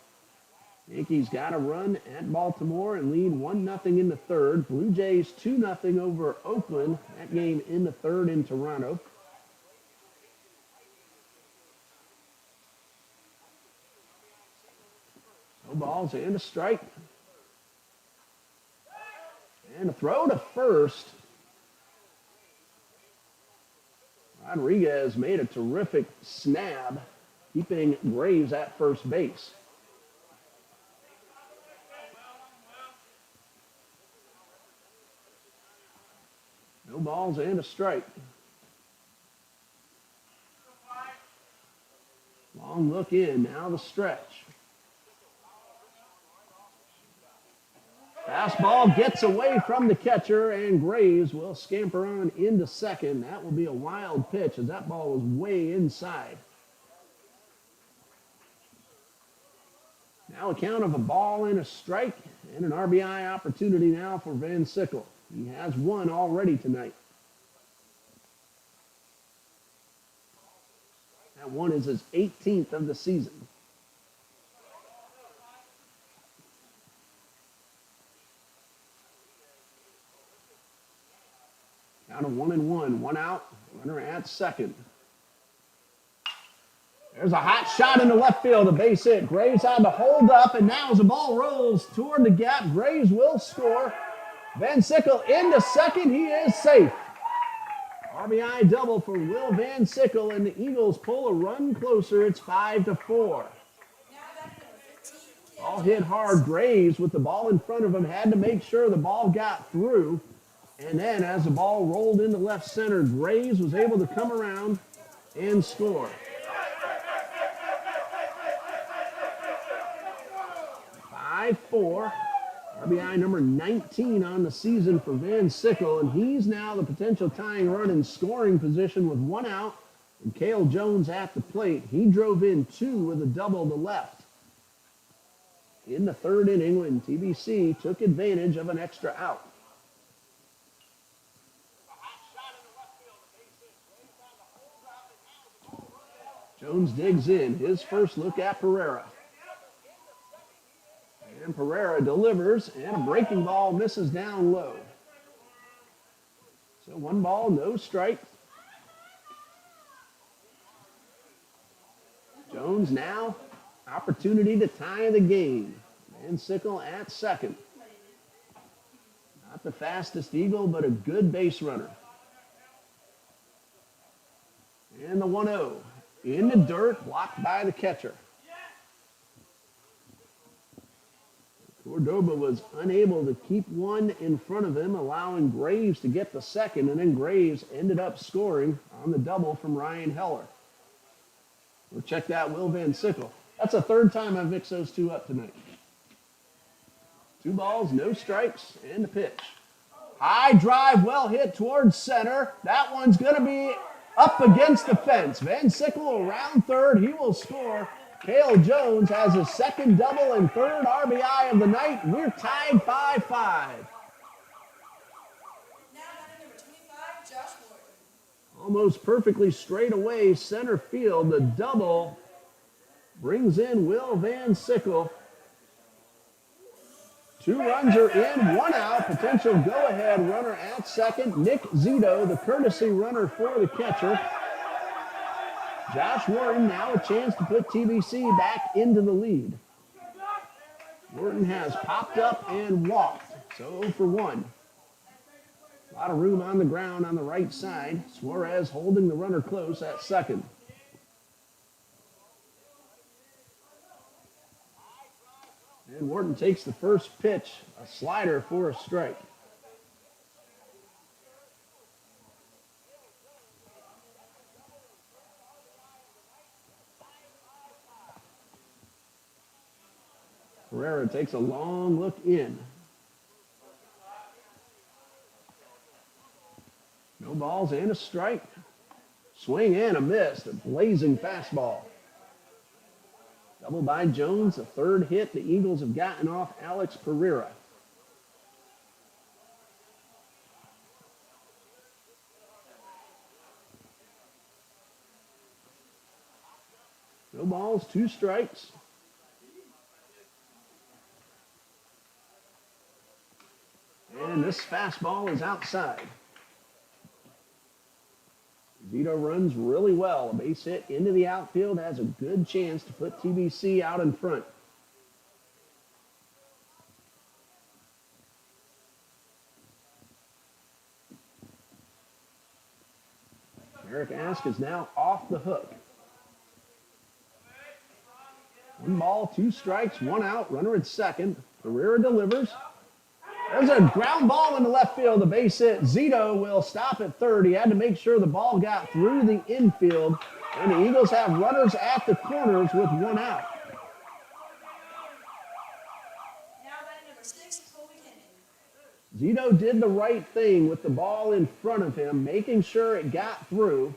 Yankees got a run at Baltimore and lead 1-0 in the third. Blue Jays 2-0 over Oakland. That game in the third in Toronto. No balls and a strike. And a throw to first. Rodriguez made a terrific snab, keeping Graves at first base. No balls and a strike. Long look in, now the stretch. Fastball gets away from the catcher, and Graves will scamper on into second. That will be a wild pitch, as that ball was way inside. Now a count of a ball and a strike, and an RBI opportunity now for Van Sickle. He has one already tonight. That one is his 18th of the season. Count of 1-1, 1 out, runner at second. There's a hot shot into left field, a base hit. Graves had to hold up, and now as the ball rolls toward the gap, Graves will score. Van Sickle into second, he is safe. RBI double for Will Van Sickle, and the Eagles pull a run closer. It's 5-4. Ball hit hard. Graves, with the ball in front of him, had to make sure the ball got through. And then as the ball rolled into left center, Graves was able to come around and score. 5-4. RBI number 19 on the season for Van Sickle, and he's now the potential tying run in scoring position with 1 out And Cale Jones at the plate. He drove in 2 with a double to left. In the third inning when TBC took advantage of an extra out. Jones digs in. His first look at Pereira. And Pereira delivers, and a breaking ball misses down low. So 1 ball, no strike. Jones now, opportunity to tie the game. Van Sickle at second. Not the fastest Eagle, but a good base runner. And the 1-0. In the dirt, blocked by the catcher. Cordoba was unable to keep one in front of him, allowing Graves to get the second, and then Graves ended up scoring on the double from Ryan Heller. We'll check that Will Van Sickle. That's the third time I've mixed those two up tonight. 2 balls, no strikes, and the pitch. High drive, well hit towards center. That one's going to be up against the fence. Van Sickle around third. He will score. Cale Jones has his second double and third RBI of the night. We're tied 5-5. Now batting number 25, Josh Ward. Almost perfectly straight away center field. The double brings in Will Van Sickle. 2 runs are in, 1 out. Potential go-ahead runner at second. Nick Zito, the courtesy runner for the catcher. Josh Wharton now a chance to put TBC back into the lead. Wharton has popped up and walked, so 0 for 1. A lot of room on the ground on the right side. Suarez holding the runner close at second. And Wharton takes the first pitch, a slider for a strike. Pereira takes a long look in. No balls and a strike. Swing and a miss, a blazing fastball. Double by Jones, the third hit the Eagles have gotten off Alex Pereira. No balls, 2 strikes. And this fastball is outside. Zito runs really well. A base hit into the outfield, has a good chance to put TBC out in front. Eric Ask is now off the hook. 1 ball, 2 strikes, 1 out, runner at second. Pereira delivers. There's a ground ball into left field, a base hit. Zito will stop at third. He had to make sure the ball got through the infield. And the Eagles have runners at the corners with 1 out. Now batting number 6, Colby Kennedy. Zito did the right thing with the ball in front of him, making sure it got through.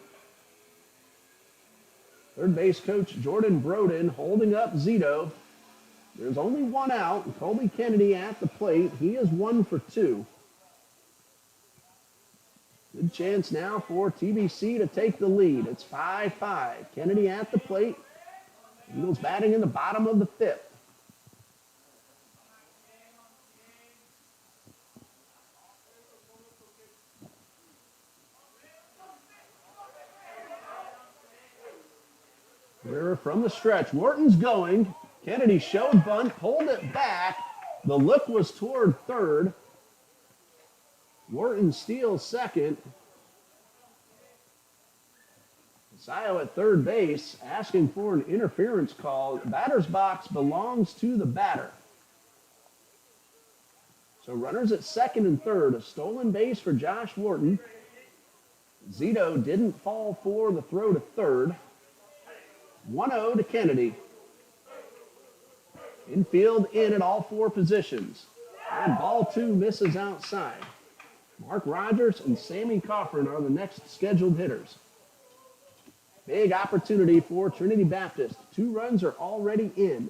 Third base coach Jordan Broden holding up Zito. There's only 1 out. Colby Kennedy at the plate. He is 1 for 2. Good chance now for TBC to take the lead. It's 5-5. Kennedy at the plate. Eagles batting in the bottom of the 5th. We're from the stretch. Wharton's going. Kennedy showed bunt, pulled it back. The look was toward third. Wharton steals second. Sayo at third base asking for an interference call. The batter's box belongs to the batter. So runners at second and third. A stolen base for Josh Wharton. Zito didn't fall for the throw to third. 1-0 to Kennedy. Infield in at all 4 positions. And ball 2 misses outside. Mark Rogers and Sammy Cochran are the next scheduled hitters. Big opportunity for Trinity Baptist. 2 runs are already in.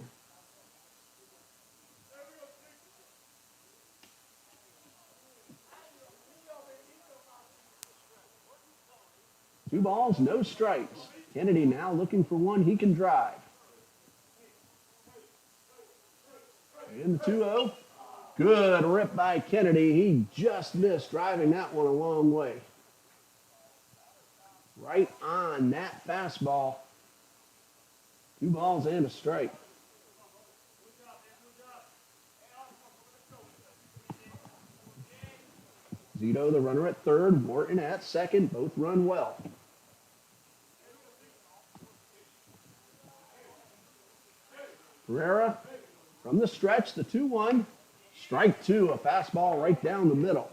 Two balls, no strikes. Kennedy now looking for one he can drive. And the 2-0. Good rip by Kennedy. He just missed driving that one a long way. Right on that fastball. 2 balls and a strike. Zito, the runner at third. Morton at second. Both run well. Pereira from the stretch, the 2-1. Strike 2, a fastball right down the middle.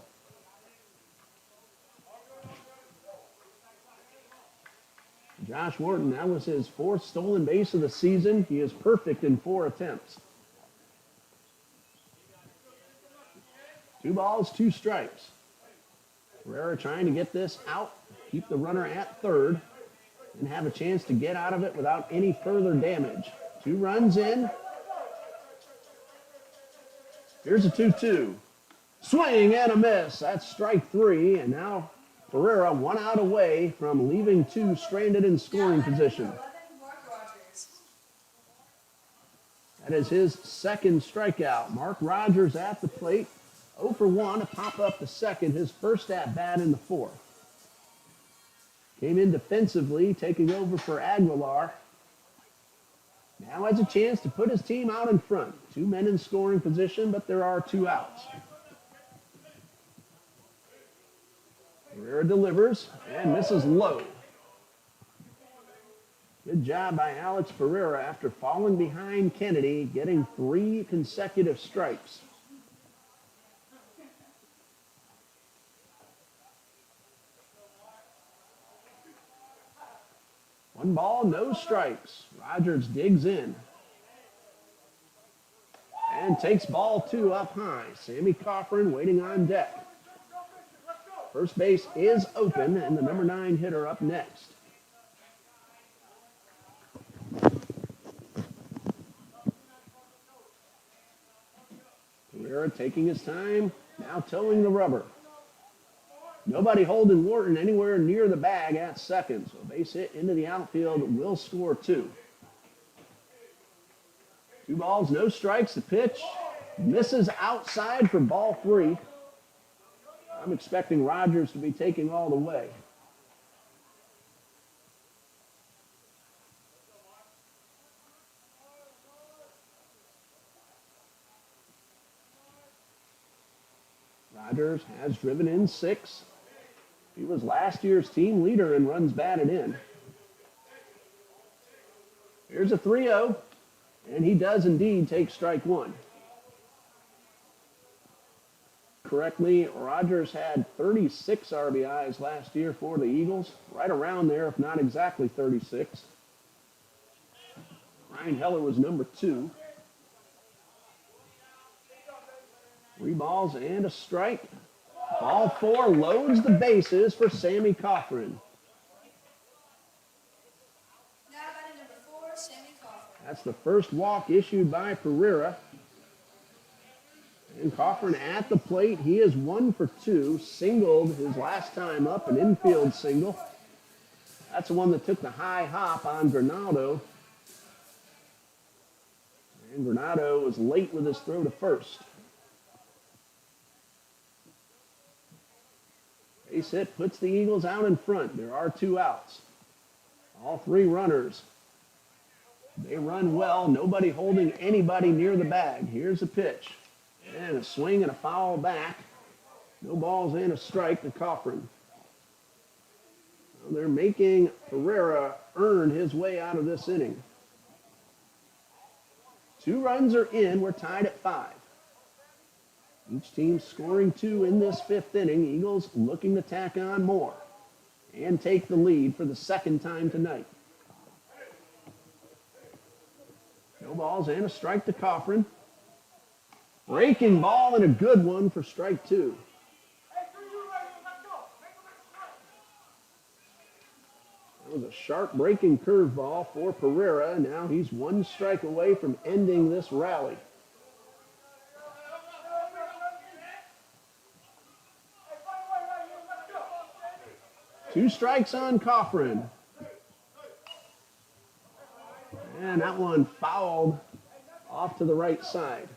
Josh Wharton, that was his 4th stolen base of the season. He is perfect in 4 attempts. 2 balls, 2 strikes. Pereira trying to get this out, keep the runner at third, and have a chance to get out of it without any further damage. 2 runs in. Here's a 2-2. Swing and a miss. That's strike 3, and now Pereira 1 out away from leaving 2 stranded in scoring position. That is his 2nd strikeout. Mark Rogers at the plate. 0 for 1 to pop up the second, his first at-bat in the 4th. Came in defensively, taking over for Aguilar. Now has a chance to put his team out in front. 2 men in scoring position, but there are 2 outs. Pereira delivers and misses low. Good job by Alex Pereira after falling behind Kennedy, getting 3 consecutive strikes. One ball, no strikes. Rogers digs in. And takes ball 2 up high. Sammy Cochran waiting on deck. First base is open, and the number 9 hitter up next. Pereira taking his time, now towing the rubber. Nobody holding Wharton anywhere near the bag at second, so a base hit into the outfield will score 2. 2 balls, no strikes. The pitch misses outside for ball 3. I'm expecting Rogers to be taking all the way. Rogers has driven in 6. He was last year's team leader in runs batted in. Here's a 3-0, and he does indeed take strike 1. Correctly, Rogers had 36 RBIs last year for the Eagles, right around there, if not exactly 36. Ryan Heller was number 2. 3 balls and a strike. Ball 4 loads the bases for Sammy Cochran. Now batting number 4, Sammy Cochran. That's the first walk issued by Pereira. And Cochran at the plate. He is 1 for 2. Singled his last time up, an infield single. That's the one that took the high hop on Granado. And Granado was late with his throw to first. Base hit puts the Eagles out in front. There are 2 outs. All 3 runners. They run well. Nobody holding anybody near the bag. Here's a pitch. And a swing and a foul back. No balls and a strike to Cochran. Well, they're making Pereira earn his way out of this inning. 2 runs are in. We're tied at 5. Each team scoring 2 in this 5th inning. Eagles looking to tack on more and take the lead for the 2nd time tonight. No balls and a strike to Cochran. Breaking ball and a good one for strike 2. That was a sharp breaking curveball for Pereira. Now he's one strike away from ending this rally. Two strikes on Coffrin. And that one fouled off to the right side.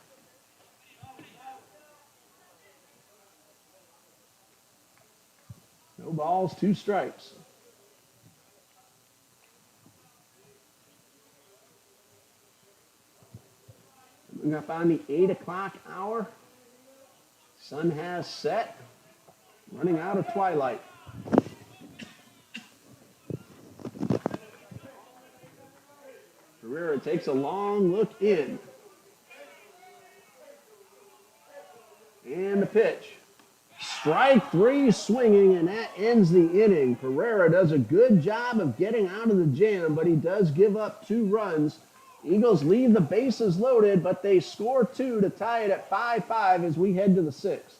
No balls, two strikes. Coming up on the 8 o'clock hour. Sun has set. Running out of twilight. Pereira takes a long look in. And the pitch. Strike three swinging, and that ends the inning. Pereira does a good job of getting out of the jam, but he does give up 2 runs. Eagles leave the bases loaded, but they score 2 to tie it at 5-5 as we head to the 6th.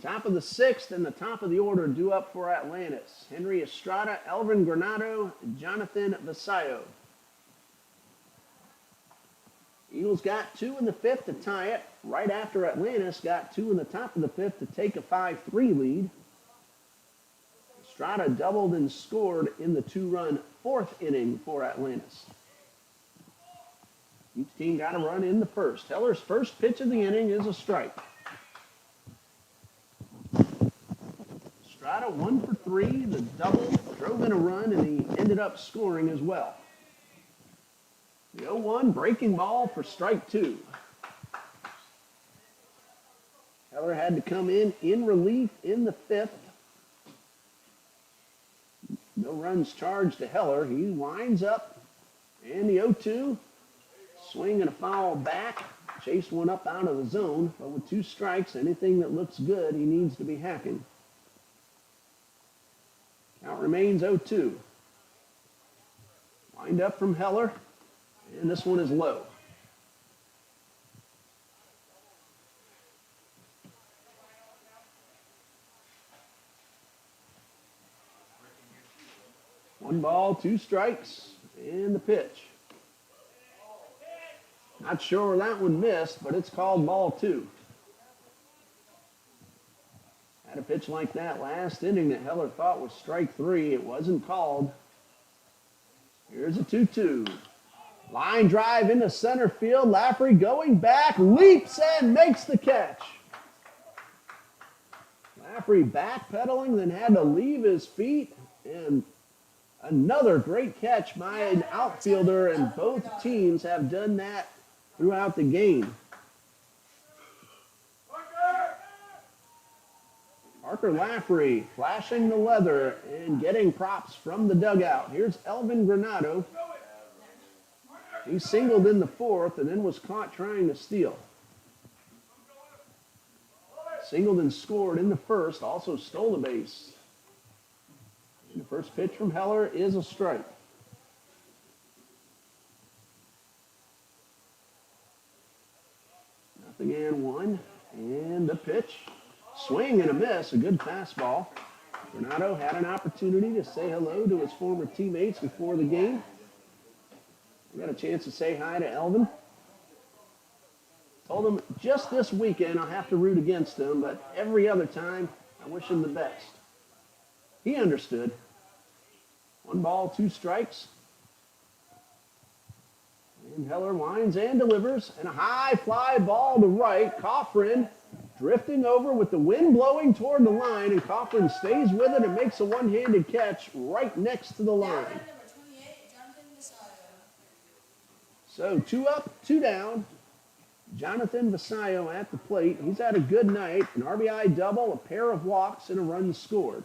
Top of the 6th and the top of the order due up for Atlantis. Henry Estrada, Elvin Granado, Jonathan Vasallo. Eagles got 2 in the 5th to tie it. Right after Atlantis got 2 in the top of the 5th to take a 5-3 lead. Estrada doubled and scored in the 2-run 4th inning for Atlantis. Each team got a run in the 1st. Heller's first pitch of the inning is a strike. Estrada 1 for 3. The double drove in a run, and he ended up scoring as well. The 0-1 breaking ball for strike 2. Heller had to come in relief in the 5th. No runs charged to Heller. He winds up, and the 0-2. Swing and a foul back. Chased one up out of the zone, but with 2 strikes, anything that looks good, he needs to be hacking. Count remains 0-2. Wind up from Heller, and this one is low. One ball, 2 strikes, and the pitch. Not sure where that one missed, but it's called ball 2. Had a pitch like that last inning that Heller thought was strike 3. It wasn't called. Here's a 2-2. Line drive into center field. Laffrey going back, leaps and makes the catch. Laffrey backpedaling, then had to leave his feet, and another great catch by an outfielder, and both teams have done that throughout the game. Parker Laffrey flashing the leather and getting props from the dugout. Here's Elvin Granado. He singled in the 4th and then was caught trying to steal. Singled and scored in the 1st, also stole the base. The first pitch from Heller is a strike. Nothing and one. And the pitch. Swing and a miss. A good fastball. Renato had an opportunity to say hello to his former teammates before the game. I got a chance to say hi to Elvin. Told him just this weekend I'll have to root against him, but every other time I wish him the best. He understood. 1 ball, 2 strikes. And Heller lines and delivers. And a high fly ball to right. Coffrin drifting over with the wind blowing toward the line. And Coffrin stays with it and makes a one-handed catch right next to the line. So 2 up, 2 down. Jonathan Vasallo at the plate. He's had a good night. An RBI double, a pair of walks, and a run scored.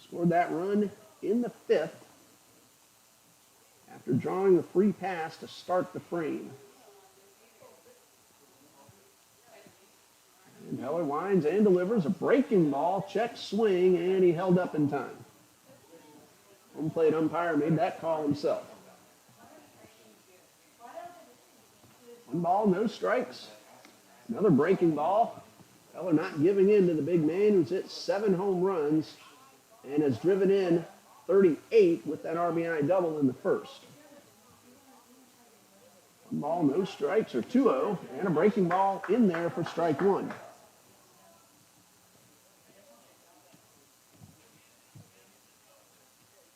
Scored that run in the 5th after drawing the free pass to start the frame. And Heller lines and delivers a breaking ball, check swing, and he held up in time. Home plate umpire made that call himself. 1 ball, no strikes. Another breaking ball. Heller not giving in to the big man who's hit 7 home runs and has driven in 38 with that RBI double in the first. 1 ball, no strikes, or 2-0, and a breaking ball in there for strike 1.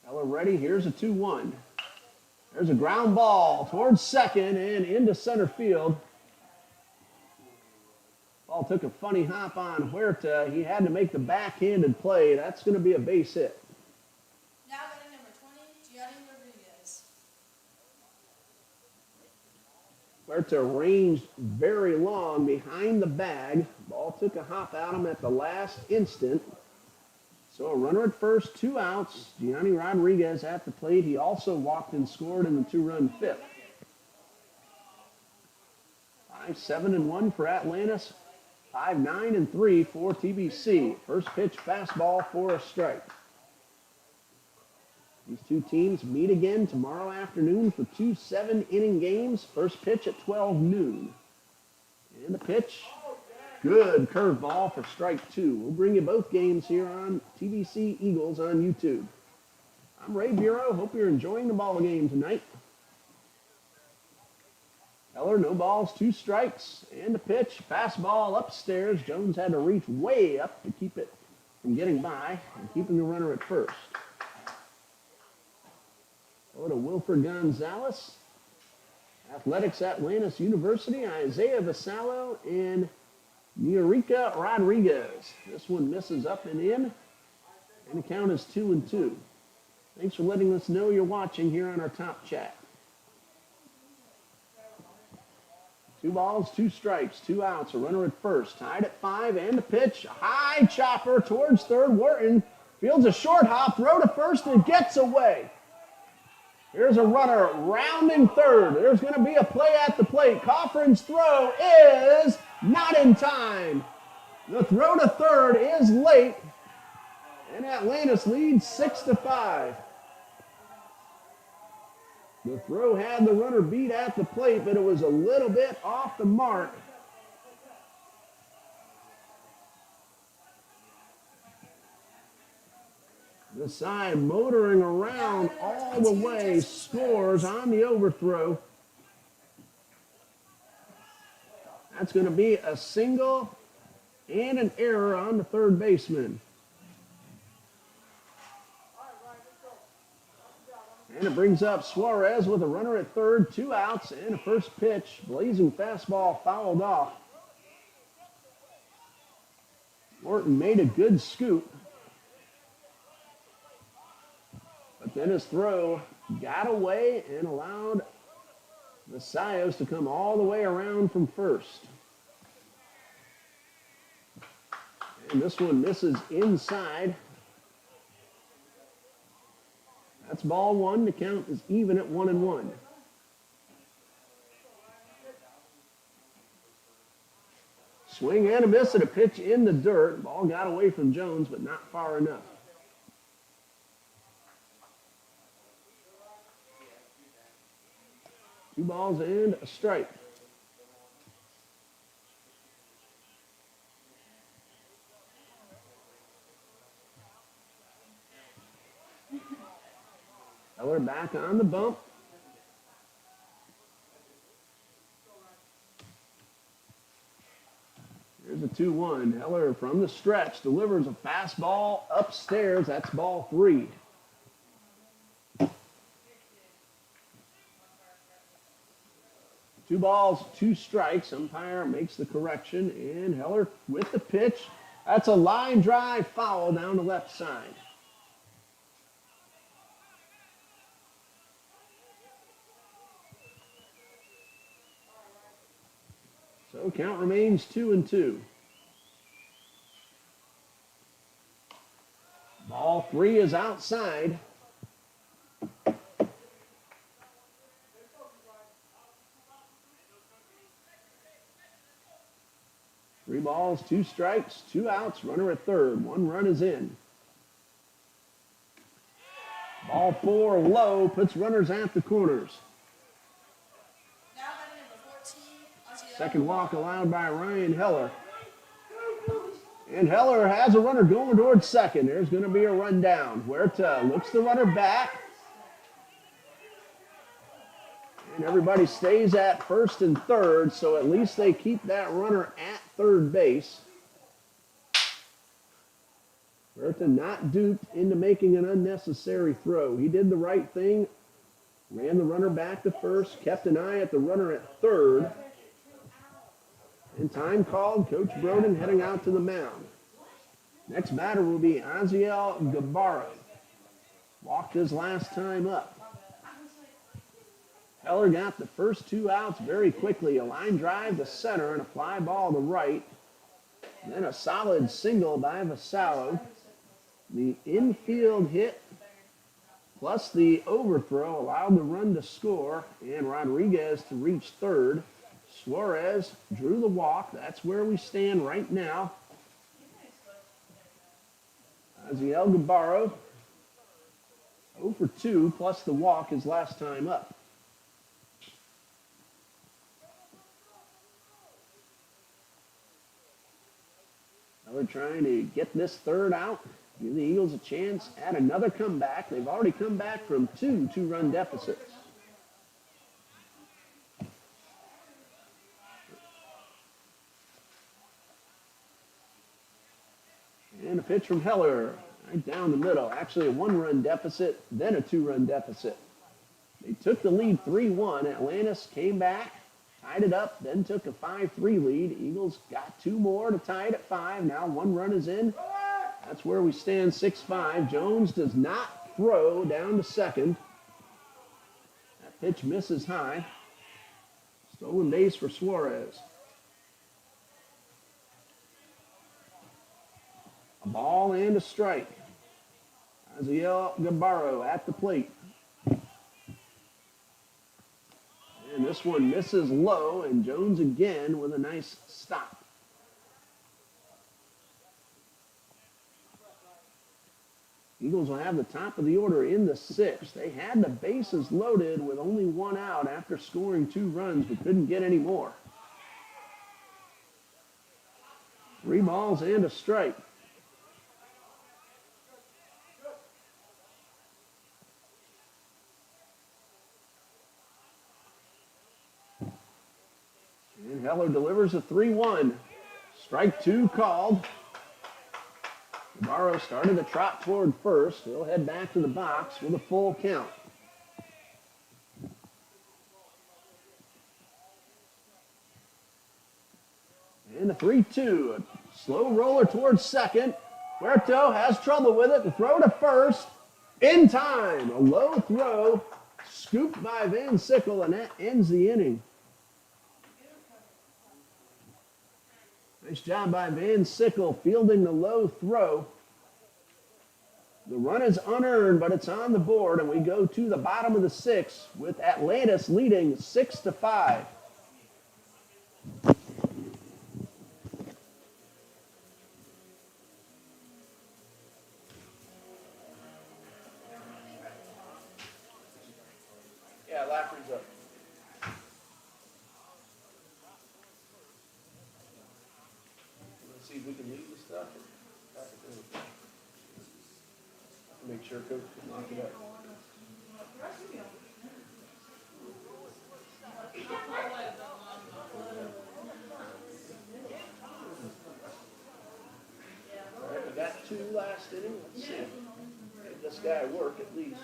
Heller ready, here's a 2-1. There's a ground ball towards second and into center field. Ball took a funny hop on Huerta. He had to make the backhanded play. That's going to be a base hit. Now batting number 20, Jorge Rodriguez. Huerta ranged very long behind the bag. Ball took a hop at him at the last instant. So a runner at first, 2 outs. Jorge Rodriguez at the plate. He also walked and scored in the 2-run 5th. 5-7-1 for Atlantis. 5-9-3 for TBC. First pitch fastball for a strike. These 2 teams meet again tomorrow afternoon for 2 7-inning games. First pitch at 12 noon. And the pitch, good curveball for strike 2. We'll bring you both games here on TBC Eagles on YouTube. I'm Ray Bureau. Hope you're enjoying the ball game tonight. Heller, no balls, 2 strikes, and a pitch. Fastball upstairs. Jones had to reach way up to keep it from getting by and keeping the runner at first. Go to Wilfred Gonzalez. Athletics Atlantis University, Isaiah Vasallo, and Jorge Rodriguez. This one misses up and in, and the count is 2-2. Thanks for letting us know you're watching here on our top chat. 2 balls, 2 strikes, 2 outs, a runner at first, tied at 5, and a pitch, a high chopper towards third. Wharton fields a short hop, throw to first, and gets away. Here's a runner rounding third. There's going to be a play at the plate. Coffrin's throw is not in time. The throw to third is late, and Atlantis leads 6-5. The throw had the runner beat at the plate, but it was a little bit off the mark. The side motoring around all the way, scores on the overthrow. That's going to be a single and an error on the third baseman. And it brings up Suarez with a runner at third, 2 outs, and a first pitch. Blazing fastball fouled off. Morton made a good scoop. But then his throw got away and allowed the Sayos to come all the way around from first. And this one misses inside. That's ball 1. The count is even at 1-1. Swing and a miss at a pitch in the dirt. Ball got away from Jones, but not far enough. Two balls and a strike. Heller back on the bump. Here's a 2-1. Heller from the stretch delivers a fastball upstairs. That's ball 3. Two balls, 2 strikes. Umpire makes the correction, and Heller with the pitch. That's a line drive foul down the left side. So count remains 2-2. Ball 3 is outside. Three balls, 2 strikes, 2 outs, runner at third. 1 run is in. Ball 4 low, puts runners at the corners. Second walk allowed by Ryan Heller. And Heller has a runner going towards second. There's going to be a run down. Huerta looks the runner back. And everybody stays at first and third, so at least they keep that runner at third base. Huerta not duped into making an unnecessary throw. He did the right thing, ran the runner back to first, kept an eye at the runner at third. And time called, Coach Broden heading out to the mound. Next batter will be Aziel Gabarro. Walked his last time up. Heller got the first 2 outs very quickly. A line drive to center and a fly ball to right. Then a solid single by Vassallo. The infield hit plus the overthrow allowed the run to score and Rodriguez to reach third. Suarez drew the walk. That's where we stand right now. Aziel Gabarro, 0 for 2, plus the walk his last time up. Now they're trying to get this third out, give the Eagles a chance at another comeback. They've already come back from 2 two-run deficits. And a pitch from Heller, right down the middle. Actually a 1-run deficit, then a 2-run deficit. They took the lead 3-1. Atlantis came back, tied it up, then took a 5-3 lead. Eagles got 2 more to tie it at 5. Now 1 run is in. That's where we stand 6-5. Jones does not throw down to second. That pitch misses high. Stolen base for Suarez. A ball and a strike. Aziel Gabarro at the plate. And this one misses low, and Jones again with a nice stop. Eagles will have the top of the order in the 6th. They had the bases loaded with only 1 out after scoring 2 runs, but couldn't get any more. 3 balls and a strike. And Heller delivers a 3-1. Strike 2 called. Gabarro started to trot toward first. He'll head back to the box with a full count. And a 3-2. A slow roller towards second. Huerta has trouble with it. The throw to first. In time. A low throw. Scooped by Van Sickle, and that ends the inning. Nice job by Van Sickle fielding the low throw. The run is unearned, but it's on the board, and we go to the bottom of the 6th with Atlantis leading 6-5. sure Coach can lock it up. All right, we got 2 last inning. Let's see. Give this guy work at least.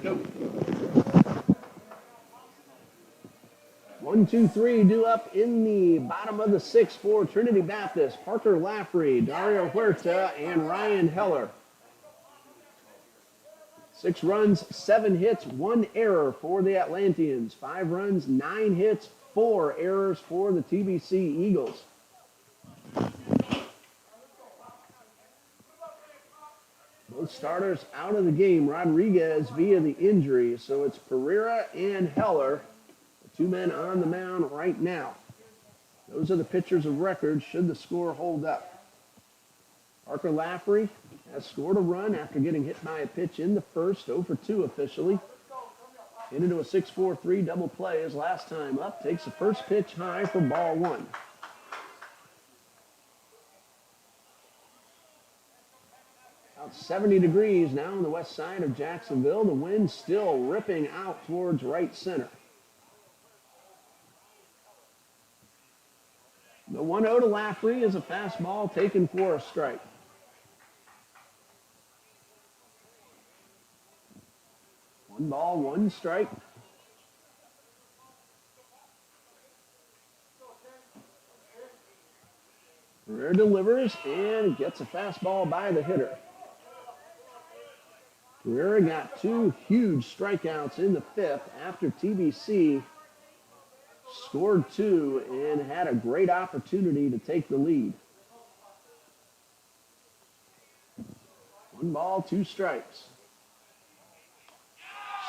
Go. 1, 2, 3 due up in the bottom of the 6th for Trinity Baptist. Parker Laffrey, Dario Huerta, and Ryan Heller. 6 runs, 7 hits, 1 error for the Atlanteans. 5 runs, 9 hits, 4 errors for the TBC Eagles. Both starters out of the game. Rodriguez via the injury, so it's Pereira and Heller, the 2 men on the mound right now. Those are the pitchers of record should the score hold up. Parker Laffrey has scored a run after getting hit by a pitch in the first, 0 for 2 officially. Hit into a 6-4-3 double play his last time up. Takes the first pitch high for ball 1. About 70 degrees now on the west side of Jacksonville. The wind still ripping out towards right center. The 1-0 to Laffrey is a fastball taken for a strike. One ball, 1 strike. Pereira delivers and gets a fastball by the hitter. Pereira got 2 huge strikeouts in the 5th after TBC scored 2 and had a great opportunity to take the lead. 1 ball, 2 strikes.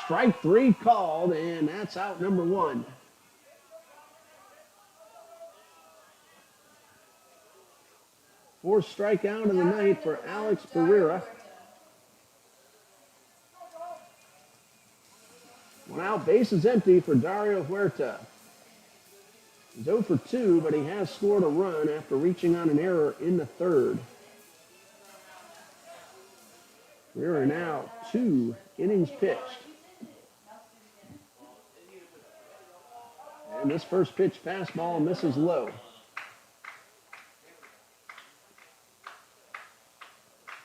Strike 3 called, and that's out number 1. Fourth strikeout of the night for Alex Pereira. 1 out, base is empty for Dario Huerta. He's 0 for 2, but he has scored a run after reaching on an error in the 3rd. Pereira now 2 innings pitched. And this first pitch fastball misses low.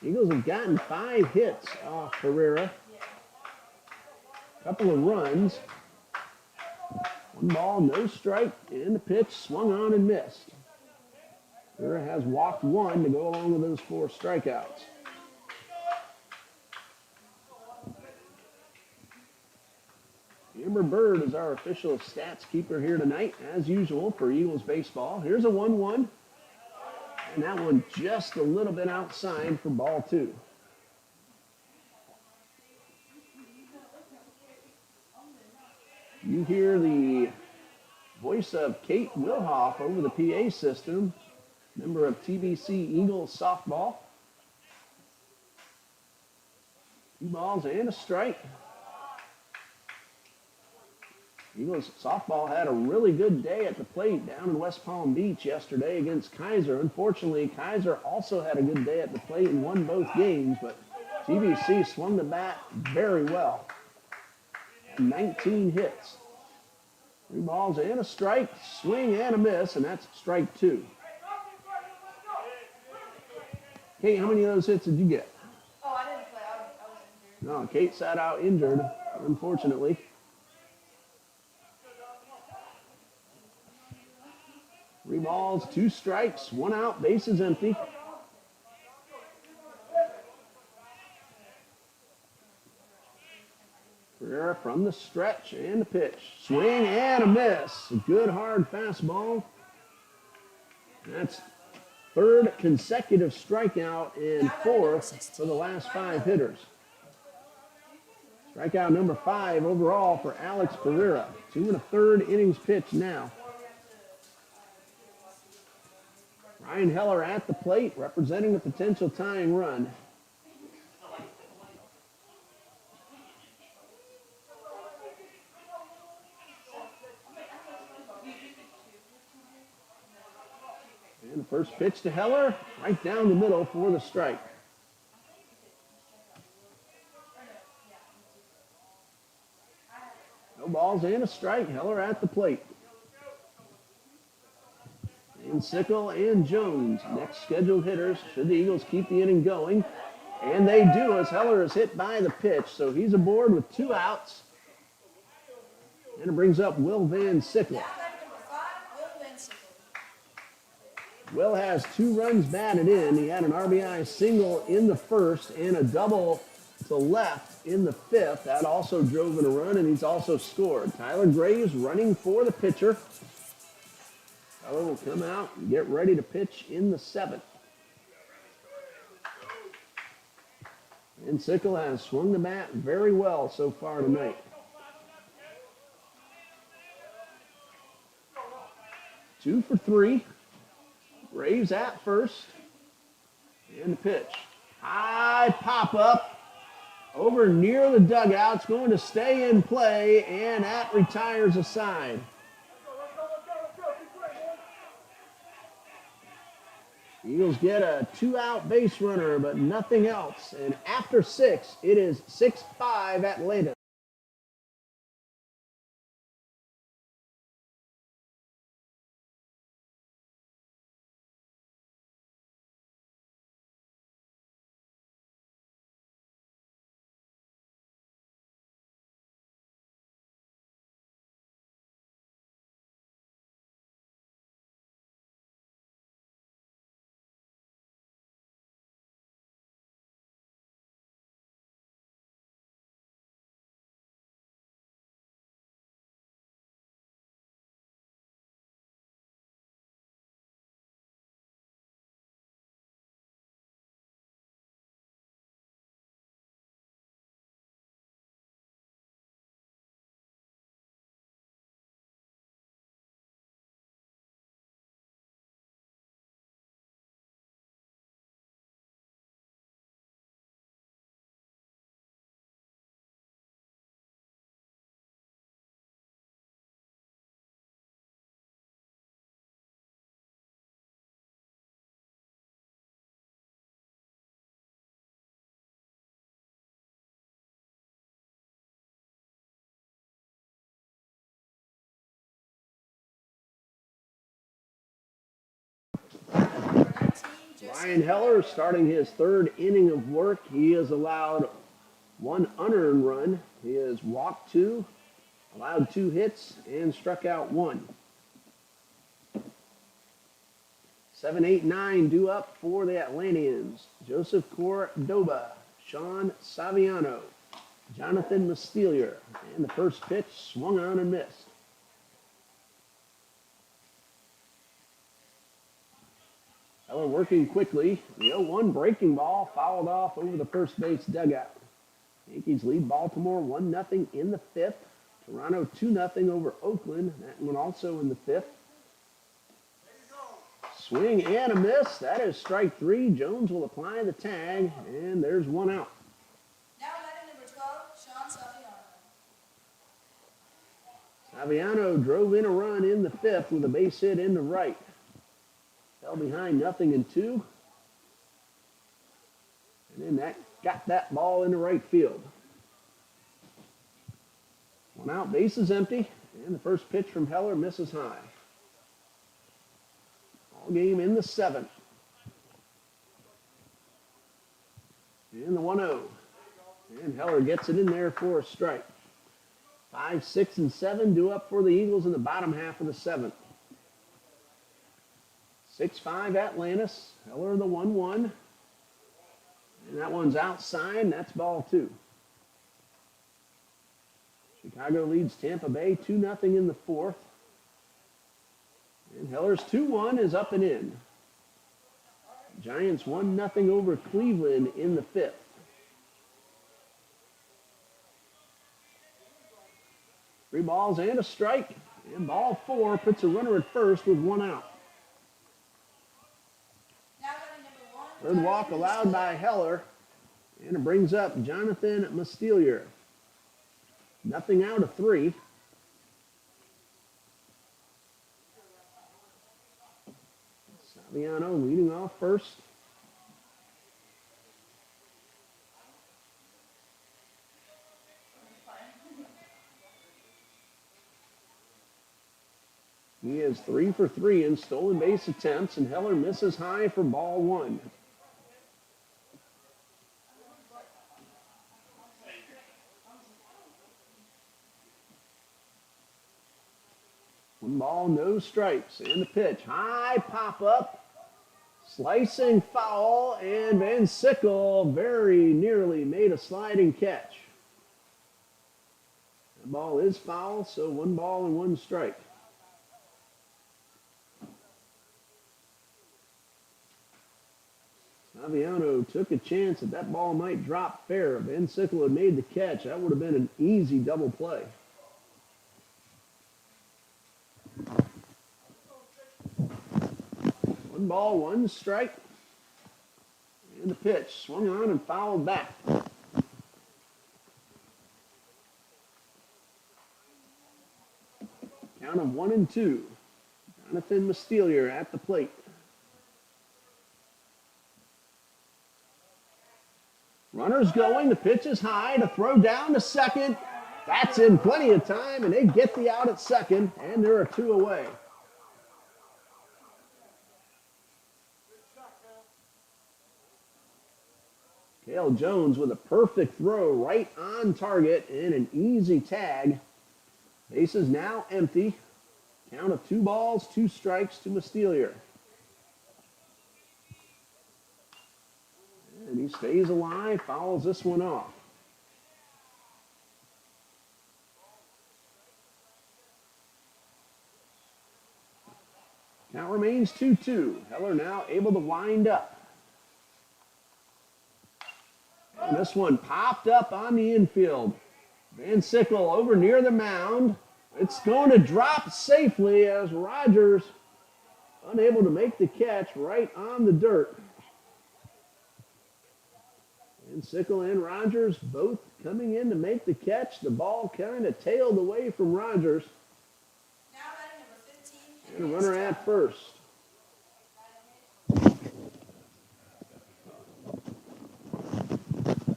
Eagles have gotten 5 hits off Pereira. Couple of runs. 1 ball, no strike, and the pitch swung on and missed. Pereira has walked 1 to go along with those 4 strikeouts. Amber Bird is our official stats keeper here tonight, as usual for Eagles baseball. Here's a 1-1, and that one just a little bit outside for ball 2. You hear the voice of Kate Wilhoff over the PA system, member of TBC Eagles softball. 2 balls and a strike. Eagles softball had a really good day at the plate down in West Palm Beach yesterday against Kaiser. Unfortunately, Kaiser also had a good day at the plate and won both games, but TBC swung the bat very well. 19 hits. 3 balls and a strike, swing and a miss, and that's strike 2. Kate, how many of those hits did you get? Oh, I didn't play. I was injured. No, Kate sat out injured, unfortunately. Three balls, 2 strikes, 1 out, base is empty. Pereira from the stretch and the pitch. Swing and a miss. A good hard fastball That's third consecutive strikeout and fourth for the last 5 hitters. Strikeout number 5 overall for Alex Pereira. 2 1/3 innings pitched now. Ryan Heller at the plate, representing a potential tying run. And the first pitch to Heller, right down the middle for the strike. No balls and a strike. Heller at the plate. And Sickle and Jones, next scheduled hitters, should the Eagles keep the inning going. And they do, as Heller is hit by the pitch. So he's aboard with 2 outs. And it brings up Will Van Sickle. Will has 2 runs batted in. He had an RBI single in the first and a double to left in the 5th. That also drove in a run, and he's also scored. Tyler Graves running for the pitcher. Tyler will come out and get ready to pitch in the 7th. And Sickle has swung the bat very well so far tonight. 2 for 3. Graves at first. And the pitch. High pop up. Over near the dugout. It's going to stay in play, and that retires a side. Eagles get a 2-out base runner, but nothing else. And after 6, it is 6-5 Atlantis. Ryan Heller starting his 3rd inning of work. He has allowed 1 unearned run. He has walked 2, allowed 2 hits, and struck out 1. 7, 8, 9 due up for the Atlanteans. Joseph Cordoba, Sean Saviano, Jonathan Mastelier. And the first pitch swung on and missed. Heller working quickly. The 0-1 breaking ball fouled off over the first base dugout. Yankees lead Baltimore 1-0 in the 5th. Toronto 2-0 over Oakland. That one also in the 5th. Swing and a miss. That is strike 3. Jones will apply the tag, and there's 1 out. Now batting number 12, Sean Saviano. Saviano drove in a run in the 5th with a base hit into right. Fell behind 0-2. And then that got that ball into right field. 1 out, base is empty. And the first pitch from Heller misses high. All game in the 7th. And the 1-0. And Heller gets it in there for a strike. 5, 6, and 7 due up for the Eagles in the bottom half of the 7th. 6-5 Atlantis. Heller the 1-1. And that one's outside. That's ball 2. Chicago leads Tampa Bay 2-0 in the 4th. And Heller's 2-1 is up and in. Giants 1-0 over Cleveland in the fifth. Three balls and a strike. And ball four puts a runner at first with one out. Third walk allowed by Heller. And it brings up Jonathan Mastelier. Nothing out of three. Saviano leading off first. He is 3 for 3 in stolen base attempts, and Heller misses high for ball one. One ball, no strikes, and the pitch. High pop up, slicing foul, and Van Sickle very nearly made a sliding catch. The ball is foul, so one ball and one strike. Saviano took a chance that ball might drop fair. If Van Sickle had made the catch, that would have been an easy double play. One ball, one strike. And the pitch swung on and fouled back. Count of 1-2. Jonathan Mastelier at the plate. Runners going, the pitch is high, to throw down to second. That's in plenty of time, and they get the out at second, and there are two away. Cale Jones with a perfect throw right on target and an easy tag. Base is now empty. Count of 2 balls, 2 strikes to Mastelier. And he stays alive, fouls this one off. Count remains 2-2. Heller now able to wind up. And this one popped up on the infield. Van Sickle over near the mound. It's going to drop safely as Rogers unable to make the catch right on the dirt. And Sickle and Rogers both coming in to make the catch. The ball kind of tailed away from Rogers. Now batting number 15. And a runner at first.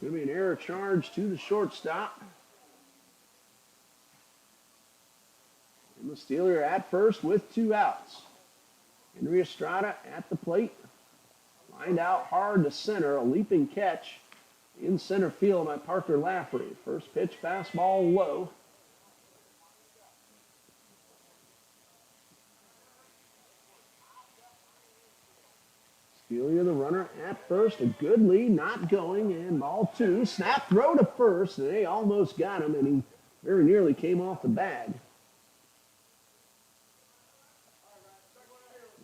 Going to be an error charge to the shortstop. And Mastelier at first with 2 outs. Henry Estrada at the plate. Lined out hard to center. A leaping catch in center field by Parker Lafferty. First pitch, fastball low. Mastelier, the runner at first. A good lead, not going, and ball 2. Snap throw to first, and they almost got him, and he very nearly came off the bag.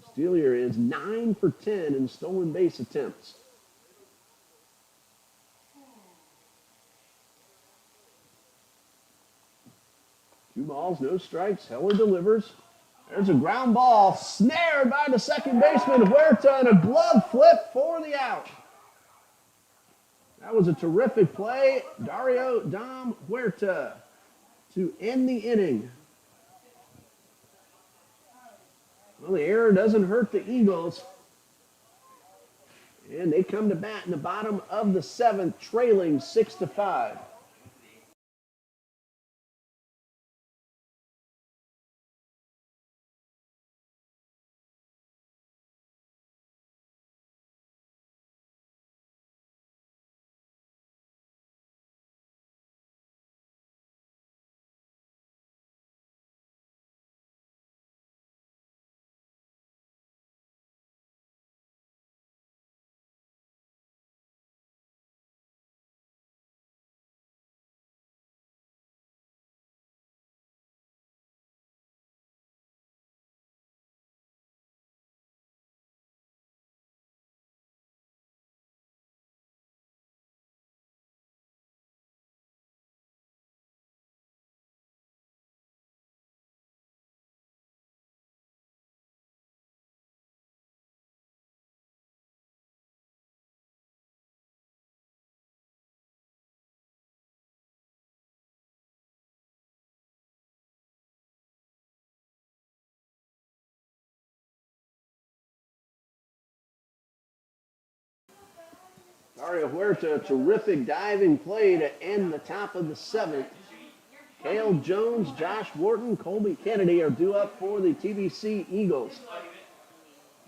Mastelier is 9 for 10 in stolen base attempts. Two balls, no strikes. Heller delivers. There's a ground ball snared by the second baseman, Huerta, and a glove flip for the out. That was a terrific play. Dario Dom Huerta to end the inning. Well, the error doesn't hurt the Eagles. And they come to bat in the bottom of the 7th, trailing 6-5. Dario Huerta, terrific diving play to end the top of the 7th. Cale Jones, Josh Wharton, Colby Kennedy are due up for the TBC Eagles.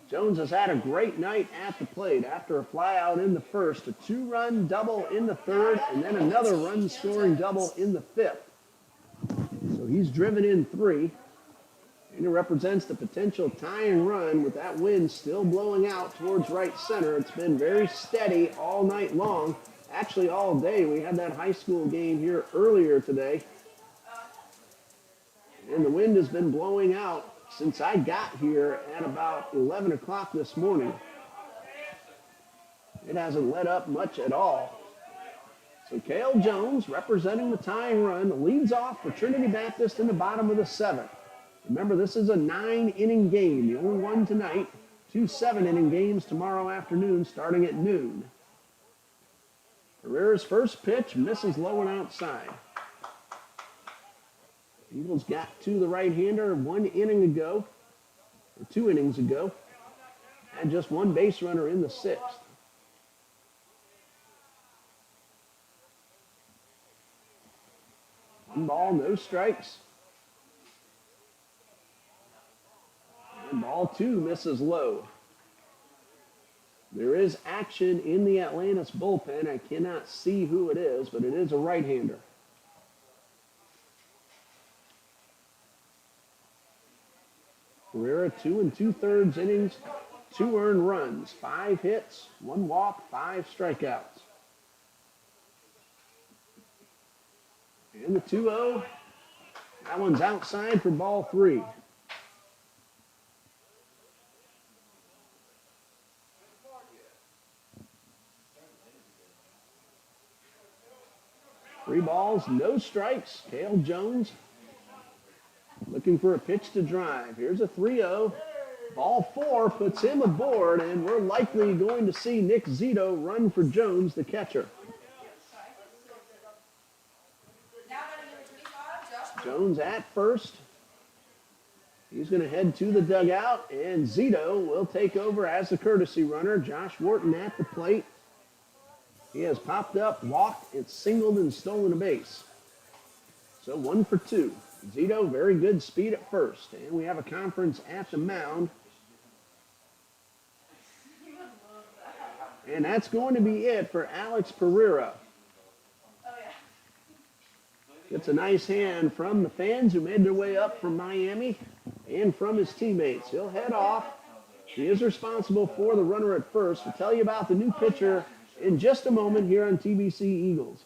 Jones has had a great night at the plate after a flyout in the first, a 2-run double in the 3rd, and then another run-scoring double in the 5th. So he's driven in 3, and it represents the potential tying run with that wind still blowing out towards right center. It's been very steady all night long, actually all day. We had that high school game here earlier today, and the wind has been blowing out since I got here at about 11 o'clock this morning. It hasn't let up much at all. So Cale Jones, representing the tying run, leads off for Trinity Baptist in the bottom of the 7th. Remember, this is a 9-inning game, the only one tonight. 2 7-inning games tomorrow afternoon starting at noon. Herrera's first pitch misses low and outside. Eagles got to the right-hander 1 inning ago, or 2 innings ago, and just 1 base runner in the 6th. One ball, no strikes. And ball 2 misses low. There is action in the Atlantis bullpen. I cannot see who it is, but it is a right-hander. Herrera, 2 2/3 innings, 2 earned runs, 5 hits, 1 walk, 5 strikeouts. And the 2-0, that one's outside for ball 3. Three balls, no strikes. Cale Jones looking for a pitch to drive. Here's a 3-0. Ball 4 puts him aboard, and we're likely going to see Nick Zito run for Jones, the catcher. Jones at first. He's going to head to the dugout, and Zito will take over as the courtesy runner. Josh Wharton at the plate. He has popped up, walked, and singled and stolen a base. So 1 for 2. Zito, very good speed at first. And we have a conference at the mound. And that's going to be it for Alex Pereira. Gets a nice hand from the fans who made their way up from Miami and from his teammates. He'll head off. He is responsible for the runner at first. We'll tell you about the new pitcher in just a moment here on TBC Eagles.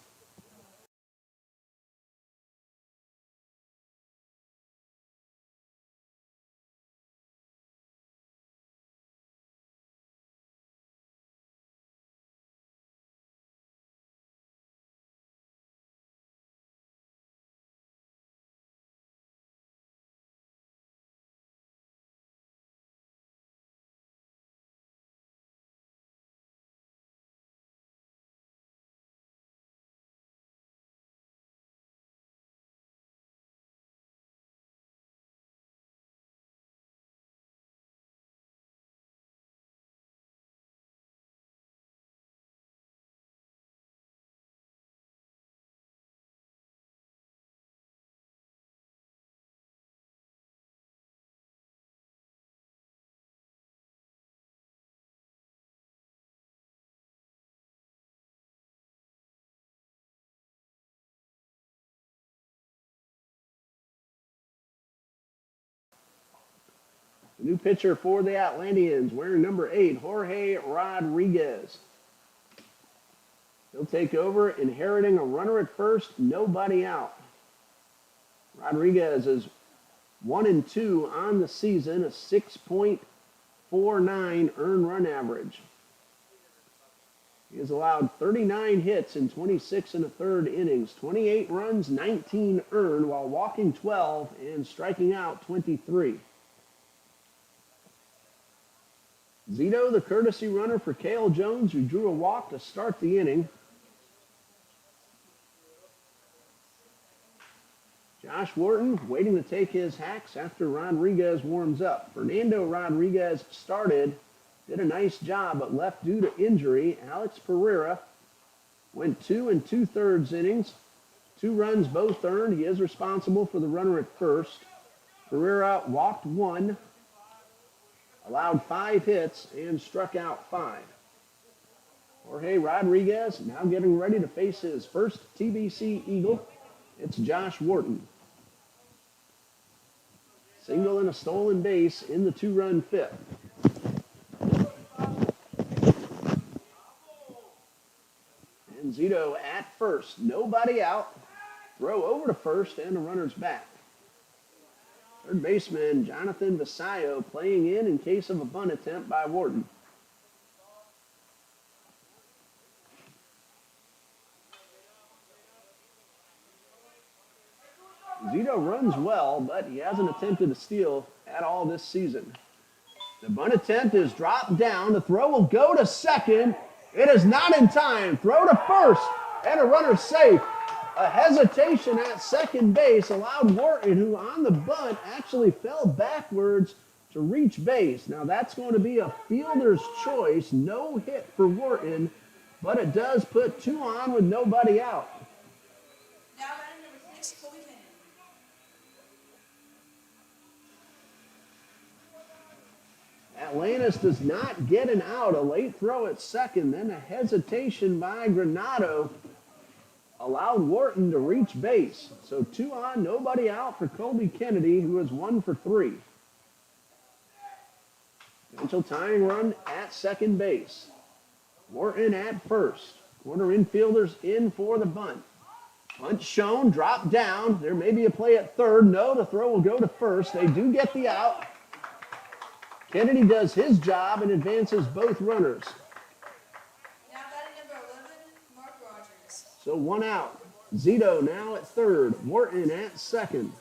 The new pitcher for the Atlanteans, wearing number 8, Jorge Rodriguez. He'll take over, inheriting a runner at first, nobody out. Rodriguez is 1-2 on the season, a 6.49 earned run average. He has allowed 39 hits in 26 1/3 innings, 28 runs, 19 earned, while walking 12 and striking out 23. Zito, the courtesy runner for Cale Jones, who drew a walk to start the inning. Josh Wharton waiting to take his hacks after Rodriguez warms up. Fernando Rodriguez started did a nice job, but left due to injury. Alex Pereira went 2 2/3 innings. 2 runs both earned. He is responsible for the runner at first. Pereira walked 1, allowed 5 hits, and struck out 5. Jorge Rodriguez now getting ready to face his first TBC Eagle. It's Josh Wharton. Single and a stolen base in the 2-run 5th. And Zito at first. Nobody out. Throw over to first and the runner's back. Third baseman Jonathan Visayo playing in case of a bunt attempt by Wharton. Zito runs well, but he hasn't attempted a steal at all this season. The bunt attempt is dropped down. The throw will go to second. It is not in time. Throw to first, and a runner safe. A hesitation at second base allowed Wharton, who on the bunt actually fell backwards to reach base. Now that's going to be a fielder's choice. No hit for Wharton, but it does put 2 on with nobody out. Now batting number 6, Colby Kennedy. Atlantis does not get an out. A late throw at second, then a hesitation by Granado allowed Wharton to reach base. So 2 on, nobody out for Colby Kennedy, who is 1 for 3. Potential tying run at second base. Wharton at first. Corner infielders in for the bunt. Bunt shown, drop down. There may be a play at third. No, the throw will go to first. They do get the out. Kennedy does his job and advances both runners. Now batting number 11, Mark Rogers. So 1 out. Zito now at third. Wharton at second.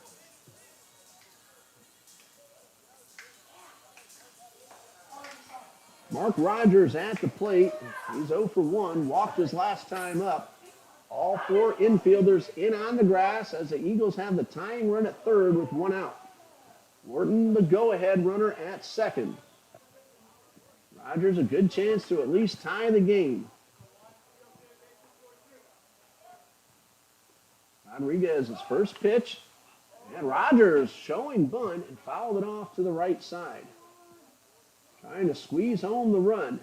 Mark Rogers at the plate. He's 0 for 1. Walked his last time up. All 4 infielders in on the grass as the Eagles have the tying run at third with 1 out. Wharton, the go-ahead runner at second. Rogers a good chance to at least tie the game. Rodriguez's first pitch. And Rogers showing bunt and fouled it off to the right side. Trying to squeeze home the run.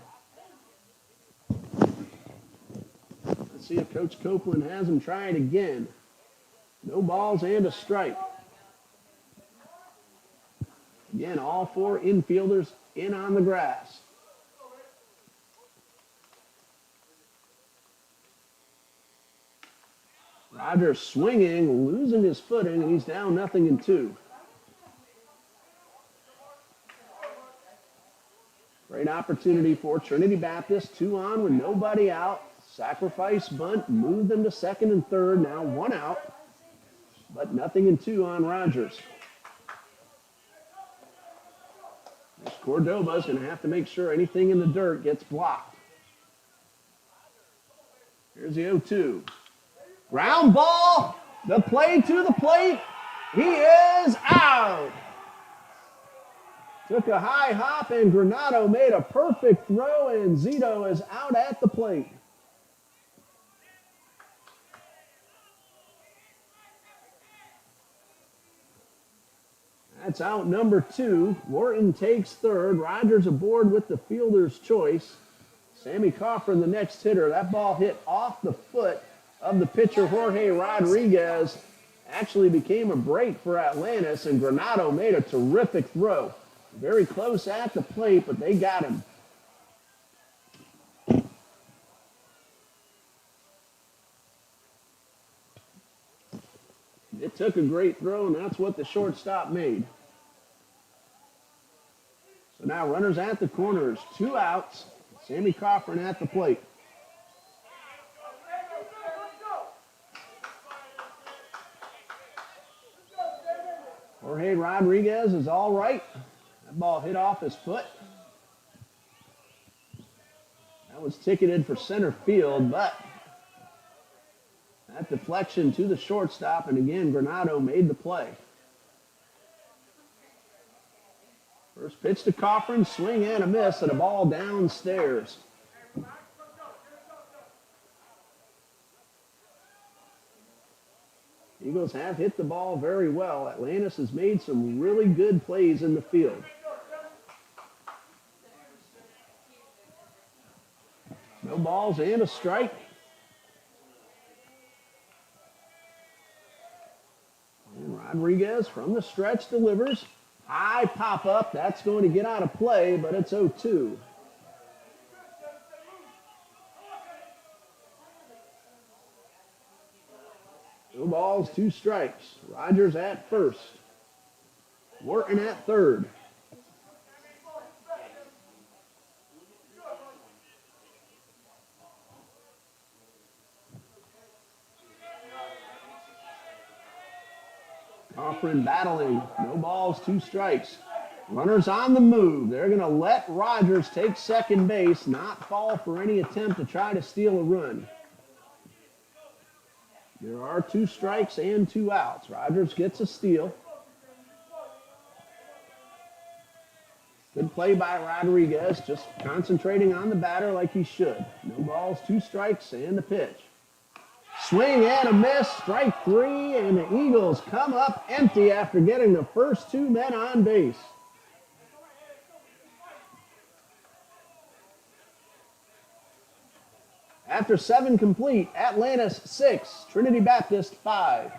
Let's see if Coach Copeland has him try it again. No balls and a strike. Again, all 4 infielders in on the grass. Rogers swinging, losing his footing, and he's down 0-2. Great opportunity for Trinity Baptist. 2 on with nobody out. Sacrifice bunt, move them to second and third. Now 1 out, but 0-2 on Rogers. Cordoba's going to have to make sure anything in the dirt gets blocked. Here's the 0-2. Ground ball. The play to the plate. He is out. Took a high hop, and Granado made a perfect throw, and Zito is out at the plate. That's out number 2. Wharton takes third. Rogers aboard with the fielder's choice. Sammy Coffin, the next hitter. That ball hit off the foot of the pitcher, Jorge Rodriguez. Actually became a break for Atlantis, and Granado made a terrific throw. Very close at the plate, but they got him. It took a great throw, and that's what the shortstop made. So now runners at the corners, 2 outs. Sammy Coffin at the plate. Jorge Rodriguez is all right. That ball hit off his foot. That was ticketed for center field, but that deflection to the shortstop, and again, Granado made the play. First pitch to Cochran, swing and a miss, and a ball downstairs. Eagles have hit the ball very well. Atlantis has made some really good plays in the field. No balls and a strike. And Rodriguez from the stretch delivers. High pop up. That's going to get out of play, but it's 0-2. No balls, 2 strikes. Rogers at first. Wharton at third. Cochran battling. No balls, 2 strikes. Runners on the move. They're going to let Rogers take second base, not fall for any attempt to try to steal a run. There are 2 strikes and 2 outs. Rogers gets a steal. Good play by Rodriguez, just concentrating on the batter like he should. No balls, 2 strikes, and the pitch. Swing and a miss, strike 3, and the Eagles come up empty after getting the first 2 men on base. After 7 complete, Atlantis 6, Trinity Baptist 5.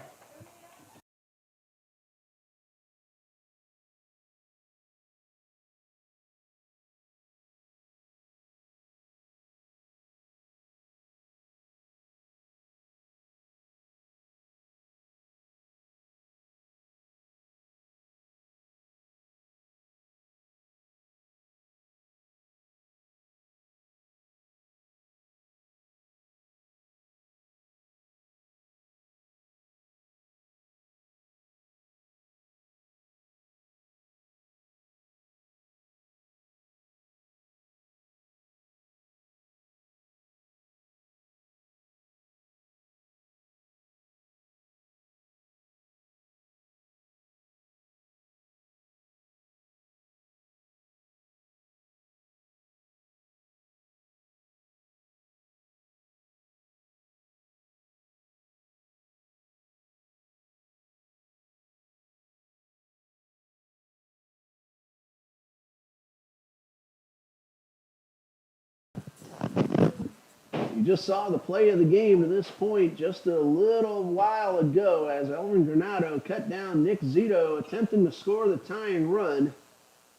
You just saw the play of the game to this point just a little while ago as Elvin Granado cut down Nick Zito attempting to score the tying run.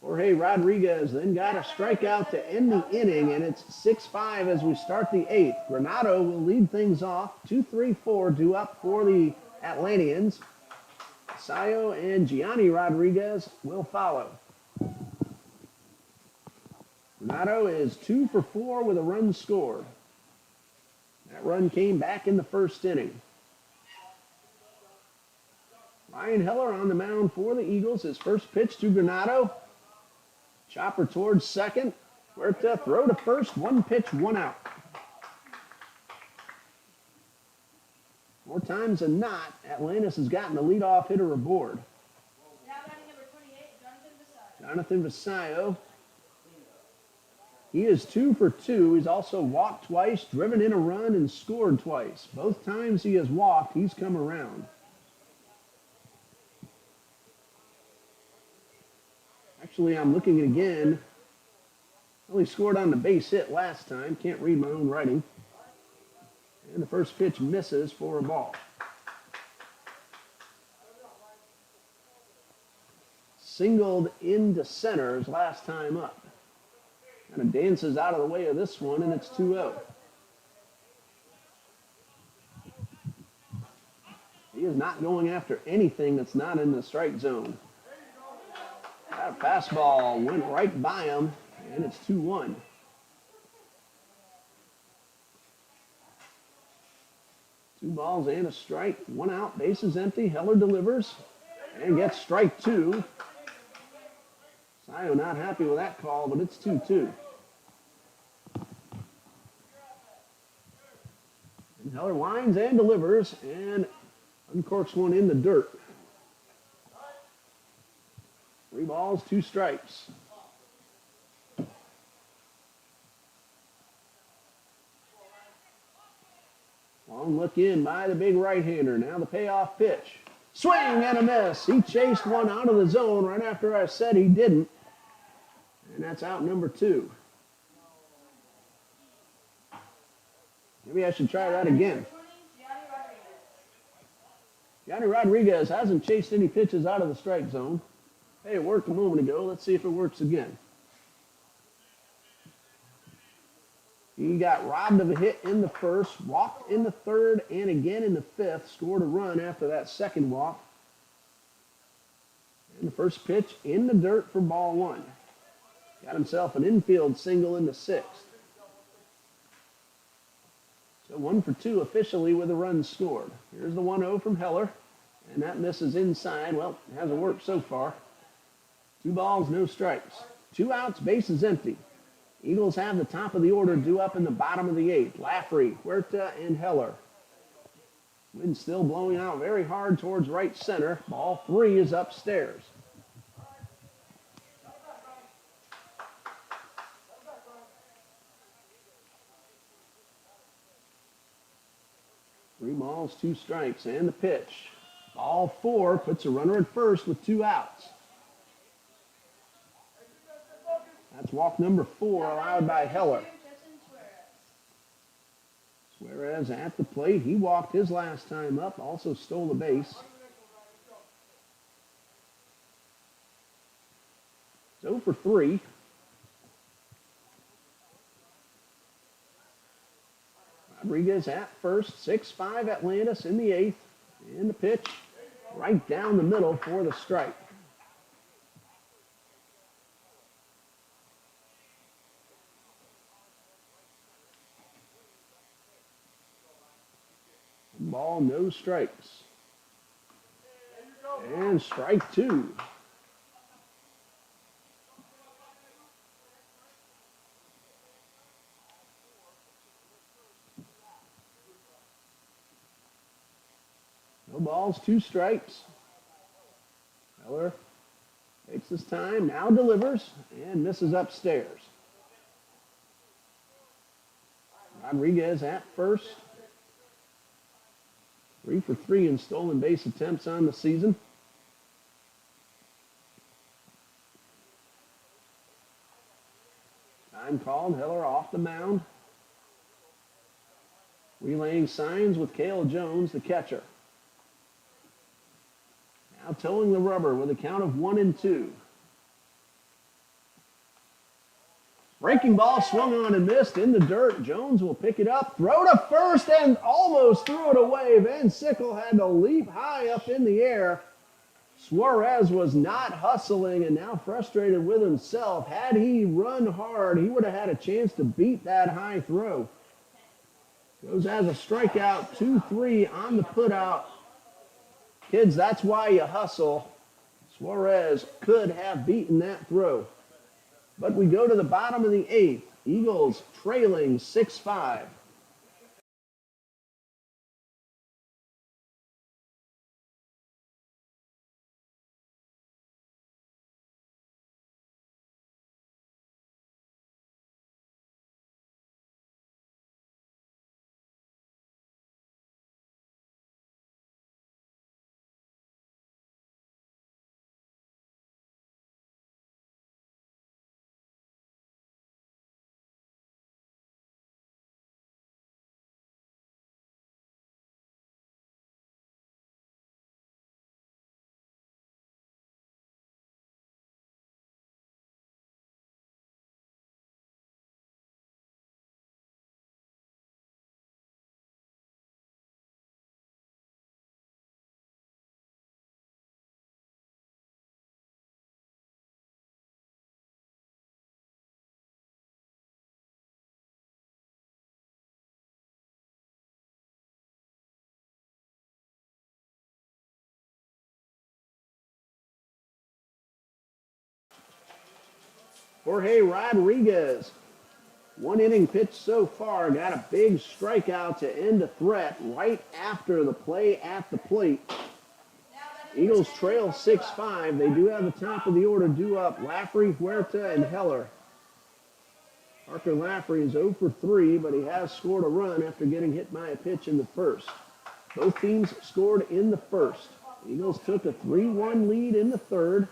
Jorge Rodriguez then got a strikeout to end the inning, and it's 6-5 as we start the 8th. Granado will lead things off. 2-3-4 due up for the Atlanteans. Sayo and Gianni Rodriguez will follow. Granado is 2 for 4 with a run scored. That run came back in the first inning. Ryan Heller on the mound for the Eagles. His first pitch to Granado. Chopper towards second. Huerta throw to first. 1 pitch, 1 out. More times than not, Atlantis has gotten the leadoff hitter aboard. Jonathan Visayo. He is 2 for 2. He's also walked twice, driven in a run, and scored twice. Both times he has walked, he's come around. Actually, I'm looking again. Well, he scored on the base hit last time. Can't read my own writing. And the first pitch misses for a ball. Singled into center his last time up. Kind of dances out of the way of this one, and it's 2-0. He is not going after anything that's not in the strike zone. That fastball went right by him, and it's 2-1. Two balls and a strike, 1 out, bases empty. Heller delivers and gets strike 2. Sayo not happy with that call, but it's 2-2. And Heller winds and delivers and uncorks one in the dirt. 3 balls, 2 strikes. Long look in by the big right-hander. Now the payoff pitch. Swing and a miss. He chased one out of the zone right after I said he didn't. And that's out number 2. Maybe I should try that again. Johnny Rodriguez hasn't chased any pitches out of the strike zone. Hey, it worked a moment ago. Let's see if it works again. He got robbed of a hit in the first, walked in the third, and again in the fifth. Scored a run after that second walk. And the first pitch in the dirt for ball 1. Got himself an infield single in the 6th. So 1 for 2 officially with a run scored. Here's the 1-0 from Heller. And that misses inside. Well, it hasn't worked so far. 2 balls, no strikes. 2 outs, bases empty. Eagles have the top of the order due up in the bottom of the 8th. Laffrey, Huerta, and Heller. Wind still blowing out very hard towards right center. Ball 3 is upstairs. Three balls, 2 strikes, and the pitch. Ball 4 puts a runner at first with 2 outs. That's walk number 4 allowed by Heller. Suarez at the plate. He walked his last time up, also stole a base. So for 3. Rodriguez at first, 6-5 Atlantis in the 8th. And the pitch right down the middle for the strike. Ball, no strikes. And strike 2. No balls, 2 strikes. Heller takes his time, now delivers, and misses upstairs. Rodriguez at first. 3 for 3 in stolen base attempts on the season. Time called. Heller off the mound. Relaying signs with Cale Jones, the catcher. Now towing the rubber with a count of 1-2. Breaking ball swung on and missed in the dirt. Jones will pick it up, throw to first, and almost threw it away. Van Sickle had to leap high up in the air. Suarez was not hustling and now frustrated with himself. Had he run hard, he would have had a chance to beat that high throw. Goes as a strikeout, 2-3 on the putout. Kids, that's why you hustle. Suarez could have beaten that throw. But we go to the bottom of the 8th. Eagles trailing 6-5. Jorge Rodriguez, 1 inning pitch so far, got a big strikeout to end a threat right after the play at the plate. Eagles trail 6-5. They do have the top of the order due up. Lafferty, Huerta, and Heller. Parker Lafferty is 0 for 3, but he has scored a run after getting hit by a pitch in the first. Both teams scored in the first. The Eagles took a 3-1 lead in the third.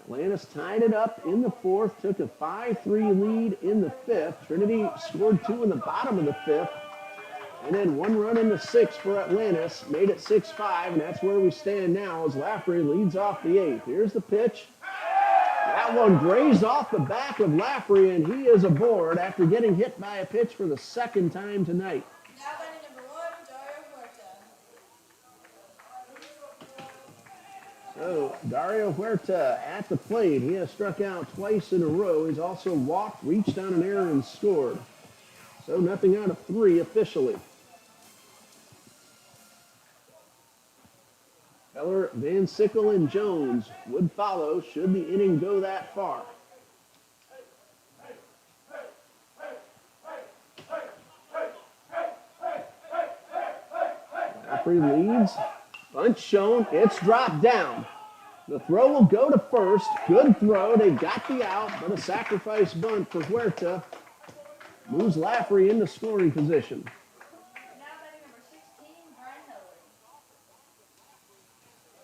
Atlantis tied it up in the fourth, took a 5-3 lead in the fifth. Trinity scored 2 in the bottom of the fifth. And then 1 run in the sixth for Atlantis, made it 6-5, and that's where we stand now as Lafferty leads off the eighth. Here's the pitch. That one grazed off the back of Lafferty, and he is aboard after getting hit by a pitch for the second time tonight. Now batting number 1, Dario Huerta. So Dario Huerta at the plate. He has struck out twice in a row. He's also walked, reached on an error, and scored. So nothing out of 3 officially. Heller, Van Sickle, and Jones would follow should the inning go that far. Lafferty leads. Bunch shown. It's dropped down. The throw will go to first. Good throw. They got the out, but a sacrifice bunt for Huerta moves Lafferty into scoring position. Now batting number 16, Brian Heller.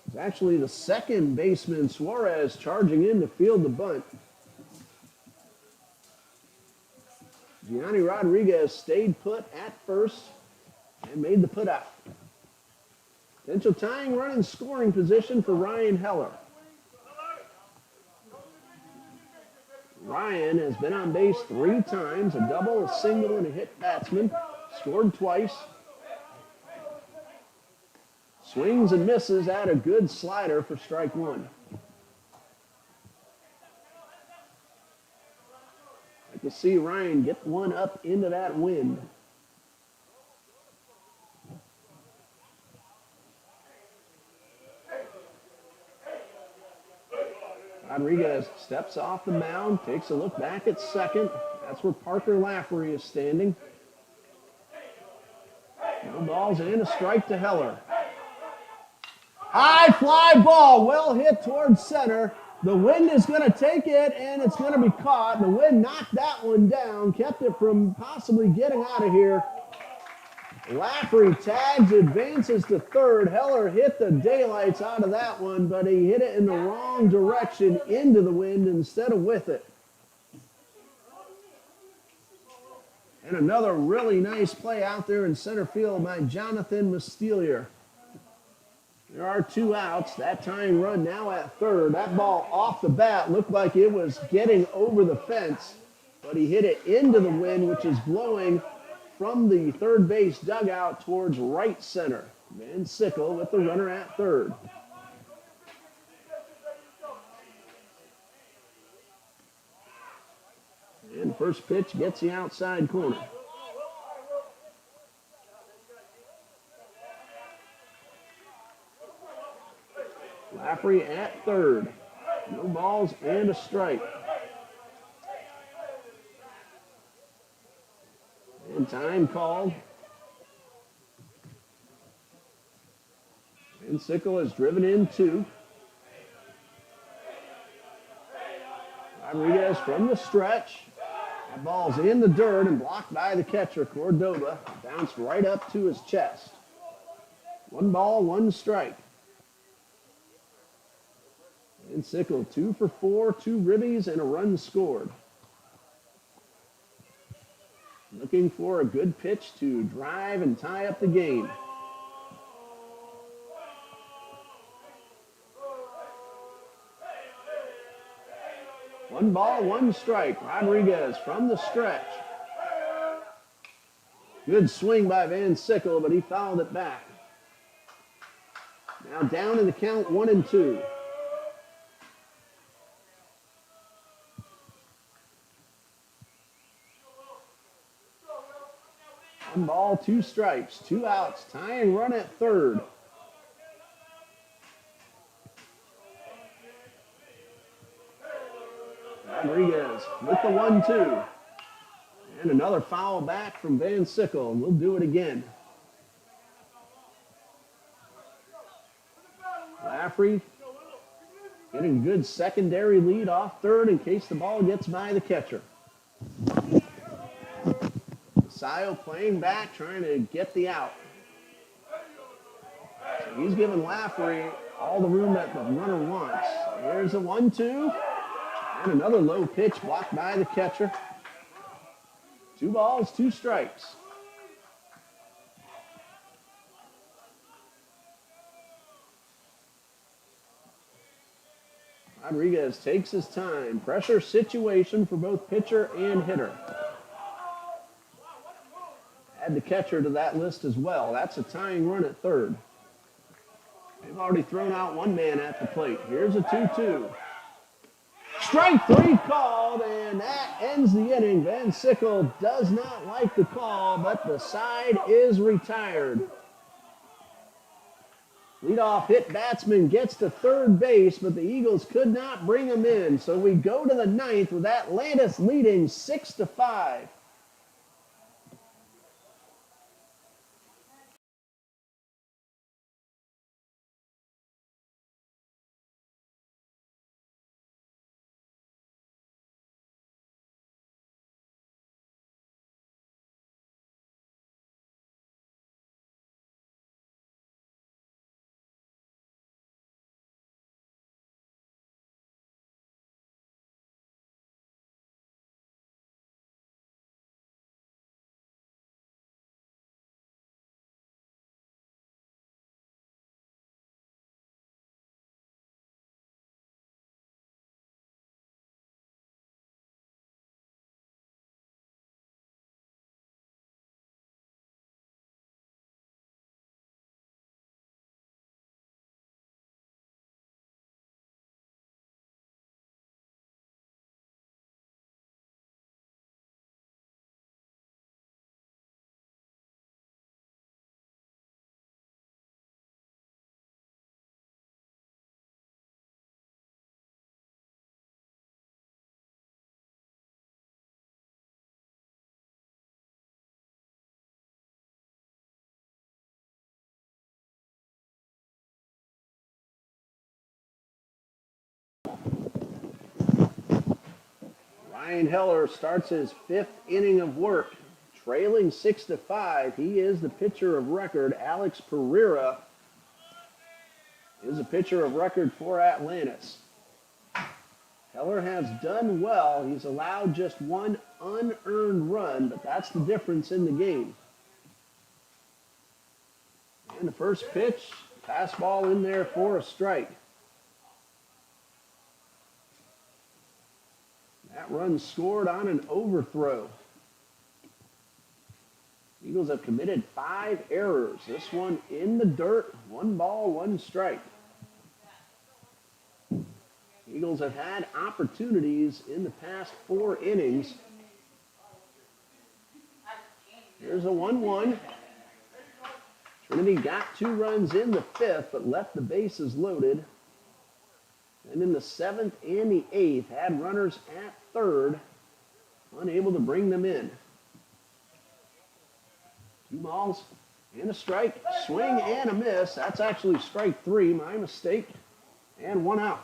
It's actually the second baseman, Suarez, charging in to field the bunt. Jorge Rodriguez stayed put at first and made the put out. Potential tying run in scoring position for Ryan Heller. Ryan has been on base 3 times, a double, a single, and a hit batsman. Scored twice. Swings and misses at a good slider for strike 1. Like to see Ryan get one up into that wind. Rodriguez steps off the mound, takes a look back at second. That's where Parker Lafferty is standing. No balls and a strike to Heller. High fly ball, well hit towards center. The wind is going to take it, and it's going to be caught. The wind knocked that one down, kept it from possibly getting out of here. Lafferty tags, advances to third. Heller hit the daylights out of that one, but he hit it in the wrong direction into the wind instead of with it. And another really nice play out there in center field by Jonathan Mustelier. There are 2 outs. That tying run now at third. That ball off the bat looked like it was getting over the fence, but he hit it into the wind, which is blowing from the third base dugout towards right center. Van Sickle with the runner at third. And first pitch gets the outside corner. Lafferty at third. No balls and a strike. And time called. And Sickle is driven in 2. Rodriguez from the stretch. That ball's in the dirt and blocked by the catcher, Cordoba. Bounced right up to his chest. 1 ball, 1 strike. And Sickle 2 for 4, 2 ribbies, and a run scored. Looking for a good pitch to drive and tie up the game. One ball, 1 strike. Rodriguez from the stretch. Good swing by Van Sickle, but he fouled it back. Now down in the count, 1-2. One ball, 2 strikes, 2 outs, tying run at third. Rodriguez with the 1-2. And another foul back from Van Sickle. We'll do it again. Lafferty getting a good secondary lead off third in case the ball gets by the catcher. Sayo playing back, trying to get the out. So he's giving Lafferty all the room that the runner wants. Here's a 1-2. And another low pitch blocked by the catcher. 2 balls, 2 strikes. Rodriguez takes his time. Pressure situation for both pitcher and hitter. Add the catcher to that list as well. That's a tying run at third. They've already thrown out one man at the plate. Here's a 2-2. Strike 3 called, and that ends the inning. Van Sickle does not like the call, but the side is retired. Leadoff hit batsman gets to third base, but the Eagles could not bring him in. So we go to the 9th with Atlantis leading 6-5. Ryan Heller starts his 5th inning of work. Trailing 6-5, he is the pitcher of record. Alex Pereira is a pitcher of record for Atlantis. Heller has done well. He's allowed just 1 unearned run, but that's the difference in the game. And the first pitch, fastball in there for a strike. That run scored on an overthrow. Eagles have committed 5 errors. This one in the dirt. 1 ball, 1 strike. Eagles have had opportunities in the past 4 innings. Here's a 1-1. Trinity got 2 runs in the 5th, but left the bases loaded. And in the 7th and the 8th, had runners at third, unable to bring them in. 2 balls and a strike, swing and a miss. That's actually strike 3, my mistake, and 1 out.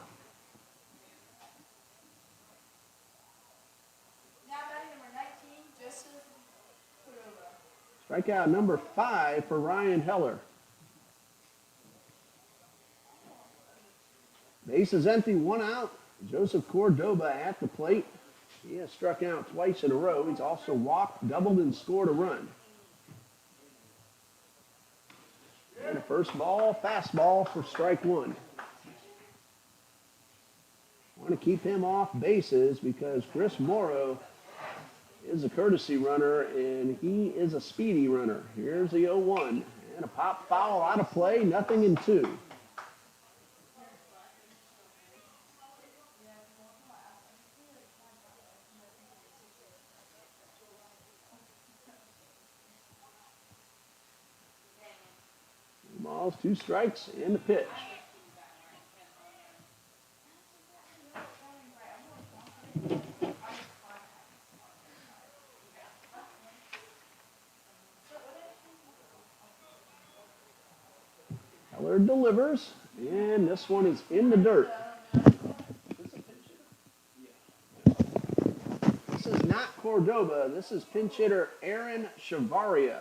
Now batting number 19, Joseph Cordova. Strikeout number 5 for Ryan Heller. Base is empty, 1 out. Joseph Cordova at the plate. He has struck out twice in a row. He's also walked, doubled, and scored a run. And a first ball, fastball for strike 1. Want to keep him off bases because Chris Morrow is a courtesy runner, and he is a speedy runner. Here's the 0-1. And a pop foul out of play, nothing in 2. Balls, 2 strikes, and the pitch. Heller delivers, And this one is in the dirt. This is not Cordoba. This is pinch hitter Aaron Chavaria.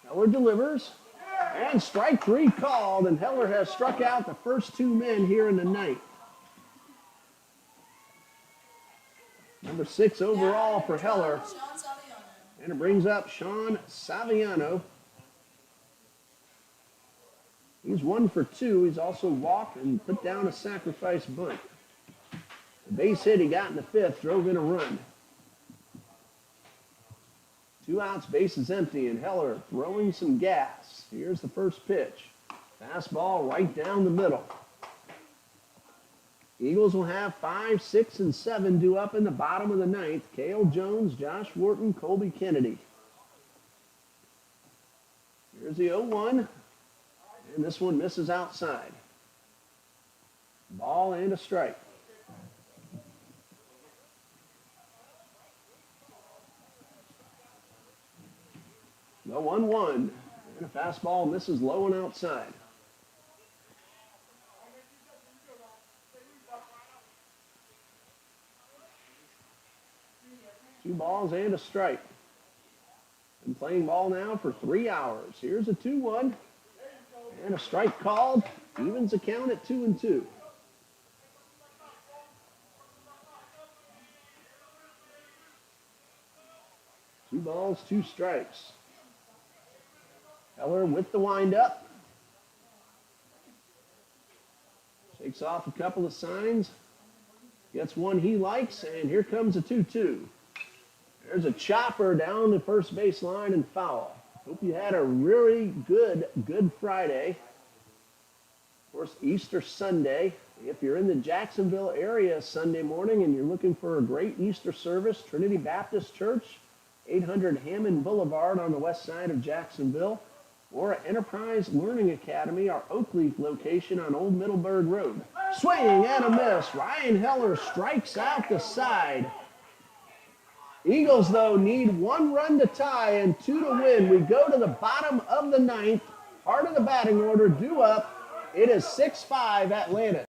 Heller delivers. And strike three called, and Heller has struck out the first two men here in the ninth. Number 6 overall for Heller. And it brings up Sean Saviano. He's 1 for 2. He's also walked and put down a sacrifice bunt. The base hit he got in the 5th drove in a run. 2 outs, base is empty, and Heller throwing some gas. Here's the first pitch. Fastball right down the middle. Eagles will have 5, 6, and 7 due up in the bottom of the ninth. Cale Jones, Josh Wharton, Colby Kennedy. Here's the 0-1, and this one misses outside. Ball and a strike. The 1-1, and a fastball misses low and outside. Two balls and a strike. Been playing ball now for 3 hours. Here's a 2-1, and a strike called. Evens the count at 2-2. 2 balls, 2 strikes. Heller with the windup. Shakes off a couple of signs. Gets one he likes, and here comes a 2-2. There's a chopper down the first base line and foul. Hope you had a really good Friday. Of course, Easter Sunday. If you're in the Jacksonville area Sunday morning and you're looking for a great Easter service, Trinity Baptist Church, 800 Hammond Boulevard on the west side of Jacksonville, or Enterprise Learning Academy, our Oakleaf location on Old Middleburg Road. Swing and a miss. Ryan Heller strikes out the side. Eagles, though, need 1 run to tie and 2 to win. We go to the bottom of the ninth. Part of the batting order due up. It is 6-5 Atlantis.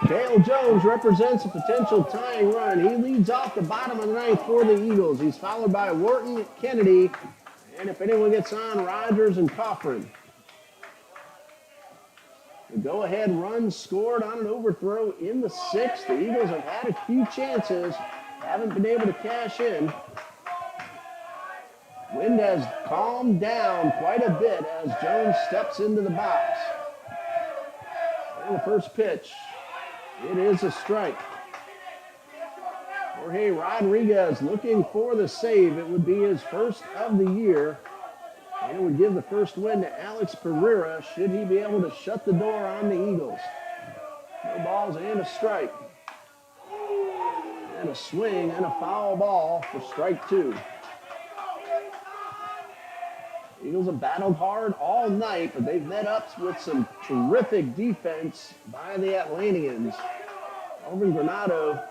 Cale Jones represents a potential tying run. He leads off the bottom of the ninth for the Eagles. He's followed by Wharton, Kennedy, and if anyone gets on, Rogers and Coffrin. The go-ahead run scored on an overthrow in the 6th. The Eagles have had a few chances, haven't been able to cash in. Wind has calmed down quite a bit as Jones steps into the box. And the first pitch, it is a strike. Jorge Rodriguez looking for the save. It would be his first of the year. And it would give the first win to Alex Pereira should he be able to shut the door on the Eagles. No balls and a strike. And a swing and a foul ball for strike 2. Eagles have battled hard all night, but they've met up with some terrific defense by the Atlanteans. Elvin Granado,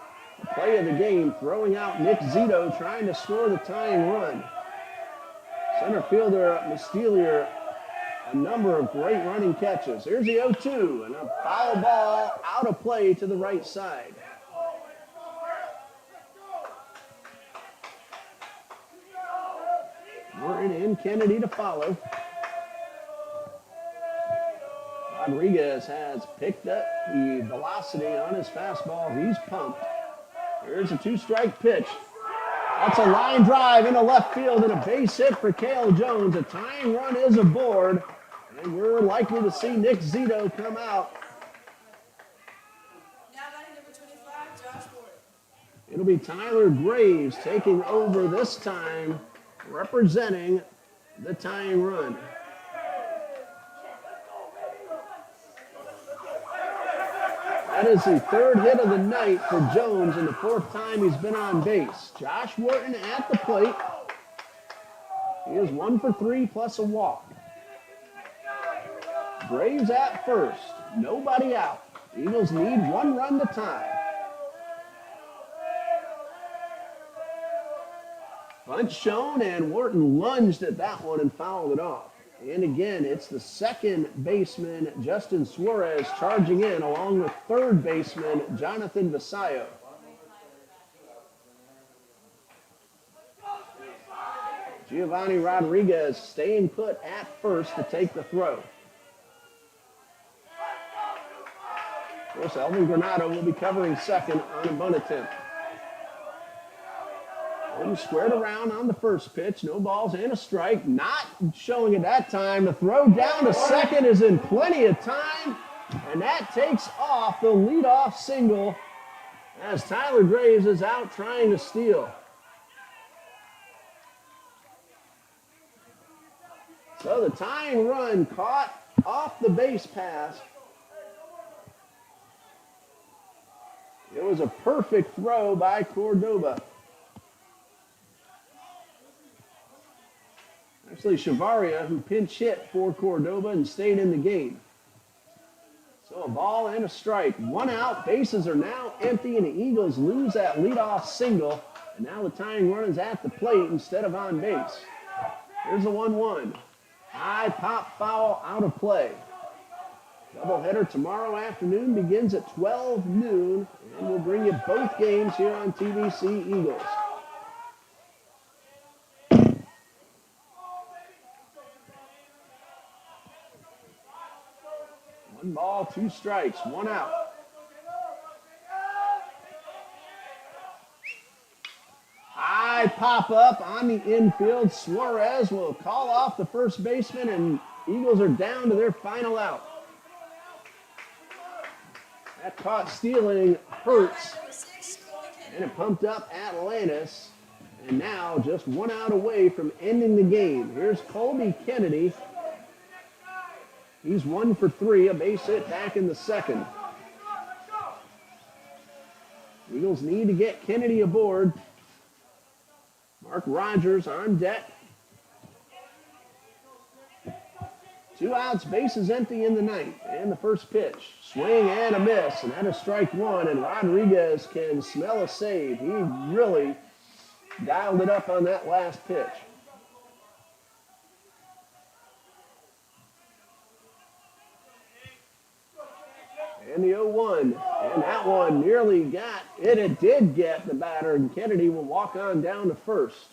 the play of the game, throwing out Nick Zito, trying to score the tying run. Center fielder Mistelier, a number of great running catches. Here's the 0-2, and a foul ball out of play to the right side. Martin and Kennedy to follow. Rodriguez has picked up the velocity on his fastball. He's pumped. Here's a 2-strike pitch. That's a line drive into left field and a base hit for Cale Jones. A tying run is aboard, and we're likely to see Nick Zito come out. Now batting number 25, Josh Ward. It'll be Tyler Graves taking over this time, representing the tying run. That is the third hit of the night for Jones and the fourth time he's been on base. Josh Wharton at the plate. He is 1 for 3 plus a walk. Graves at first. Nobody out. Eagles need 1 run to tie. Bunt shown, and Wharton lunged at that one and fouled it off. And again, it's the second baseman, Justin Suarez, charging in along with third baseman, Jonathan Visayo. Giovanni Rodriguez staying put at first to take the throw. Of course, Elvin Granado will be covering second on a bunt attempt. Gordon squared around on the first pitch. No balls and a strike. Not showing at that time. The throw down to second is in plenty of time. And that takes off the leadoff single as Tyler Graves is out trying to steal. So the tying run caught off the base pass. It was a perfect throw by Cordoba. Actually, Chavaria, who pinch hit for Cordoba and stayed in the game. So a ball and a strike. 1 out. Bases are now empty, and the Eagles lose that leadoff single. And now the tying run is at the plate instead of on base. Here's the 1-1. High pop foul out of play. Doubleheader tomorrow afternoon begins at 12 noon, and we'll bring you both games here on TBC Eagles. 1 ball, 2 strikes, 1 out. High pop up on the infield. Suarez will call off the first baseman, and Eagles are down to their final out. That caught stealing hurts, and it pumped up Atlantis. And now just 1 out away from ending the game. Here's Colby Kennedy. He's 1 for 3, a base hit back in the second. Eagles need to get Kennedy aboard. Mark Rogers on deck. 2 outs, bases empty in the ninth. And the first pitch. Swing and a miss, and that is strike 1. And Rodriguez can smell a save. He really dialed it up on that last pitch. And the 0-1, and that one nearly got it. It did get the batter, and Kennedy will walk on down to first.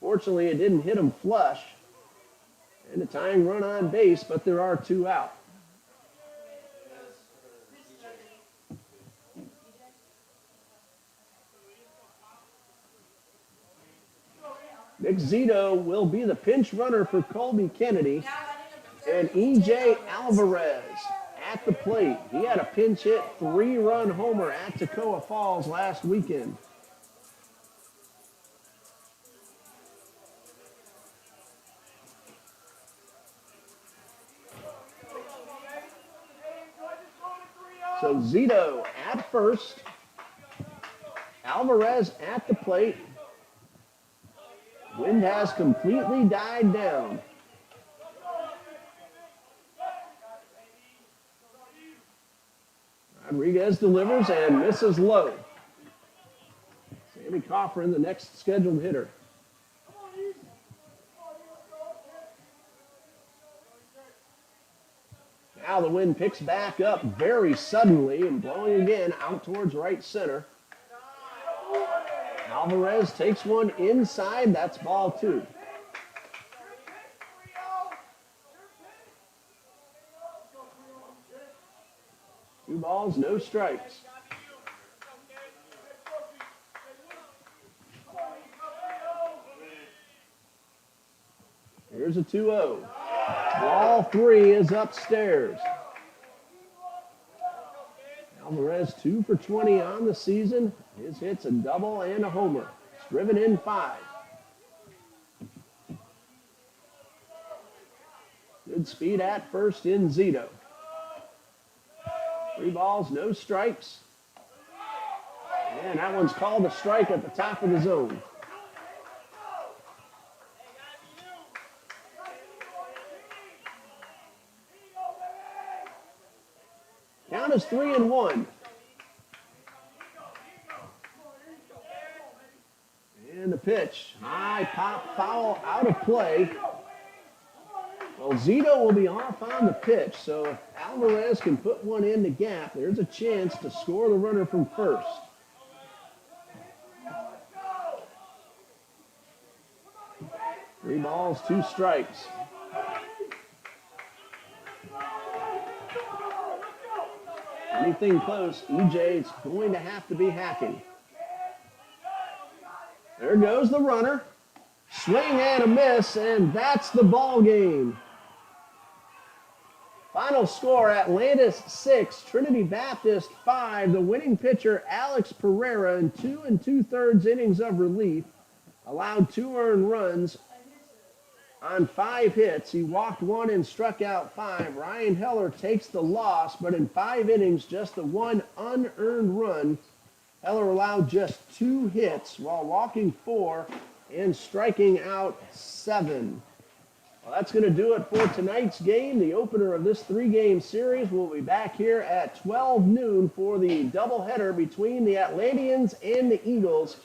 Fortunately, it didn't hit him flush. And a tying run on base, but there are 2 out. Nick Zito will be the pinch runner for Colby Kennedy. And E.J. Alvarez at the plate. He had a pinch hit 3-run homer at Toccoa Falls last weekend. So Zito at first. Alvarez at the plate. Wind has completely died down. Rodriguez delivers and misses low. Sammy Coffrin, the next scheduled hitter. Now the wind picks back up very suddenly and blowing again out towards right center. Alvarez takes one inside. That's ball 2. 2 balls, no strikes. Here's a 2-0. Ball 3 is upstairs. Alvarez 2 for 20 on the season. His hit's a double and a homer. It's driven in 5. Good speed at first in Zito. 3 balls, no strikes. And that one's called a strike at the top of the zone. Count is 3-1. And the pitch. High pop foul out of play. Well, Zito will be off on the pitch, so if Alvarez can put one in the gap, there's a chance to score the runner from first. Three balls, 2 strikes. Anything close, EJ's going to have to be hacking. There goes the runner. Swing and a miss, and that's the ball game. Final score, Atlantis 6, Trinity Baptist 5. The winning pitcher, Alex Pereira, in 2 2/3 innings of relief, allowed 2 earned runs on 5 hits. He walked 1 and struck out 5. Ryan Heller takes the loss, but in 5 innings, just the 1 unearned run. Heller allowed just 2 hits while walking 4 and striking out 7. Well, that's going to do it for tonight's game, the opener of this 3-game series. We'll be back here at 12 noon for the doubleheader between the Atlanteans and the Eagles.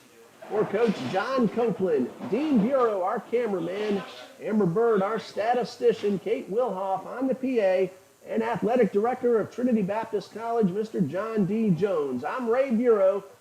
For Coach John Copeland, Dean Bureau, our cameraman, Amber Bird, our statistician, Kate Wilhoff on the PA, and Athletic Director of Trinity Baptist College, Mr. John D. Jones. I'm Ray Bureau.